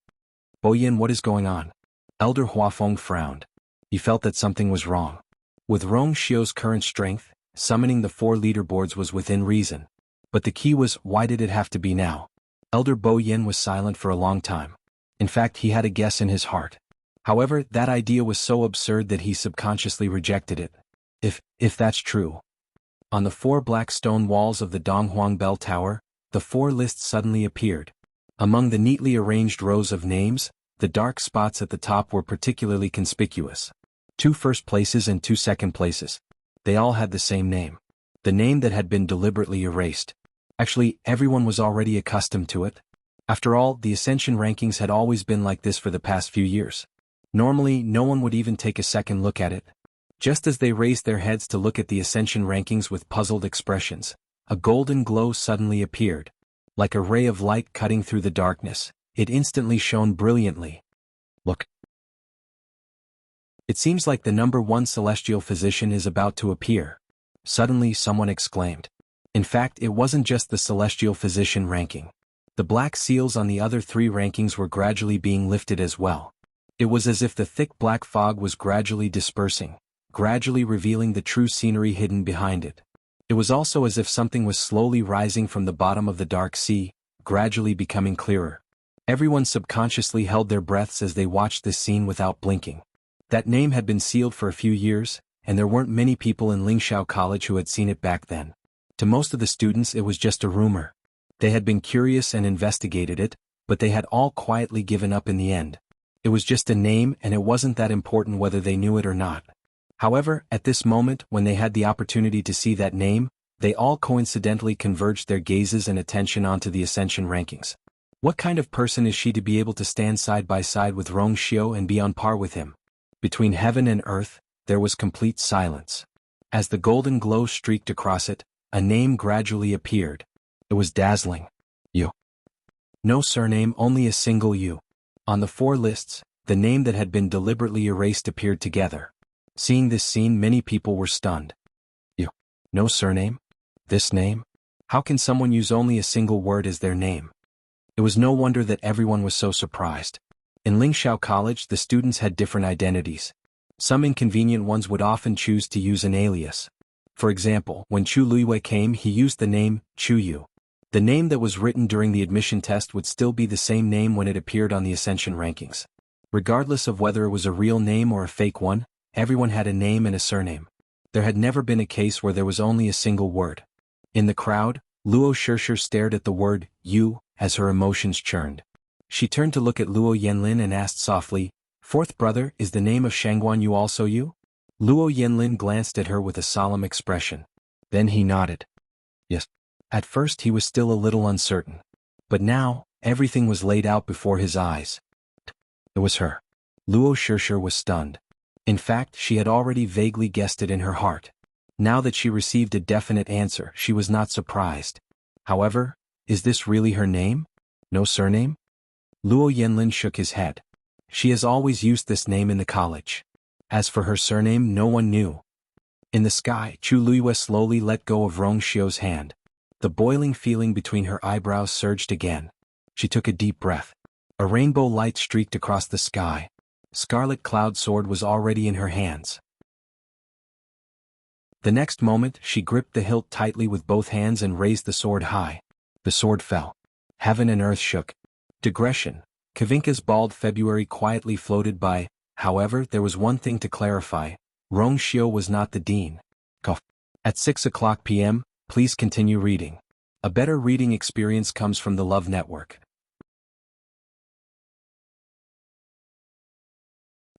Boyan, what is going on? Elder Huafeng frowned. He felt that something was wrong. With Rongxiao's current strength, summoning the 4 leaderboards was within reason. But the key was, why did it have to be now? Elder Bo Yen was silent for a long time. In fact, he had a guess in his heart. However, that idea was so absurd that he subconsciously rejected it. If that's true. On the 4 black stone walls of the Donghuang Bell Tower, the 4 lists suddenly appeared. Among the neatly arranged rows of names, the dark spots at the top were particularly conspicuous. 2 first places and 2 second places. They all had the same name. The name that had been deliberately erased. Actually, everyone was already accustomed to it. After all, the Ascension rankings had always been like this for the past few years. Normally, no one would even take a second look at it. Just as they raised their heads to look at the Ascension rankings with puzzled expressions, a golden glow suddenly appeared. Like a ray of light cutting through the darkness, it instantly shone brilliantly. Look. It seems like the number 1 celestial physician is about to appear. Suddenly someone exclaimed. In fact, it wasn't just the celestial physician ranking. The black seals on the other 3 rankings were gradually being lifted as well. It was as if the thick black fog was gradually dispersing. gradually revealing the true scenery hidden behind it. It was also as if something was slowly rising from the bottom of the dark sea, gradually becoming clearer. Everyone subconsciously held their breaths as they watched this scene without blinking. That name had been sealed for a few years, and there weren't many people in Lingxiao College who had seen it back then. To most of the students it was just a rumor. They had been curious and investigated it, but they had all quietly given up in the end. It was just a name and it wasn't that important whether they knew it or not. However, at this moment when they had the opportunity to see that name, they all coincidentally converged their gazes and attention onto the ascension rankings. What kind of person is she to be able to stand side by side with Rong Xiao and be on par with him? Between heaven and earth, there was complete silence. As the golden glow streaked across it, a name gradually appeared. It was dazzling. Yu. No surname, only a single Yu. On the 4 lists, the name that had been deliberately erased appeared together. Seeing this scene, many people were stunned. Yu. No surname? This name? How can someone use only a single word as their name? It was no wonder that everyone was so surprised. In Lingxiao College, the students had different identities. Some inconvenient ones would often choose to use an alias. For example, when Chu Luiyue came, he used the name Chu Yu. The name that was written during the admission test would still be the same name when it appeared on the Ascension rankings. Regardless of whether it was a real name or a fake one, everyone had a name and a surname. There had never been a case where there was only a single word. In the crowd, Luo Shishir stared at the word Yu as her emotions churned. She turned to look at Luo Yanlin and asked softly, "Fourth brother, is the name of Xuanhuan Yu also Yu?" Luo Yanlin glanced at her with a solemn expression. Then he nodded. Yes. At first he was still a little uncertain. But now, everything was laid out before his eyes. It was her. Luo Shishir was stunned. In fact, she had already vaguely guessed it in her heart. Now that she received a definite answer, she was not surprised. However, is this really her name? No surname? Luo Yanlin shook his head. She has always used this name in the college. As for her surname, no one knew. In the sky, Chu Luiyue slowly let go of Rong Xiao's hand. The boiling feeling between her eyebrows surged again. She took a deep breath. A rainbow light streaked across the sky. Scarlet Cloud Sword was already in her hands. The next moment, she gripped the hilt tightly with both hands and raised the sword high. The sword fell. Heaven and earth shook. Digression. Kavinka's bald February quietly floated by. However, there was one thing to clarify. Rong Xiao was not the dean. At 6:00 p.m., please continue reading. A better reading experience comes from the Love Network.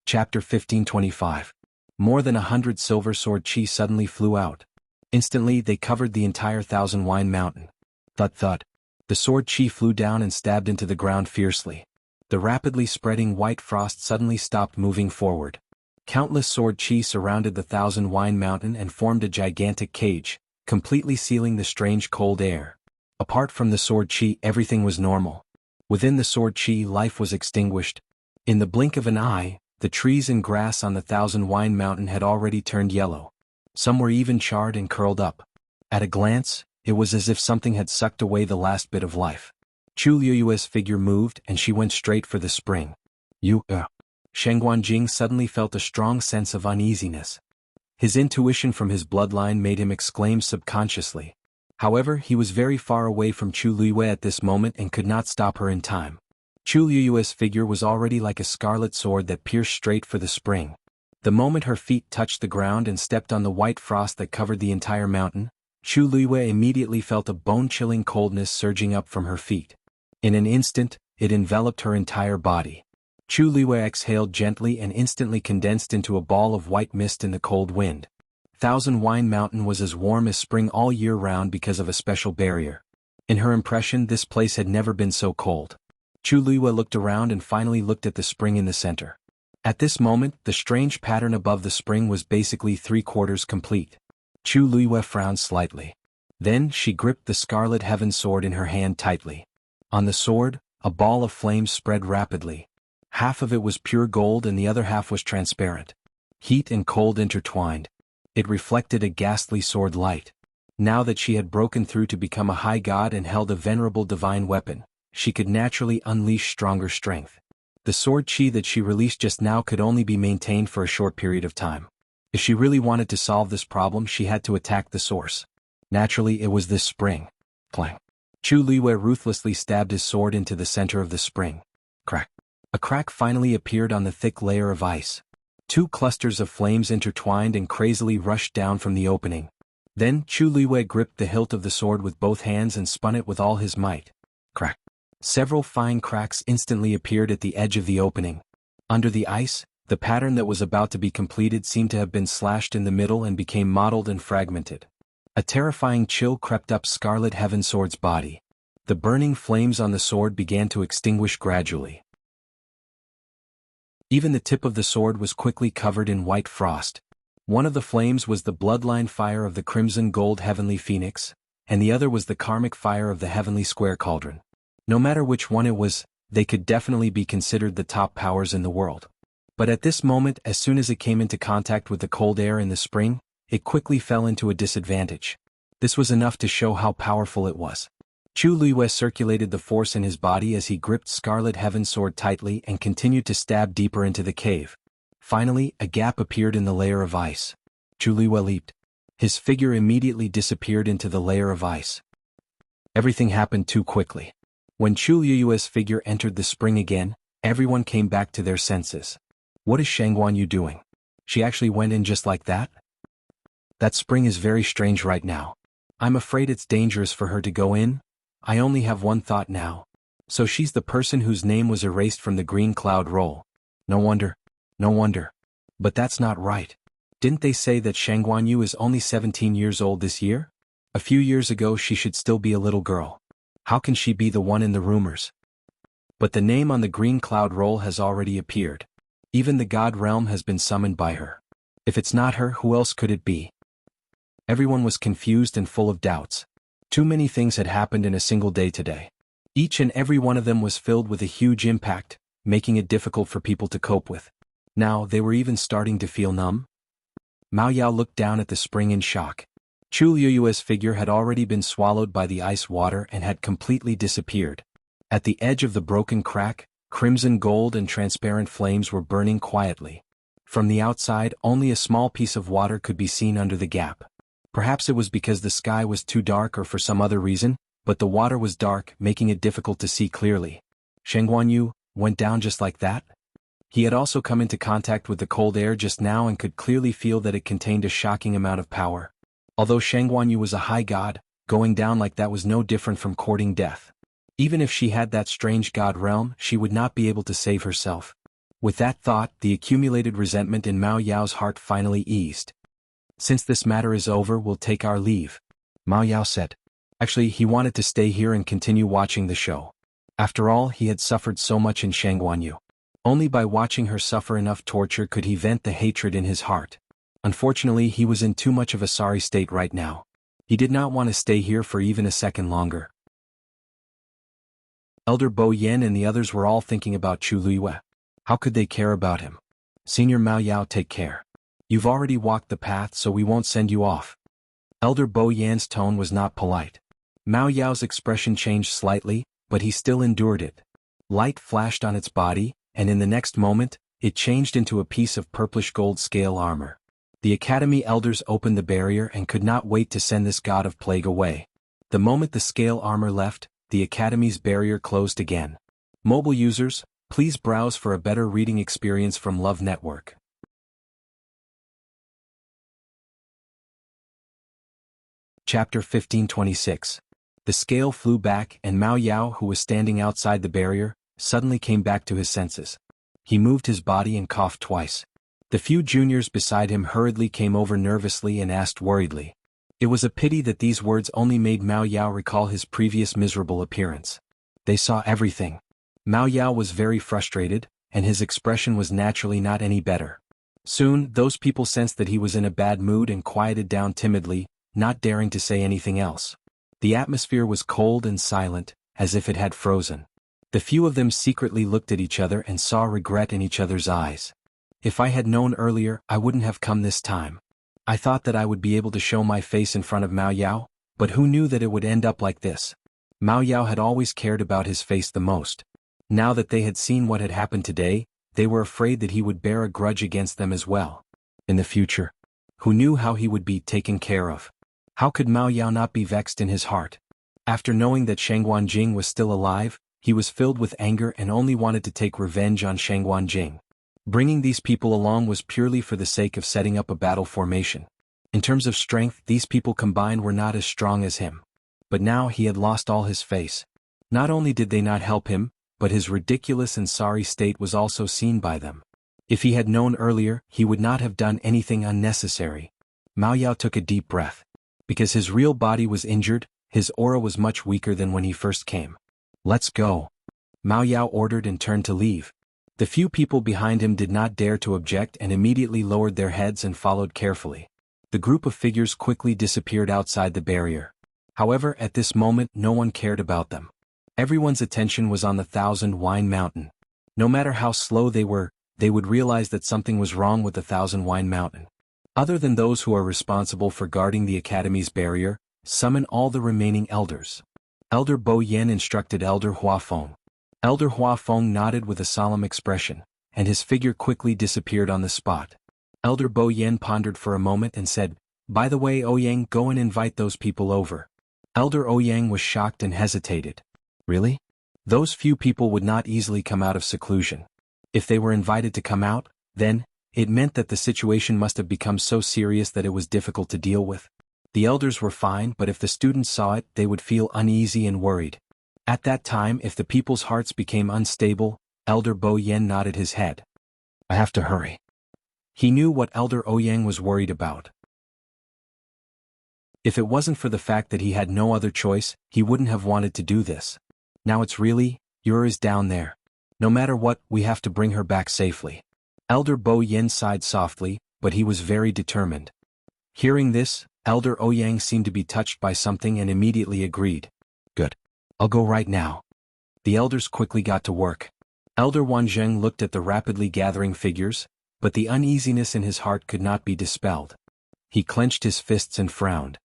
Chapter 1525. More than 100 silver sword chi suddenly flew out. Instantly they covered the entire Thousand Wine Mountain. Thud thud. The sword chi flew down and stabbed into the ground fiercely. The rapidly spreading white frost suddenly stopped moving forward. Countless sword chi surrounded the Thousand Wine Mountain and formed a gigantic cage, completely sealing the strange cold air. Apart from the sword chi, everything was normal. Within the sword chi, life was extinguished. In the blink of an eye, the trees and grass on the Thousand Wine Mountain had already turned yellow. Some were even charred and curled up. At a glance, it was as if something had sucked away the last bit of life. Chu Luiyue's figure moved and she went straight for the spring. Sheng Guanjing suddenly felt a strong sense of uneasiness. His intuition from his bloodline made him exclaim subconsciously. However, he was very far away from Chu Luiyue at this moment and could not stop her in time. Chu Luiyue's figure was already like a scarlet sword that pierced straight for the spring. The moment her feet touched the ground and stepped on the white frost that covered the entire mountain, Chu Luiyue immediately felt a bone-chilling coldness surging up from her feet. In an instant, it enveloped her entire body. Chu Luiyue exhaled gently and instantly condensed into a ball of white mist in the cold wind. Thousand Wine Mountain was as warm as spring all year round because of a special barrier. In her impression, this place had never been so cold. Chu Luiyue looked around and finally looked at the spring in the center. At this moment, the strange pattern above the spring was basically 3/4 complete. Chu Luiyue frowned slightly. Then she gripped the Scarlet Heaven sword in her hand tightly. On the sword, a ball of flames spread rapidly. Half of it was pure gold and the other half was transparent. Heat and cold intertwined. It reflected a ghastly sword light. Now that she had broken through to become a high god and held a venerable divine weapon, she could naturally unleash stronger strength. The sword chi that she released just now could only be maintained for a short period of time. If she really wanted to solve this problem, she had to attack the source. Naturally, it was this spring. Clang. Chu Liwei ruthlessly stabbed his sword into the center of the spring. Crack. A crack finally appeared on the thick layer of ice. Two clusters of flames intertwined and crazily rushed down from the opening. Then, Chu Liwei gripped the hilt of the sword with both hands and spun it with all his might. Crack. Several fine cracks instantly appeared at the edge of the opening. Under the ice, the pattern that was about to be completed seemed to have been slashed in the middle and became mottled and fragmented. A terrifying chill crept up Scarlet Heavensword's body. The burning flames on the sword began to extinguish gradually. Even the tip of the sword was quickly covered in white frost. One of the flames was the bloodline fire of the crimson gold heavenly phoenix, and the other was the karmic fire of the heavenly square cauldron. No matter which one it was, they could definitely be considered the top powers in the world. But at this moment, as soon as it came into contact with the cold air in the spring, it quickly fell into a disadvantage. This was enough to show how powerful it was. Chu Liwei circulated the force in his body as he gripped Scarlet Heavensword tightly and continued to stab deeper into the cave. Finally, a gap appeared in the layer of ice. Chu Liwei leaped. His figure immediately disappeared into the layer of ice. Everything happened too quickly. When Chu Liwei's figure entered the spring again, everyone came back to their senses. What is Xianhuan doing? She actually went in just like that? That spring is very strange right now. I'm afraid it's dangerous for her to go in. I only have one thought now. So she's the person whose name was erased from the green cloud roll. No wonder. No wonder. But that's not right. Didn't they say that Xianhuan is only 17 years old this year? A few years ago she should still be a little girl. How can she be the one in the rumors? But the name on the green cloud roll has already appeared. Even the god realm has been summoned by her. If it's not her, who else could it be? Everyone was confused and full of doubts. Too many things had happened in a single day today. Each and every one of them was filled with a huge impact, making it difficult for people to cope with. Now, they were even starting to feel numb. Mao Yao looked down at the spring in shock. Chu Liu's figure had already been swallowed by the ice water and had completely disappeared. At the edge of the broken crack, crimson gold and transparent flames were burning quietly. From the outside, only a small piece of water could be seen under the gap. Perhaps it was because the sky was too dark or for some other reason, but the water was dark, making it difficult to see clearly. Xianhuan went down just like that? He had also come into contact with the cold air just now and could clearly feel that it contained a shocking amount of power. Although Xianhuan was a high god, going down like that was no different from courting death. Even if she had that strange god realm, she would not be able to save herself. With that thought, the accumulated resentment in Mao Yao's heart finally eased. Since this matter is over, we'll take our leave, Mao Yao said. Actually, he wanted to stay here and continue watching the show. After all, he had suffered so much in Xianhuan. Only by watching her suffer enough torture could he vent the hatred in his heart. Unfortunately, he was in too much of a sorry state right now. He did not want to stay here for even a second longer. Elder Bo Yen and the others were all thinking about Chu Liwei. How could they care about him? Senior Mao Yao, take care. You've already walked the path, so we won't send you off. Elder Bo Yan's tone was not polite. Mao Yao's expression changed slightly, but he still endured it. Light flashed on its body, and in the next moment, it changed into a piece of purplish gold scale armor. The Academy elders opened the barrier and could not wait to send this god of plague away. The moment the scale armor left, the Academy's barrier closed again. Mobile users, please browse for a better reading experience from Love Network. Chapter 1526. The scale flew back and Mao Yao, who was standing outside the barrier, suddenly came back to his senses. He moved his body and coughed twice. The few juniors beside him hurriedly came over nervously and asked worriedly. It was a pity that these words only made Mao Yao recall his previous miserable appearance. They saw everything. Mao Yao was very frustrated, and his expression was naturally not any better. Soon, those people sensed that he was in a bad mood and quieted down timidly, not daring to say anything else. The atmosphere was cold and silent, as if it had frozen. The few of them secretly looked at each other and saw regret in each other's eyes. If I had known earlier, I wouldn't have come this time. I thought that I would be able to show my face in front of Mao Yao, but who knew that it would end up like this? Mao Yao had always cared about his face the most. Now that they had seen what had happened today, they were afraid that he would bear a grudge against them as well. In the future, who knew how he would be taken care of. How could Mao Yao not be vexed in his heart? After knowing that Shangguan Jing was still alive, he was filled with anger and only wanted to take revenge on Shangguan Jing. Bringing these people along was purely for the sake of setting up a battle formation. In terms of strength, these people combined were not as strong as him. But now he had lost all his face. Not only did they not help him, but his ridiculous and sorry state was also seen by them. If he had known earlier, he would not have done anything unnecessary. Mao Yao took a deep breath. Because his real body was injured, his aura was much weaker than when he first came. Let's go. Mao Yao ordered and turned to leave. The few people behind him did not dare to object and immediately lowered their heads and followed carefully. The group of figures quickly disappeared outside the barrier. However, at this moment no one cared about them. Everyone's attention was on the Thousand Wine Mountain. No matter how slow they were, they would realize that something was wrong with the Thousand Wine Mountain. Other than those who are responsible for guarding the Academy's barrier, summon all the remaining elders. Elder Bo Yen instructed Elder Hua Feng. Elder Hua Feng nodded with a solemn expression, and his figure quickly disappeared on the spot. Elder Bo Yen pondered for a moment and said, "By the way, Ouyang, go and invite those people over." Elder Ouyang was shocked and hesitated. Really? Those few people would not easily come out of seclusion. If they were invited to come out, then, it meant that the situation must have become so serious that it was difficult to deal with. The elders were fine, but if the students saw it, they would feel uneasy and worried. At that time, if the people's hearts became unstable, Elder Bo Yen nodded his head. I have to hurry. He knew what Elder Ouyang was worried about. If it wasn't for the fact that he had no other choice, he wouldn't have wanted to do this. Now it's really, Yura is down there. No matter what, we have to bring her back safely. Elder Bo Yen sighed softly, but he was very determined. Hearing this, Elder Ouyang seemed to be touched by something and immediately agreed. Good. I'll go right now. The elders quickly got to work. Elder Wanzheng looked at the rapidly gathering figures, but the uneasiness in his heart could not be dispelled. He clenched his fists and frowned.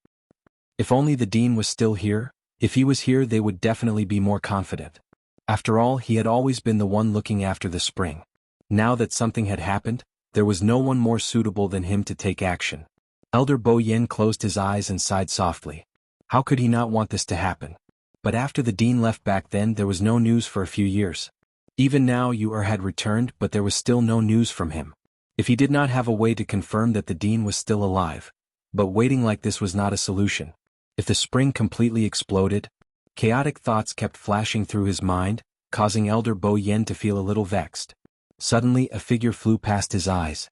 If only the dean was still here, if he was here they would definitely be more confident. After all, he had always been the one looking after the spring. Now that something had happened, there was no one more suitable than him to take action. Elder Bo Yen closed his eyes and sighed softly. How could he not want this to happen? But after the dean left back then, there was no news for a few years. Even now Yu-Er had returned, but there was still no news from him. If he did not have a way to confirm that the dean was still alive. But waiting like this was not a solution. If the spring completely exploded, chaotic thoughts kept flashing through his mind, causing Elder Bo Yen to feel a little vexed. Suddenly a figure flew past his eyes.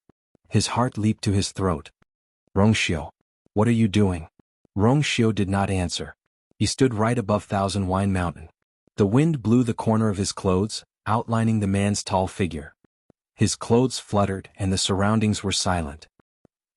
His heart leaped to his throat. Rongxiu, what are you doing? Rongxiu did not answer. He stood right above Thousand Wine Mountain. The wind blew the corner of his clothes, outlining the man's tall figure. His clothes fluttered and the surroundings were silent.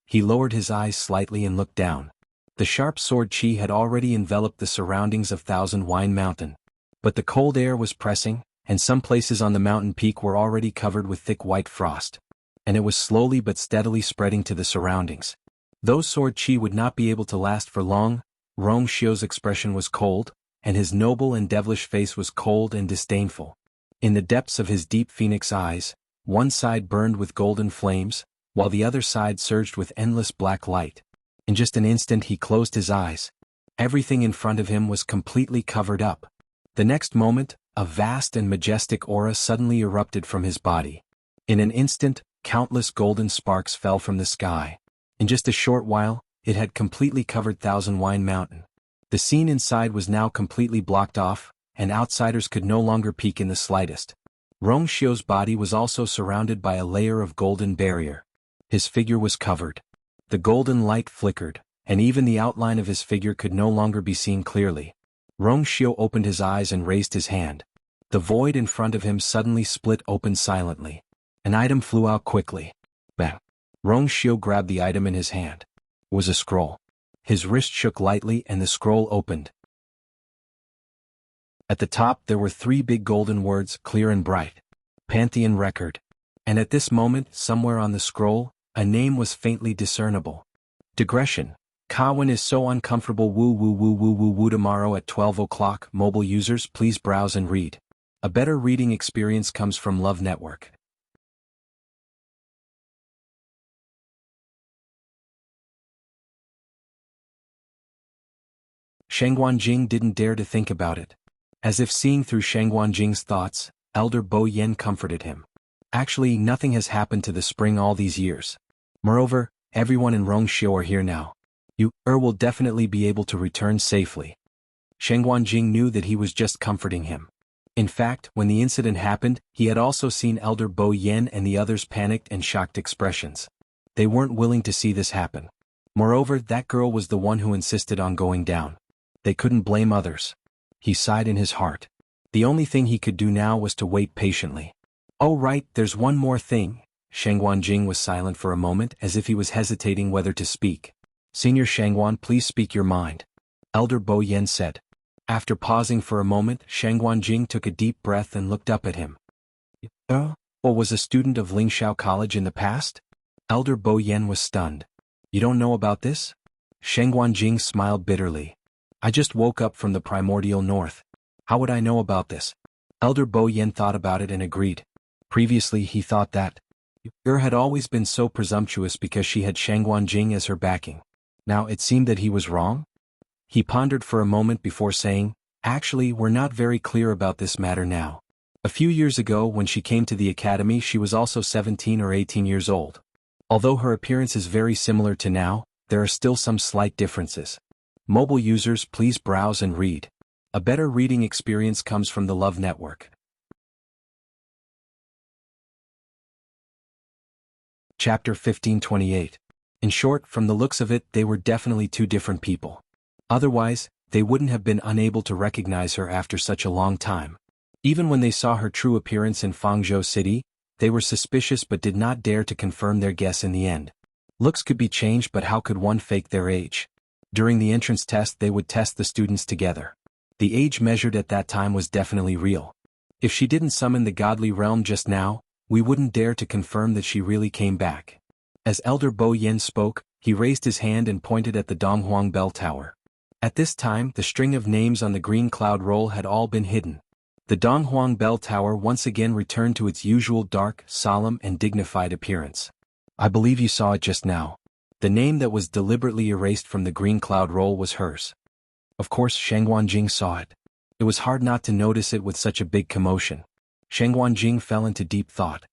He lowered his eyes slightly and looked down. The sharp sword chi had already enveloped the surroundings of Thousand Wine Mountain. But the cold air was pressing, and some places on the mountain peak were already covered with thick white frost. And it was slowly but steadily spreading to the surroundings. Those sword chi would not be able to last for long. Rongxiu's expression was cold, and his noble and devilish face was cold and disdainful. In the depths of his deep phoenix eyes, one side burned with golden flames, while the other side surged with endless black light. In just an instant he closed his eyes. Everything in front of him was completely covered up. The next moment, a vast and majestic aura suddenly erupted from his body. In an instant, countless golden sparks fell from the sky. In just a short while, it had completely covered Thousand Wine Mountain. The scene inside was now completely blocked off, and outsiders could no longer peek in the slightest. Rongxiu's body was also surrounded by a layer of golden barrier. His figure was covered. The golden light flickered, and even the outline of his figure could no longer be seen clearly. Rongxiu opened his eyes and raised his hand. The void in front of him suddenly split open silently. An item flew out quickly. Bang! Rongxiu grabbed the item in his hand. It was a scroll. His wrist shook lightly and the scroll opened. At the top there were 3 big golden words, clear and bright. Pantheon Record. And at this moment, somewhere on the scroll, a name was faintly discernible. Digression. Kawin is so uncomfortable. Woo woo woo woo woo woo. Tomorrow at 12 o'clock. Mobile users, please browse and read. A better reading experience comes from Love Network. Xuanhuan Jing didn't dare to think about it. As if seeing through Xuanhuan Jing's thoughts, Elder Bo Yen comforted him. Actually, nothing has happened to the spring all these years. Moreover, everyone in Rongxiu are here now. You will definitely be able to return safely. Xuanhuan Jing knew that he was just comforting him. In fact, when the incident happened, he had also seen Elder Bo Yen and the others' panicked and shocked expressions. They weren't willing to see this happen. Moreover, that girl was the one who insisted on going down. They couldn't blame others. He sighed in his heart. The only thing he could do now was to wait patiently. Oh right, there's one more thing. Xuanhuan Jing was silent for a moment as if he was hesitating whether to speak. Senior Xuanhuan, please speak your mind. Elder Bo Yen said. After pausing for a moment, Xuanhuan Jing took a deep breath and looked up at him. Or was a student of Lingxiao College in the past? Elder Bo Yen was stunned. You don't know about this? Xuanhuan Jing smiled bitterly. I just woke up from the primordial north. How would I know about this? Elder Bo Yen thought about it and agreed. Previously he thought that had always been so presumptuous because she had Xuanhuan Jing as her backing. Now it seemed that he was wrong? He pondered for a moment before saying, actually, we're not very clear about this matter now. A few years ago when she came to the academy she was also 17 or 18 years old. Although her appearance is very similar to now, there are still some slight differences. Mobile users, please browse and read. A better reading experience comes from the Love Network. Chapter 1528. In short, from the looks of it, they were definitely two different people. Otherwise, they wouldn't have been unable to recognize her after such a long time. Even when they saw her true appearance in Fangzhou City, they were suspicious but did not dare to confirm their guess in the end. Looks could be changed, but how could one fake their age? During the entrance test they would test the students together. The age measured at that time was definitely real. If she didn't summon the godly realm just now, we wouldn't dare to confirm that she really came back. As Elder Bo Yen spoke, he raised his hand and pointed at the Donghuang Bell Tower. At this time, the string of names on the green cloud roll had all been hidden. The Donghuang Bell Tower once again returned to its usual dark, solemn and dignified appearance. I believe you saw it just now. The name that was deliberately erased from the green cloud roll was hers. Of course Xuanhuan Jing saw it. It was hard not to notice it with such a big commotion. Xuanhuan Jing fell into deep thought.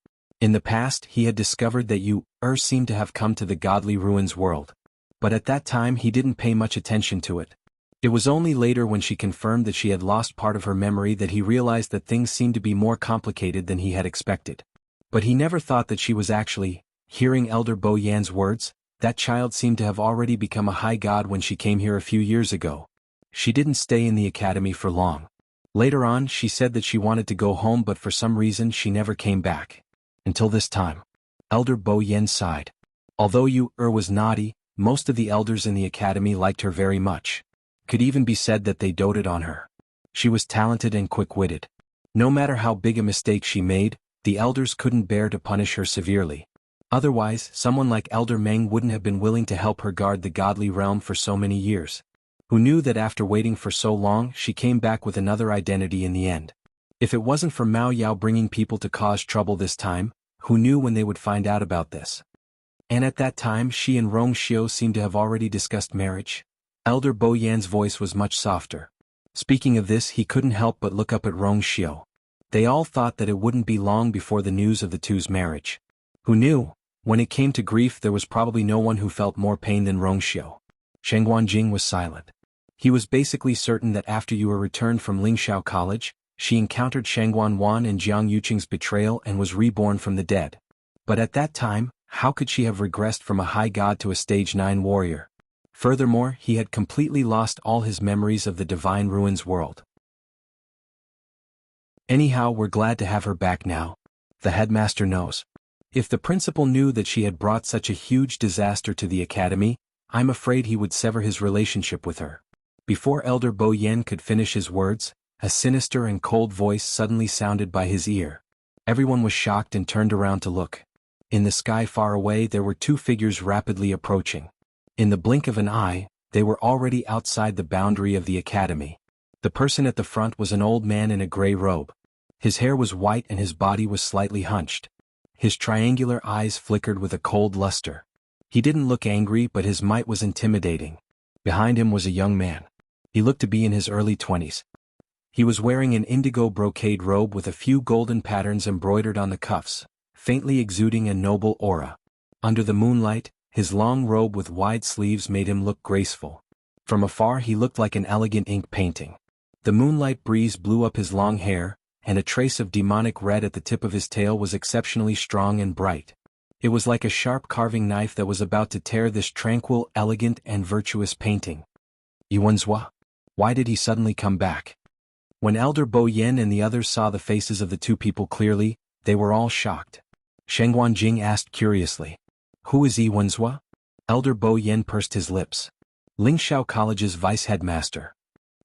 In the past he had discovered that seemed to have come to the godly ruins world. But at that time he didn't pay much attention to it. It was only later when she confirmed that she had lost part of her memory that he realized that things seemed to be more complicated than he had expected. But he never thought that she was actually hearing Elder Bo Yan's words. That child seemed to have already become a high god when she came here a few years ago. She didn't stay in the academy for long. Later on she said that she wanted to go home, but for some reason she never came back. Until this time. Elder Bo Yen sighed. Although was naughty, most of the elders in the academy liked her very much. Could even be said that they doted on her. She was talented and quick-witted. No matter how big a mistake she made, the elders couldn't bear to punish her severely. Otherwise, someone like Elder Meng wouldn't have been willing to help her guard the godly realm for so many years. Who knew that after waiting for so long she came back with another identity in the end? If it wasn't for Mao Yao bringing people to cause trouble this time, who knew when they would find out about this? And at that time she and Rongxiu seemed to have already discussed marriage. Elder Bo Yan's voice was much softer. Speaking of this, he couldn't help but look up at Rongxiu. They all thought that it wouldn't be long before the news of the two's marriage. Who knew? When it came to grief there was probably no one who felt more pain than Rongxiu. Xuanhuan Jing was silent. He was basically certain that after you were returned from Lingxiao College, she encountered xuanhuan and Jiang Yuqing's betrayal and was reborn from the dead. But at that time, how could she have regressed from a high god to a stage 9 warrior? Furthermore, he had completely lost all his memories of the divine ruins world. Anyhow, we're glad to have her back now. The headmaster knows. If the principal knew that she had brought such a huge disaster to the academy, I'm afraid he would sever his relationship with her. Before Elder Bo Yen could finish his words, a sinister and cold voice suddenly sounded by his ear. Everyone was shocked and turned around to look. In the sky far away there were two figures rapidly approaching. In the blink of an eye, they were already outside the boundary of the academy. The person at the front was an old man in a gray robe. His hair was white and his body was slightly hunched. His triangular eyes flickered with a cold luster. He didn't look angry, but his might was intimidating. Behind him was a young man. He looked to be in his early 20s. He was wearing an indigo brocade robe with a few golden patterns embroidered on the cuffs, faintly exuding a noble aura. Under the moonlight, his long robe with wide sleeves made him look graceful. From afar he looked like an elegant ink painting. The moonlight breeze blew up his long hair, and a trace of demonic red at the tip of his tail was exceptionally strong and bright. It was like a sharp carving knife that was about to tear this tranquil, elegant, and virtuous painting. Yuanzhua? Why did he suddenly come back? When Elder Bo Yen and the others saw the faces of the two people clearly, they were all shocked. Shengguan Jing asked curiously. Who is Yuanzhua? Elder Bo Yen pursed his lips. Lingxiao College's vice headmaster.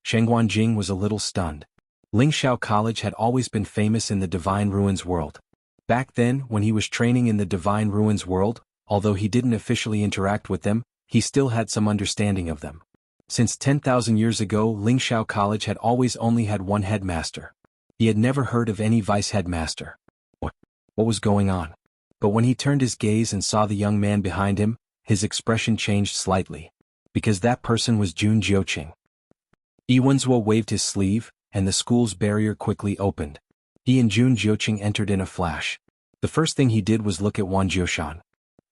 Shengguan Jing was a little stunned. Lingxiao College had always been famous in the Divine Ruins world. Back then, when he was training in the Divine Ruins world, although he didn't officially interact with them, he still had some understanding of them. Since 10,000 years ago, Lingxiao College had always only had one headmaster. He had never heard of any vice headmaster. What was going on? But when he turned his gaze and saw the young man behind him, his expression changed slightly. Because that person was Jun Jiuqing. Yuanzhua waved his sleeve, and the school's barrier quickly opened. He and Jun Jiuqing entered in a flash. The first thing he did was look at Wang Jiushan.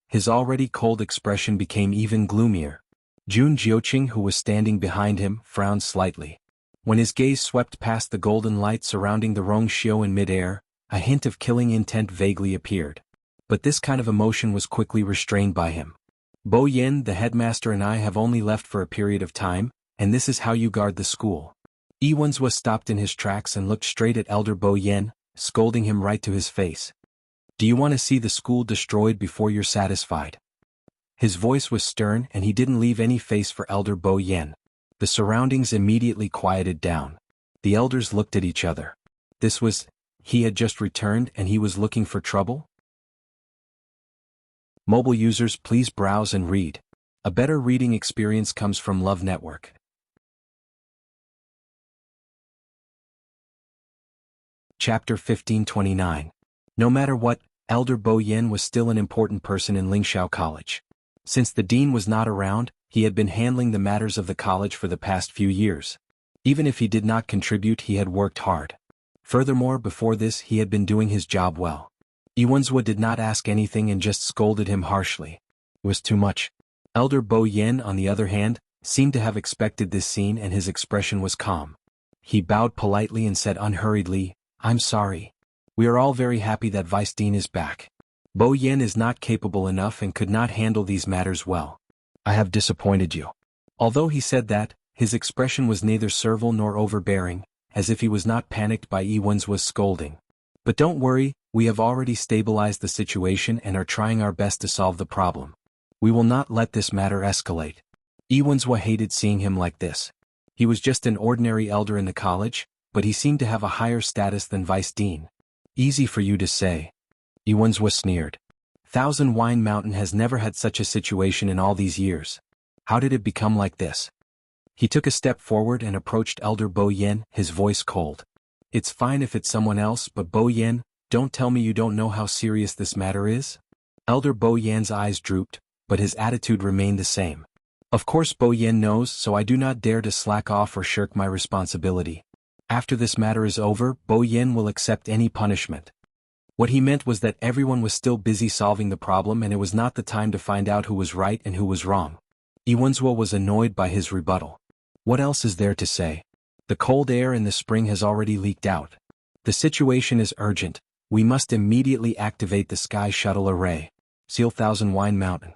His already cold expression became even gloomier. Jun Jiuqing, who was standing behind him, frowned slightly. When his gaze swept past the golden light surrounding the Rongxiu in midair, a hint of killing intent vaguely appeared. But this kind of emotion was quickly restrained by him. Bo Yen, the headmaster, and I have only left for a period of time, and this is how you guard the school. Yuanzhua stopped in his tracks and looked straight at Elder Bo Yen, scolding him right to his face. Do you want to see the school destroyed before you're satisfied? His voice was stern and he didn't leave any face for Elder Bo Yen. The surroundings immediately quieted down. The elders looked at each other. He had just returned and he was looking for trouble? Mobile users, please browse and read. A better reading experience comes from Love Network. Chapter 1529. No matter what, Elder Bo Yen was still an important person in Lingxiao College. Since the dean was not around, he had been handling the matters of the college for the past few years. Even if he did not contribute, he had worked hard. Furthermore, before this he had been doing his job well. Yuanzhua did not ask anything and just scolded him harshly. It was too much. Elder Bo Yen, on the other hand, seemed to have expected this scene and his expression was calm. He bowed politely and said unhurriedly, I'm sorry. We are all very happy that Vice Dean is back. Bo Yen is not capable enough and could not handle these matters well. I have disappointed you. Although he said that, his expression was neither servile nor overbearing, as if he was not panicked by Yuanzhua's scolding. But don't worry, we have already stabilized the situation and are trying our best to solve the problem. We will not let this matter escalate. Yuanzhua hated seeing him like this. He was just an ordinary elder in the college, but he seemed to have a higher status than Vice Dean. Easy for you to say. Yuanzhua sneered. Thousand Wine Mountain has never had such a situation in all these years. How did it become like this? He took a step forward and approached Elder Bo Yen, his voice cold. It's fine if it's someone else, but Bo Yen, don't tell me you don't know how serious this matter is? Elder Bo Yen's eyes drooped, but his attitude remained the same. Of course Bo Yen knows, so I do not dare to slack off or shirk my responsibility. After this matter is over, Bo Yen will accept any punishment. What he meant was that everyone was still busy solving the problem and it was not the time to find out who was right and who was wrong. Yuanzhua was annoyed by his rebuttal. What else is there to say? The cold air in the spring has already leaked out. The situation is urgent. We must immediately activate the Sky Shuttle Array. Seal Thousand Wine Mountain.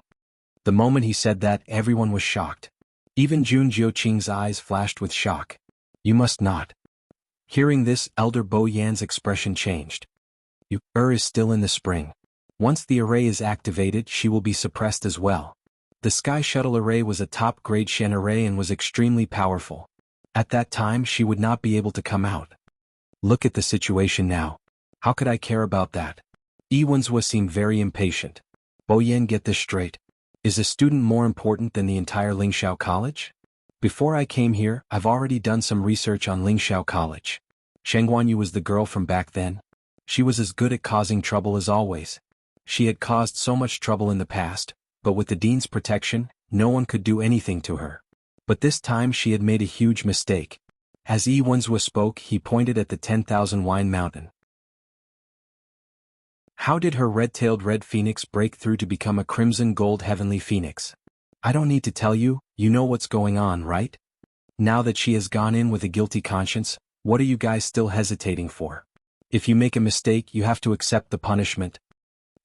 The moment he said that, everyone was shocked. Even Jun Jiuqing's eyes flashed with shock. You must not. Hearing this, Elder Bo Yan's expression changed. Is still in the spring. Once the array is activated, she will be suppressed as well. The Sky Shuttle Array was a top-grade Shen array and was extremely powerful. At that time she would not be able to come out. Look at the situation now. How could I care about that? Yuanzhua seemed very impatient. Bo Yen, get this straight. Is a student more important than the entire Lingxiao College? Before I came here, I've already done some research on Lingxiao College. Shengguan Yu was the girl from back then. She was as good at causing trouble as always. She had caused so much trouble in the past, but with the dean's protection, no one could do anything to her. But this time she had made a huge mistake. As Xuanhuan spoke, he pointed at the 10,000 wine mountain. How did her red-tailed red phoenix break through to become a crimson gold heavenly phoenix? I don't need to tell you, you know what's going on, right? Now that she has gone in with a guilty conscience, what are you guys still hesitating for? If you make a mistake, you have to accept the punishment.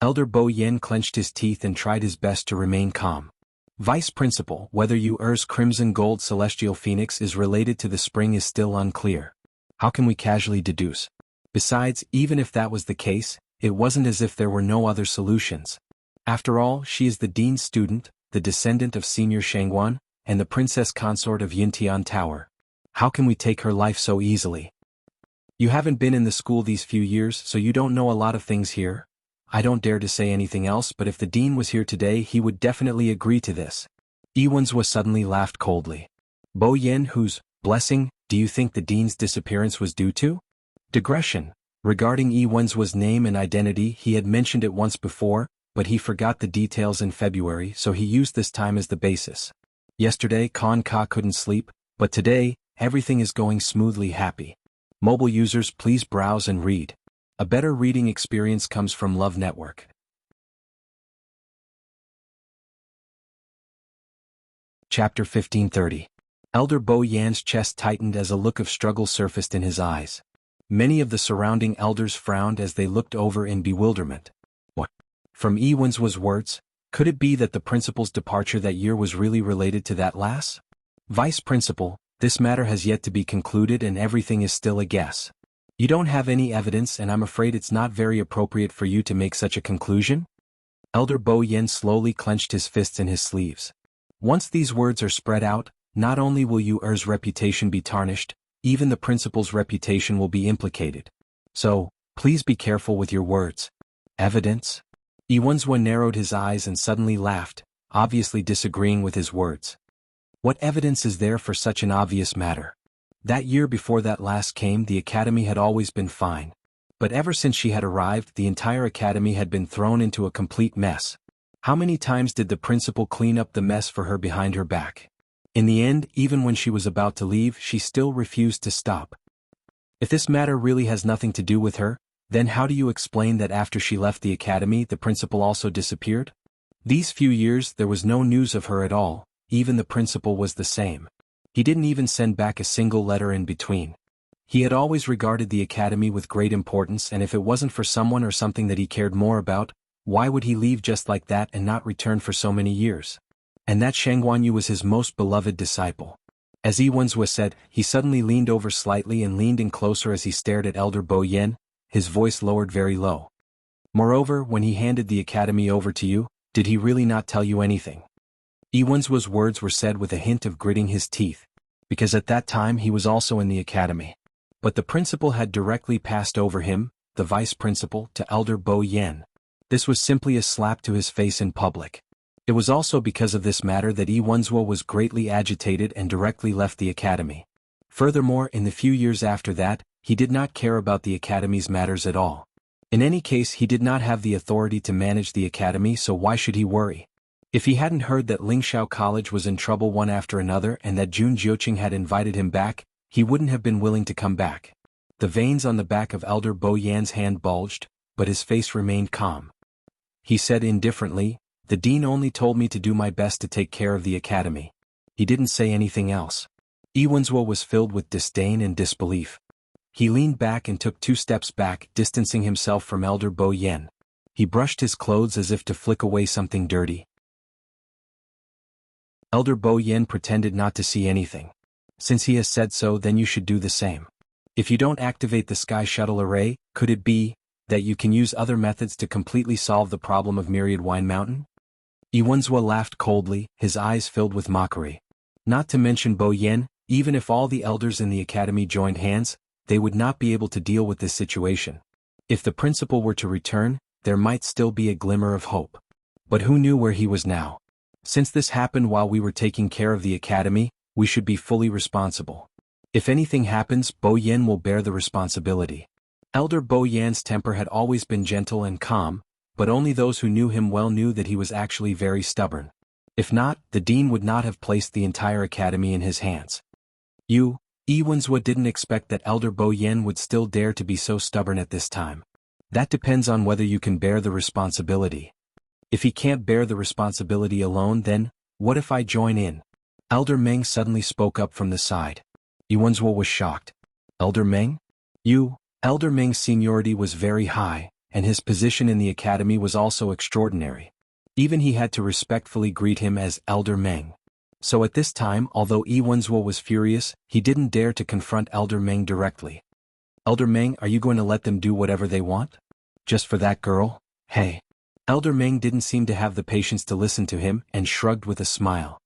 Elder Bo Yen clenched his teeth and tried his best to remain calm. Vice Principal, whether Yu's crimson gold celestial phoenix is related to the spring is still unclear. How can we casually deduce? Besides, even if that was the case, it wasn't as if there were no other solutions. After all, she is the dean's student, the descendant of Senior Xianhuan, and the princess consort of Yintian Tower. How can we take her life so easily? You haven't been in the school these few years, so you don't know a lot of things here. I don't dare to say anything else, but if the dean was here today, he would definitely agree to this. Xuanhuan suddenly laughed coldly. Bo Yen, whose blessing do you think the dean's disappearance was due to? Digression. Regarding Xuanhuan's name and identity, he had mentioned it once before, but he forgot the details in February, so he used this time as the basis. Yesterday, Ka couldn't sleep, but today, everything is going smoothly happy. Mobile users, please browse and read. A better reading experience comes from Love Network. Chapter 1530. Elder Bo Yan's chest tightened as a look of struggle surfaced in his eyes. Many of the surrounding elders frowned as they looked over in bewilderment. What? From Xuanhuan's words, could it be that the principal's departure that year was really related to that lass? Vice Principal, this matter has yet to be concluded and everything is still a guess. You don't have any evidence and I'm afraid it's not very appropriate for you to make such a conclusion? Elder Bo Yen slowly clenched his fists in his sleeves. Once these words are spread out, not only will Yu's reputation be tarnished, even the principal's reputation will be implicated. So, please be careful with your words. Evidence? Xuanhuan narrowed his eyes and suddenly laughed, obviously disagreeing with his words. What evidence is there for such an obvious matter? That year before that lass came, the academy had always been fine. But ever since she had arrived, the entire academy had been thrown into a complete mess. How many times did the principal clean up the mess for her behind her back? In the end, even when she was about to leave, she still refused to stop. If this matter really has nothing to do with her, then how do you explain that after she left the academy, the principal also disappeared? These few years, there was no news of her at all, even the principal was the same. He didn't even send back a single letter in between. He had always regarded the academy with great importance, and if it wasn't for someone or something that he cared more about, why would he leave just like that and not return for so many years? And that Xuanhuan was his most beloved disciple. As Xuanhuan said, he suddenly leaned over slightly and leaned in closer as he stared at Elder Bo Yen, his voice lowered very low. Moreover, when he handed the academy over to you, did he really not tell you anything? Xuanhuan's words were said with a hint of gritting his teeth, because at that time he was also in the academy. But the principal had directly passed over him, the vice principal, to Elder Bo Yen. This was simply a slap to his face in public. It was also because of this matter that Xuanhuan was greatly agitated and directly left the academy. Furthermore, in the few years after that, he did not care about the academy's matters at all. In any case, he did not have the authority to manage the academy, so why should he worry? If he hadn't heard that Lingxiao College was in trouble one after another and that Jun Jiuqing had invited him back, he wouldn't have been willing to come back. The veins on the back of Elder Bo Yan's hand bulged, but his face remained calm. He said indifferently, "The dean only told me to do my best to take care of the academy." He didn't say anything else. Xuanhuan was filled with disdain and disbelief. He leaned back and took 2 steps back, distancing himself from Elder Bo Yen. He brushed his clothes as if to flick away something dirty. Elder Bo Yen pretended not to see anything. Since he has said so, then you should do the same. If you don't activate the Sky Shuttle Array, could it be that you can use other methods to completely solve the problem of Myriad Wine Mountain? Xuanhuan laughed coldly, his eyes filled with mockery. Not to mention Bo Yen, even if all the elders in the academy joined hands, they would not be able to deal with this situation. If the principal were to return, there might still be a glimmer of hope. But who knew where he was now? Since this happened while we were taking care of the academy, we should be fully responsible. If anything happens, Bo Yen will bear the responsibility. Elder Bo Yan's temper had always been gentle and calm, but only those who knew him well knew that he was actually very stubborn. If not, the dean would not have placed the entire academy in his hands. Xuanhuan didn't expect that Elder Bo Yen would still dare to be so stubborn at this time. That depends on whether you can bear the responsibility. If he can't bear the responsibility alone, then, what if I join in? Elder Meng suddenly spoke up from the side. Xuanhuan was shocked. Elder Meng? Elder Meng's seniority was very high, and his position in the academy was also extraordinary. Even he had to respectfully greet him as Elder Meng. So at this time, although Xuanhuan was furious, he didn't dare to confront Elder Meng directly. Elder Meng, are you going to let them do whatever they want? Just for that girl? Hey. Elder Meng didn't seem to have the patience to listen to him and shrugged with a smile.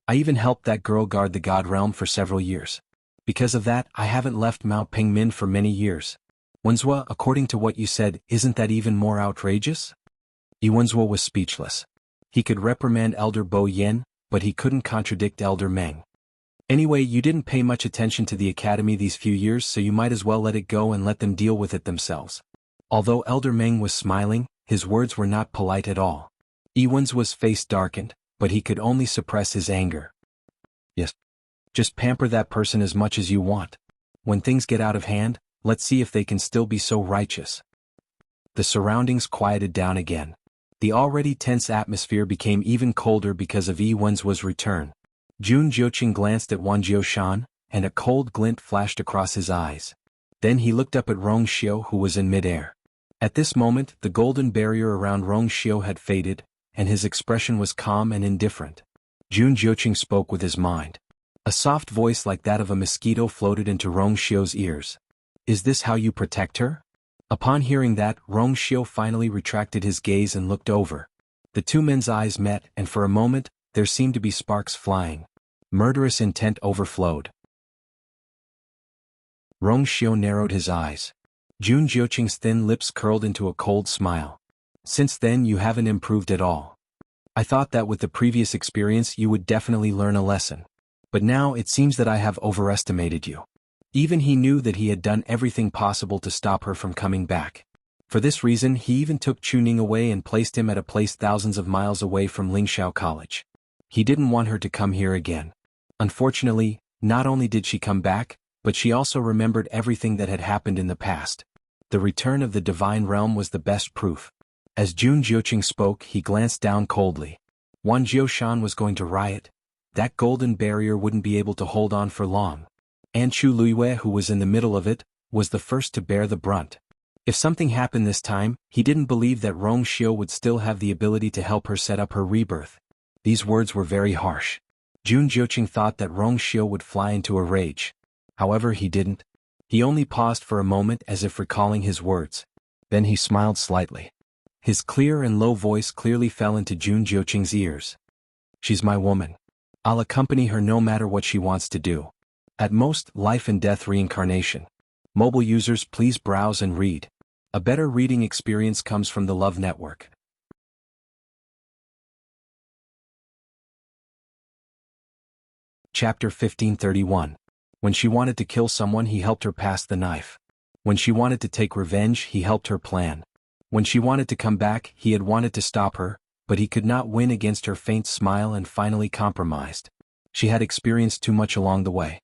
I even helped that girl guard the God Realm for several years. Because of that, I haven't left Mao Pingmin for many years. Xuanhuan, according to what you said, isn't that even more outrageous? Xuanhuan was speechless. He could reprimand Elder Bo Yen, but he couldn't contradict Elder Meng. Anyway, you didn't pay much attention to the academy these few years, so you might as well let it go and let them deal with it themselves. Although Elder Meng was smiling, his words were not polite at all. Xuanhuan's face darkened, but he could only suppress his anger. Yes. Just pamper that person as much as you want. When things get out of hand, let's see if they can still be so righteous. The surroundings quieted down again. The already tense atmosphere became even colder because of Xuanhuan's return. Jun Jiuqing glanced at Wang Jiushan, and a cold glint flashed across his eyes. Then he looked up at Rong Xiu, who was in midair. At this moment, the golden barrier around Rong Xiu had faded, and his expression was calm and indifferent. Jun Jiuqing spoke with his mind. A soft voice like that of a mosquito floated into Rong Xiu's ears. Is this how you protect her? Upon hearing that, Rong Xiu finally retracted his gaze and looked over. The two men's eyes met, and for a moment, there seemed to be sparks flying. Murderous intent overflowed. Rong Xiu narrowed his eyes. Jun Jiuqing's thin lips curled into a cold smile. Since then you haven't improved at all. I thought that with the previous experience you would definitely learn a lesson. But now it seems that I have overestimated you. Even he knew that he had done everything possible to stop her from coming back. For this reason he even took Chuning away and placed him at a place thousands of miles away from Lingxiao College. He didn't want her to come here again. Unfortunately, not only did she come back, but she also remembered everything that had happened in the past. The return of the divine realm was the best proof. As Jun Jiuqing spoke, he glanced down coldly. Wang Jiushan was going to riot. That golden barrier wouldn't be able to hold on for long. And Chu Luiyue, who was in the middle of it, was the first to bear the brunt. If something happened this time, he didn't believe that Rong Xiu would still have the ability to help her set up her rebirth. These words were very harsh. Jun Jiuqing thought that Rong Xiu would fly into a rage. However, he didn't. He only paused for a moment as if recalling his words. Then he smiled slightly. His clear and low voice clearly fell into Jun Jiuqing's ears. She's my woman. I'll accompany her no matter what she wants to do. At most, life and death reincarnation. Mobile users, please browse and read. A better reading experience comes from the Love Network. Chapter 1531. When she wanted to kill someone, he helped her pass the knife. When she wanted to take revenge, he helped her plan. When she wanted to come back, he had wanted to stop her, but he could not win against her faint smile and finally compromised. She had experienced too much along the way.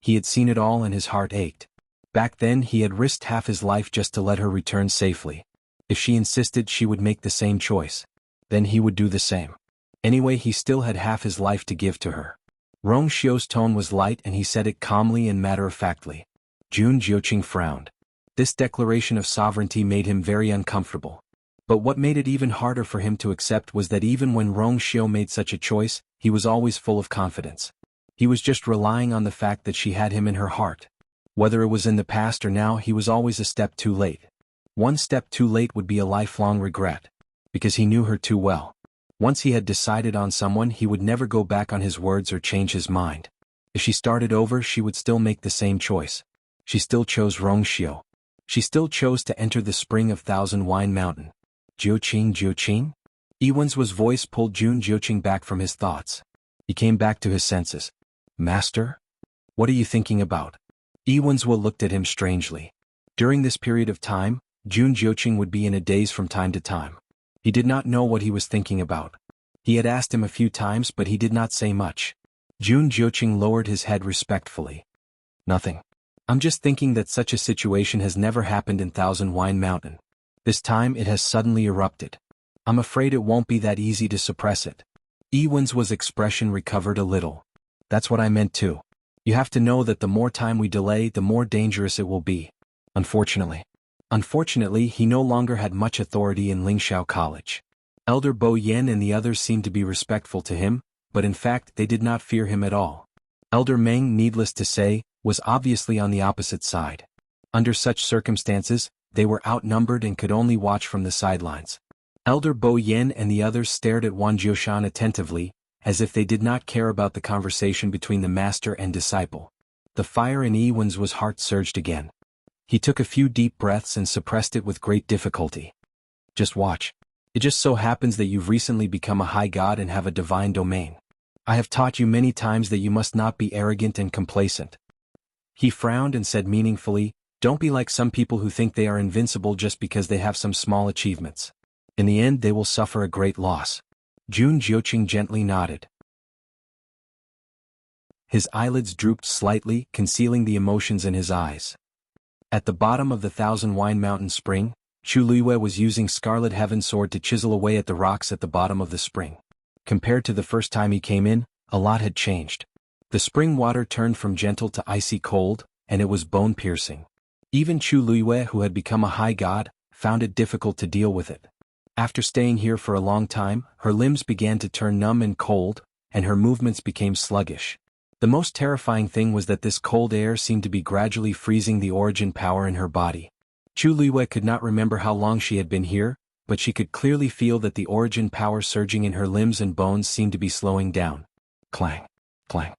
He had seen it all and his heart ached. Back then he had risked half his life just to let her return safely. If she insisted, she would make the same choice. Then he would do the same. Anyway, he still had half his life to give to her. Rong Xiu's tone was light and he said it calmly and matter-of-factly. Jun Jiuqing frowned. This declaration of sovereignty made him very uncomfortable. But what made it even harder for him to accept was that even when Rong Xiu made such a choice, he was always full of confidence. He was just relying on the fact that she had him in her heart. Whether it was in the past or now, he was always a step too late. One step too late would be a lifelong regret. Because he knew her too well. Once he had decided on someone, he would never go back on his words or change his mind. If she started over, she would still make the same choice. She still chose Rong Xiu. She still chose to enter the spring of Thousand Wine Mountain. Jiuqing. Xuanhuan's voice pulled Jun Jiuqing back from his thoughts. He came back to his senses. Master? What are you thinking about? Xuanhuan looked at him strangely. During this period of time, Jun Jiuqing would be in a daze from time to time. He did not know what he was thinking about. He had asked him a few times but he did not say much. Jun Jiuqing lowered his head respectfully. Nothing. I'm just thinking that such a situation has never happened in Thousand Wine Mountain. This time it has suddenly erupted. I'm afraid it won't be that easy to suppress it. Yiwen's expression recovered a little. That's what I meant too. You have to know that the more time we delay, the more dangerous it will be. Unfortunately. Unfortunately, he no longer had much authority in Lingxiao College. Elder Bo Yen and the others seemed to be respectful to him, but in fact they did not fear him at all. Elder Meng, needless to say, was obviously on the opposite side. Under such circumstances, they were outnumbered and could only watch from the sidelines. Elder Bo Yen and the others stared at Wan Jiushan attentively, as if they did not care about the conversation between the master and disciple. The fire in Yiwen's heart surged again. He took a few deep breaths and suppressed it with great difficulty. Just watch. It just so happens that you've recently become a high god and have a divine domain. I have taught you many times that you must not be arrogant and complacent. He frowned and said meaningfully, don't be like some people who think they are invincible just because they have some small achievements. In the end they will suffer a great loss. Jun Jiuqing gently nodded. His eyelids drooped slightly, concealing the emotions in his eyes. At the bottom of the Thousand Wine Mountain spring, Chu Luiyue was using Scarlet Heaven Sword to chisel away at the rocks at the bottom of the spring. Compared to the first time he came in, a lot had changed. The spring water turned from gentle to icy cold, and it was bone-piercing. Even Chu Luiyue, who had become a high god, found it difficult to deal with it. After staying here for a long time, her limbs began to turn numb and cold, and her movements became sluggish. The most terrifying thing was that this cold air seemed to be gradually freezing the origin power in her body. Chu Luiyue could not remember how long she had been here, but she could clearly feel that the origin power surging in her limbs and bones seemed to be slowing down. Clang, clang.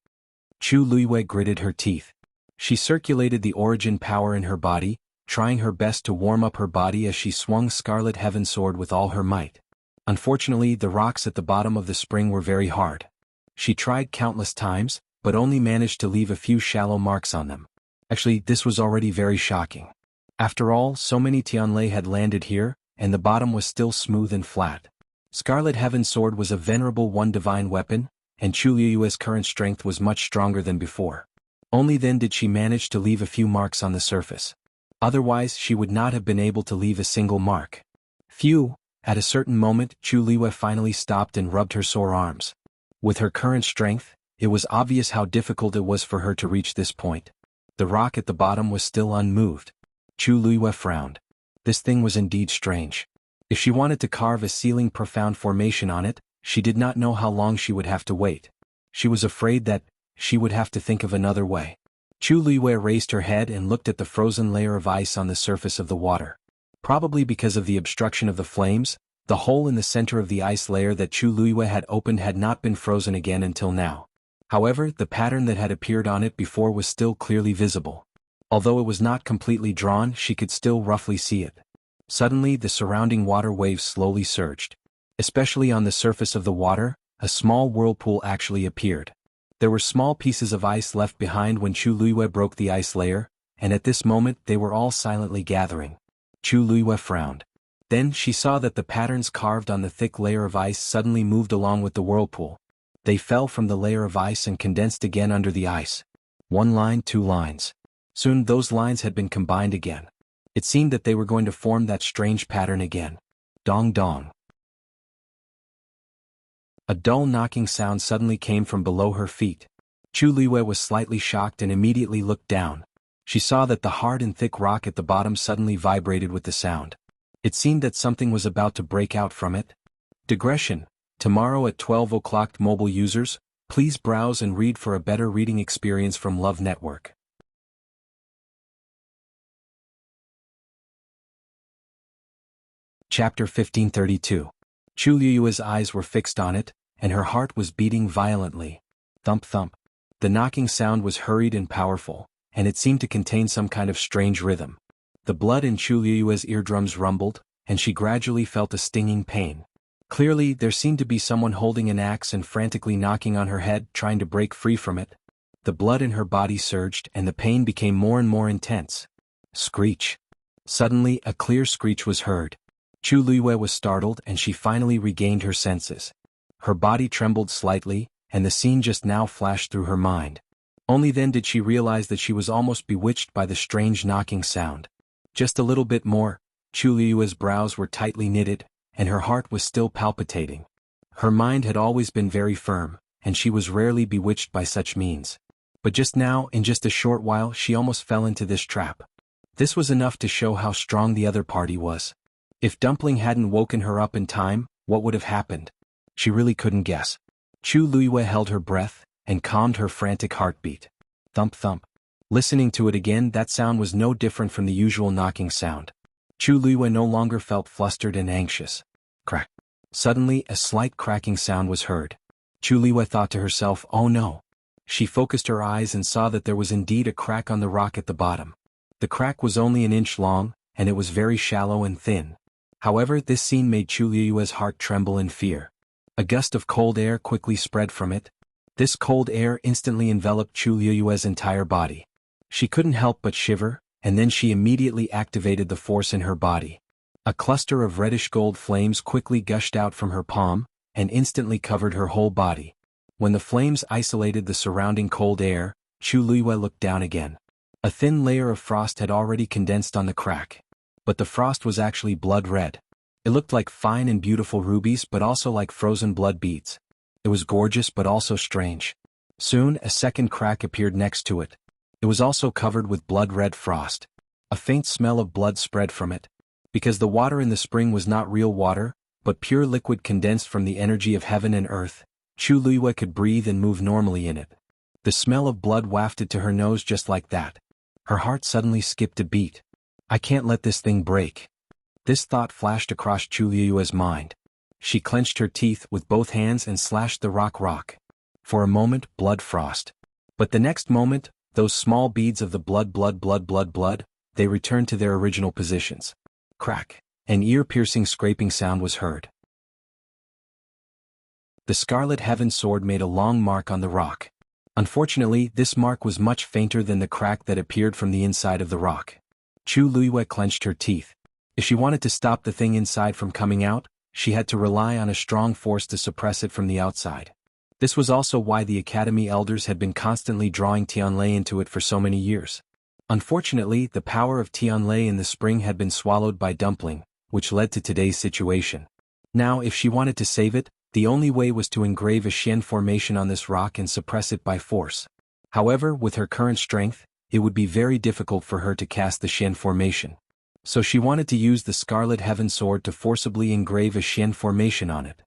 Chu Luiyue gritted her teeth. She circulated the origin power in her body, trying her best to warm up her body as she swung Scarlet Heaven Sword with all her might. Unfortunately, the rocks at the bottom of the spring were very hard. She tried countless times, but only managed to leave a few shallow marks on them. Actually, this was already very shocking. After all, so many Tianlei had landed here, and the bottom was still smooth and flat. Scarlet Heaven Sword was a venerable one divine weapon, and Chu Luiyue's current strength was much stronger than before. Only then did she manage to leave a few marks on the surface. Otherwise, she would not have been able to leave a single mark. Phew! At a certain moment, Chu Luiyue finally stopped and rubbed her sore arms. With her current strength, it was obvious how difficult it was for her to reach this point. The rock at the bottom was still unmoved. Chu Luiyue frowned. This thing was indeed strange. If she wanted to carve a ceiling profound formation on it, she did not know how long she would have to wait. She was afraid that she would have to think of another way. Chu Luiyue raised her head and looked at the frozen layer of ice on the surface of the water. Probably because of the obstruction of the flames, the hole in the center of the ice layer that Chu Luiyue had opened had not been frozen again until now. However, the pattern that had appeared on it before was still clearly visible. Although it was not completely drawn, she could still roughly see it. Suddenly, the surrounding water waves slowly surged. Especially on the surface of the water, a small whirlpool actually appeared. There were small pieces of ice left behind when Chu Luiyue broke the ice layer, and at this moment they were all silently gathering. Chu Luiyue frowned. Then she saw that the patterns carved on the thick layer of ice suddenly moved along with the whirlpool. They fell from the layer of ice and condensed again under the ice. One line, two lines. Soon those lines had been combined again. It seemed that they were going to form that strange pattern again. Dong dong. A dull knocking sound suddenly came from below her feet. Chu Luiyue was slightly shocked and immediately looked down. She saw that the hard and thick rock at the bottom suddenly vibrated with the sound. It seemed that something was about to break out from it. Digression. Tomorrow at 12 o'clock, mobile users, please browse and read for a better reading experience from Love Network. Chapter 1532. Chu Luiyue's eyes were fixed on it, and her heart was beating violently. Thump thump. The knocking sound was hurried and powerful, and it seemed to contain some kind of strange rhythm. The blood in Chu Luiyue's eardrums rumbled, and she gradually felt a stinging pain. Clearly, there seemed to be someone holding an axe and frantically knocking on her head, trying to break free from it. The blood in her body surged, and the pain became more and more intense. Screech. Suddenly, a clear screech was heard. Chu Luiyue was startled and she finally regained her senses. Her body trembled slightly, and the scene just now flashed through her mind. Only then did she realize that she was almost bewitched by the strange knocking sound. Just a little bit more, Chuluyue's brows were tightly knitted, and her heart was still palpitating. Her mind had always been very firm, and she was rarely bewitched by such means. But just now, in just a short while, she almost fell into this trap. This was enough to show how strong the other party was. If Dumpling hadn't woken her up in time, what would have happened? She really couldn't guess. Chuluyue held her breath, and calmed her frantic heartbeat. Thump thump. Listening to it again, that sound was no different from the usual knocking sound. Chuluyue no longer felt flustered and anxious. Crack. Suddenly, a slight cracking sound was heard. Chuluyue thought to herself, oh no. She focused her eyes and saw that there was indeed a crack on the rock at the bottom. The crack was only an inch long, and it was very shallow and thin. However, this scene made Chuluyue's heart tremble in fear. A gust of cold air quickly spread from it. This cold air instantly enveloped Chuluyue's entire body. She couldn't help but shiver, and then she immediately activated the force in her body. A cluster of reddish-gold flames quickly gushed out from her palm, and instantly covered her whole body. When the flames isolated the surrounding cold air, Chuluyue looked down again. A thin layer of frost had already condensed on the crack. But the frost was actually blood red. It looked like fine and beautiful rubies but also like frozen blood beads. It was gorgeous but also strange. Soon, a second crack appeared next to it. It was also covered with blood-red frost. A faint smell of blood spread from it. Because the water in the spring was not real water, but pure liquid condensed from the energy of heaven and earth, Chuluyue could breathe and move normally in it. The smell of blood wafted to her nose just like that. Her heart suddenly skipped a beat. I can't let this thing break. This thought flashed across Chuluyue's mind. She clenched her teeth with both hands and slashed the rock. For a moment, blood frost. But the next moment, those small beads of the blood, they returned to their original positions. Crack. An ear-piercing scraping sound was heard. The Scarlet Heaven sword made a long mark on the rock. Unfortunately, this mark was much fainter than the crack that appeared from the inside of the rock. Chuluyue clenched her teeth. If she wanted to stop the thing inside from coming out, she had to rely on a strong force to suppress it from the outside. This was also why the Academy elders had been constantly drawing Tianlei into it for so many years. Unfortunately, the power of Tianlei in the spring had been swallowed by Dumpling, which led to today's situation. Now, if she wanted to save it, the only way was to engrave a Xian formation on this rock and suppress it by force. However, with her current strength, it would be very difficult for her to cast the Xian formation. So she wanted to use the Scarlet Heaven sword to forcibly engrave a Xian formation on it.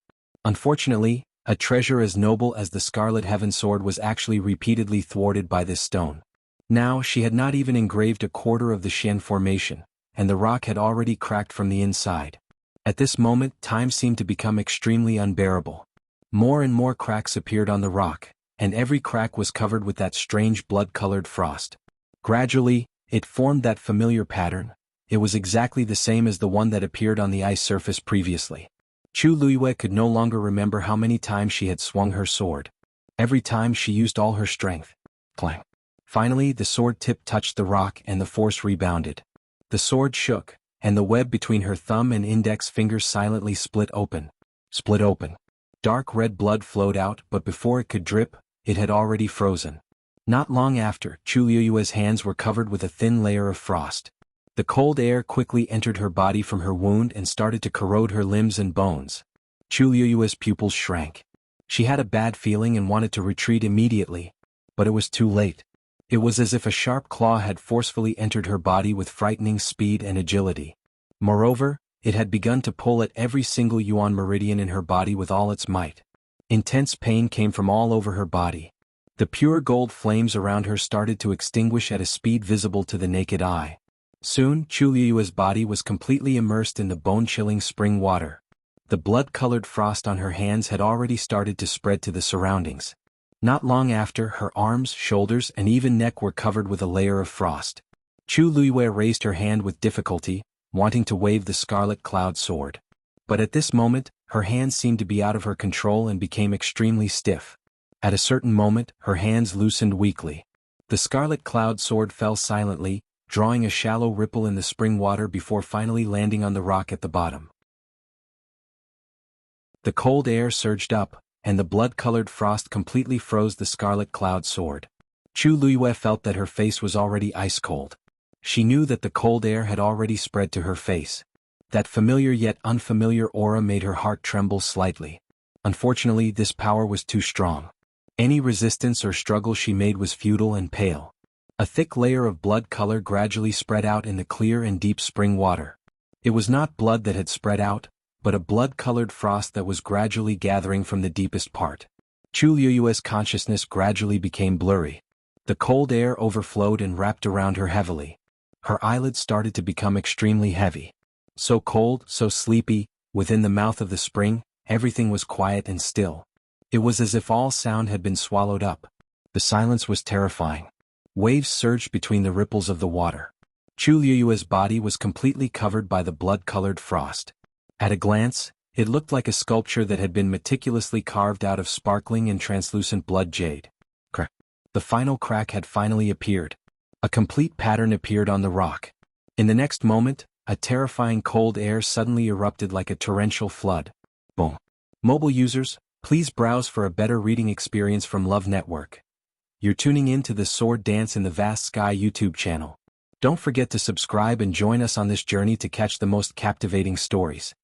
Unfortunately, a treasure as noble as the Scarlet Heaven sword was actually repeatedly thwarted by this stone. Now, she had not even engraved a quarter of the Xian formation, and the rock had already cracked from the inside. At this moment, time seemed to become extremely unbearable. More and more cracks appeared on the rock, and every crack was covered with that strange blood-colored frost. Gradually, it formed that familiar pattern. It was exactly the same as the one that appeared on the ice surface previously. Chuluyue could no longer remember how many times she had swung her sword. Every time she used all her strength. Clang. Finally, the sword tip touched the rock and the force rebounded. The sword shook, and the web between her thumb and index fingers silently split open. Split open. Dark red blood flowed out, but before it could drip, it had already frozen. Not long after, Chuluyue's hands were covered with a thin layer of frost. The cold air quickly entered her body from her wound and started to corrode her limbs and bones. Chuluyue's pupils shrank. She had a bad feeling and wanted to retreat immediately, but it was too late. It was as if a sharp claw had forcefully entered her body with frightening speed and agility. Moreover, it had begun to pull at every single yuan meridian in her body with all its might. Intense pain came from all over her body. The pure gold flames around her started to extinguish at a speed visible to the naked eye. Soon, Chuluyue's body was completely immersed in the bone-chilling spring water. The blood-colored frost on her hands had already started to spread to the surroundings. Not long after, her arms, shoulders, and even neck were covered with a layer of frost. Chuluyue raised her hand with difficulty, wanting to wave the scarlet cloud sword. But at this moment, her hands seemed to be out of her control and became extremely stiff. At a certain moment, her hands loosened weakly. The scarlet cloud sword fell silently, drawing a shallow ripple in the spring water before finally landing on the rock at the bottom. The cold air surged up, and the blood-colored frost completely froze the scarlet cloud sword. Chu Liyue felt that her face was already ice-cold. She knew that the cold air had already spread to her face. That familiar yet unfamiliar aura made her heart tremble slightly. Unfortunately, this power was too strong. Any resistance or struggle she made was futile and pale. A thick layer of blood color gradually spread out in the clear and deep spring water. It was not blood that had spread out, but a blood-colored frost that was gradually gathering from the deepest part. Chu Liyue's consciousness gradually became blurry. The cold air overflowed and wrapped around her heavily. Her eyelids started to become extremely heavy. So cold, so sleepy, within the mouth of the spring, everything was quiet and still. It was as if all sound had been swallowed up. The silence was terrifying. Waves surged between the ripples of the water. Chu Liyue's body was completely covered by the blood-colored frost. At a glance, it looked like a sculpture that had been meticulously carved out of sparkling and translucent blood jade. Crack. The final crack had finally appeared. A complete pattern appeared on the rock. In the next moment, a terrifying cold air suddenly erupted like a torrential flood. Boom. Mobile users, please browse for a better reading experience from Love Network. You're tuning in to the Sword Dance in the Vast Sky YouTube channel. Don't forget to subscribe and join us on this journey to catch the most captivating stories.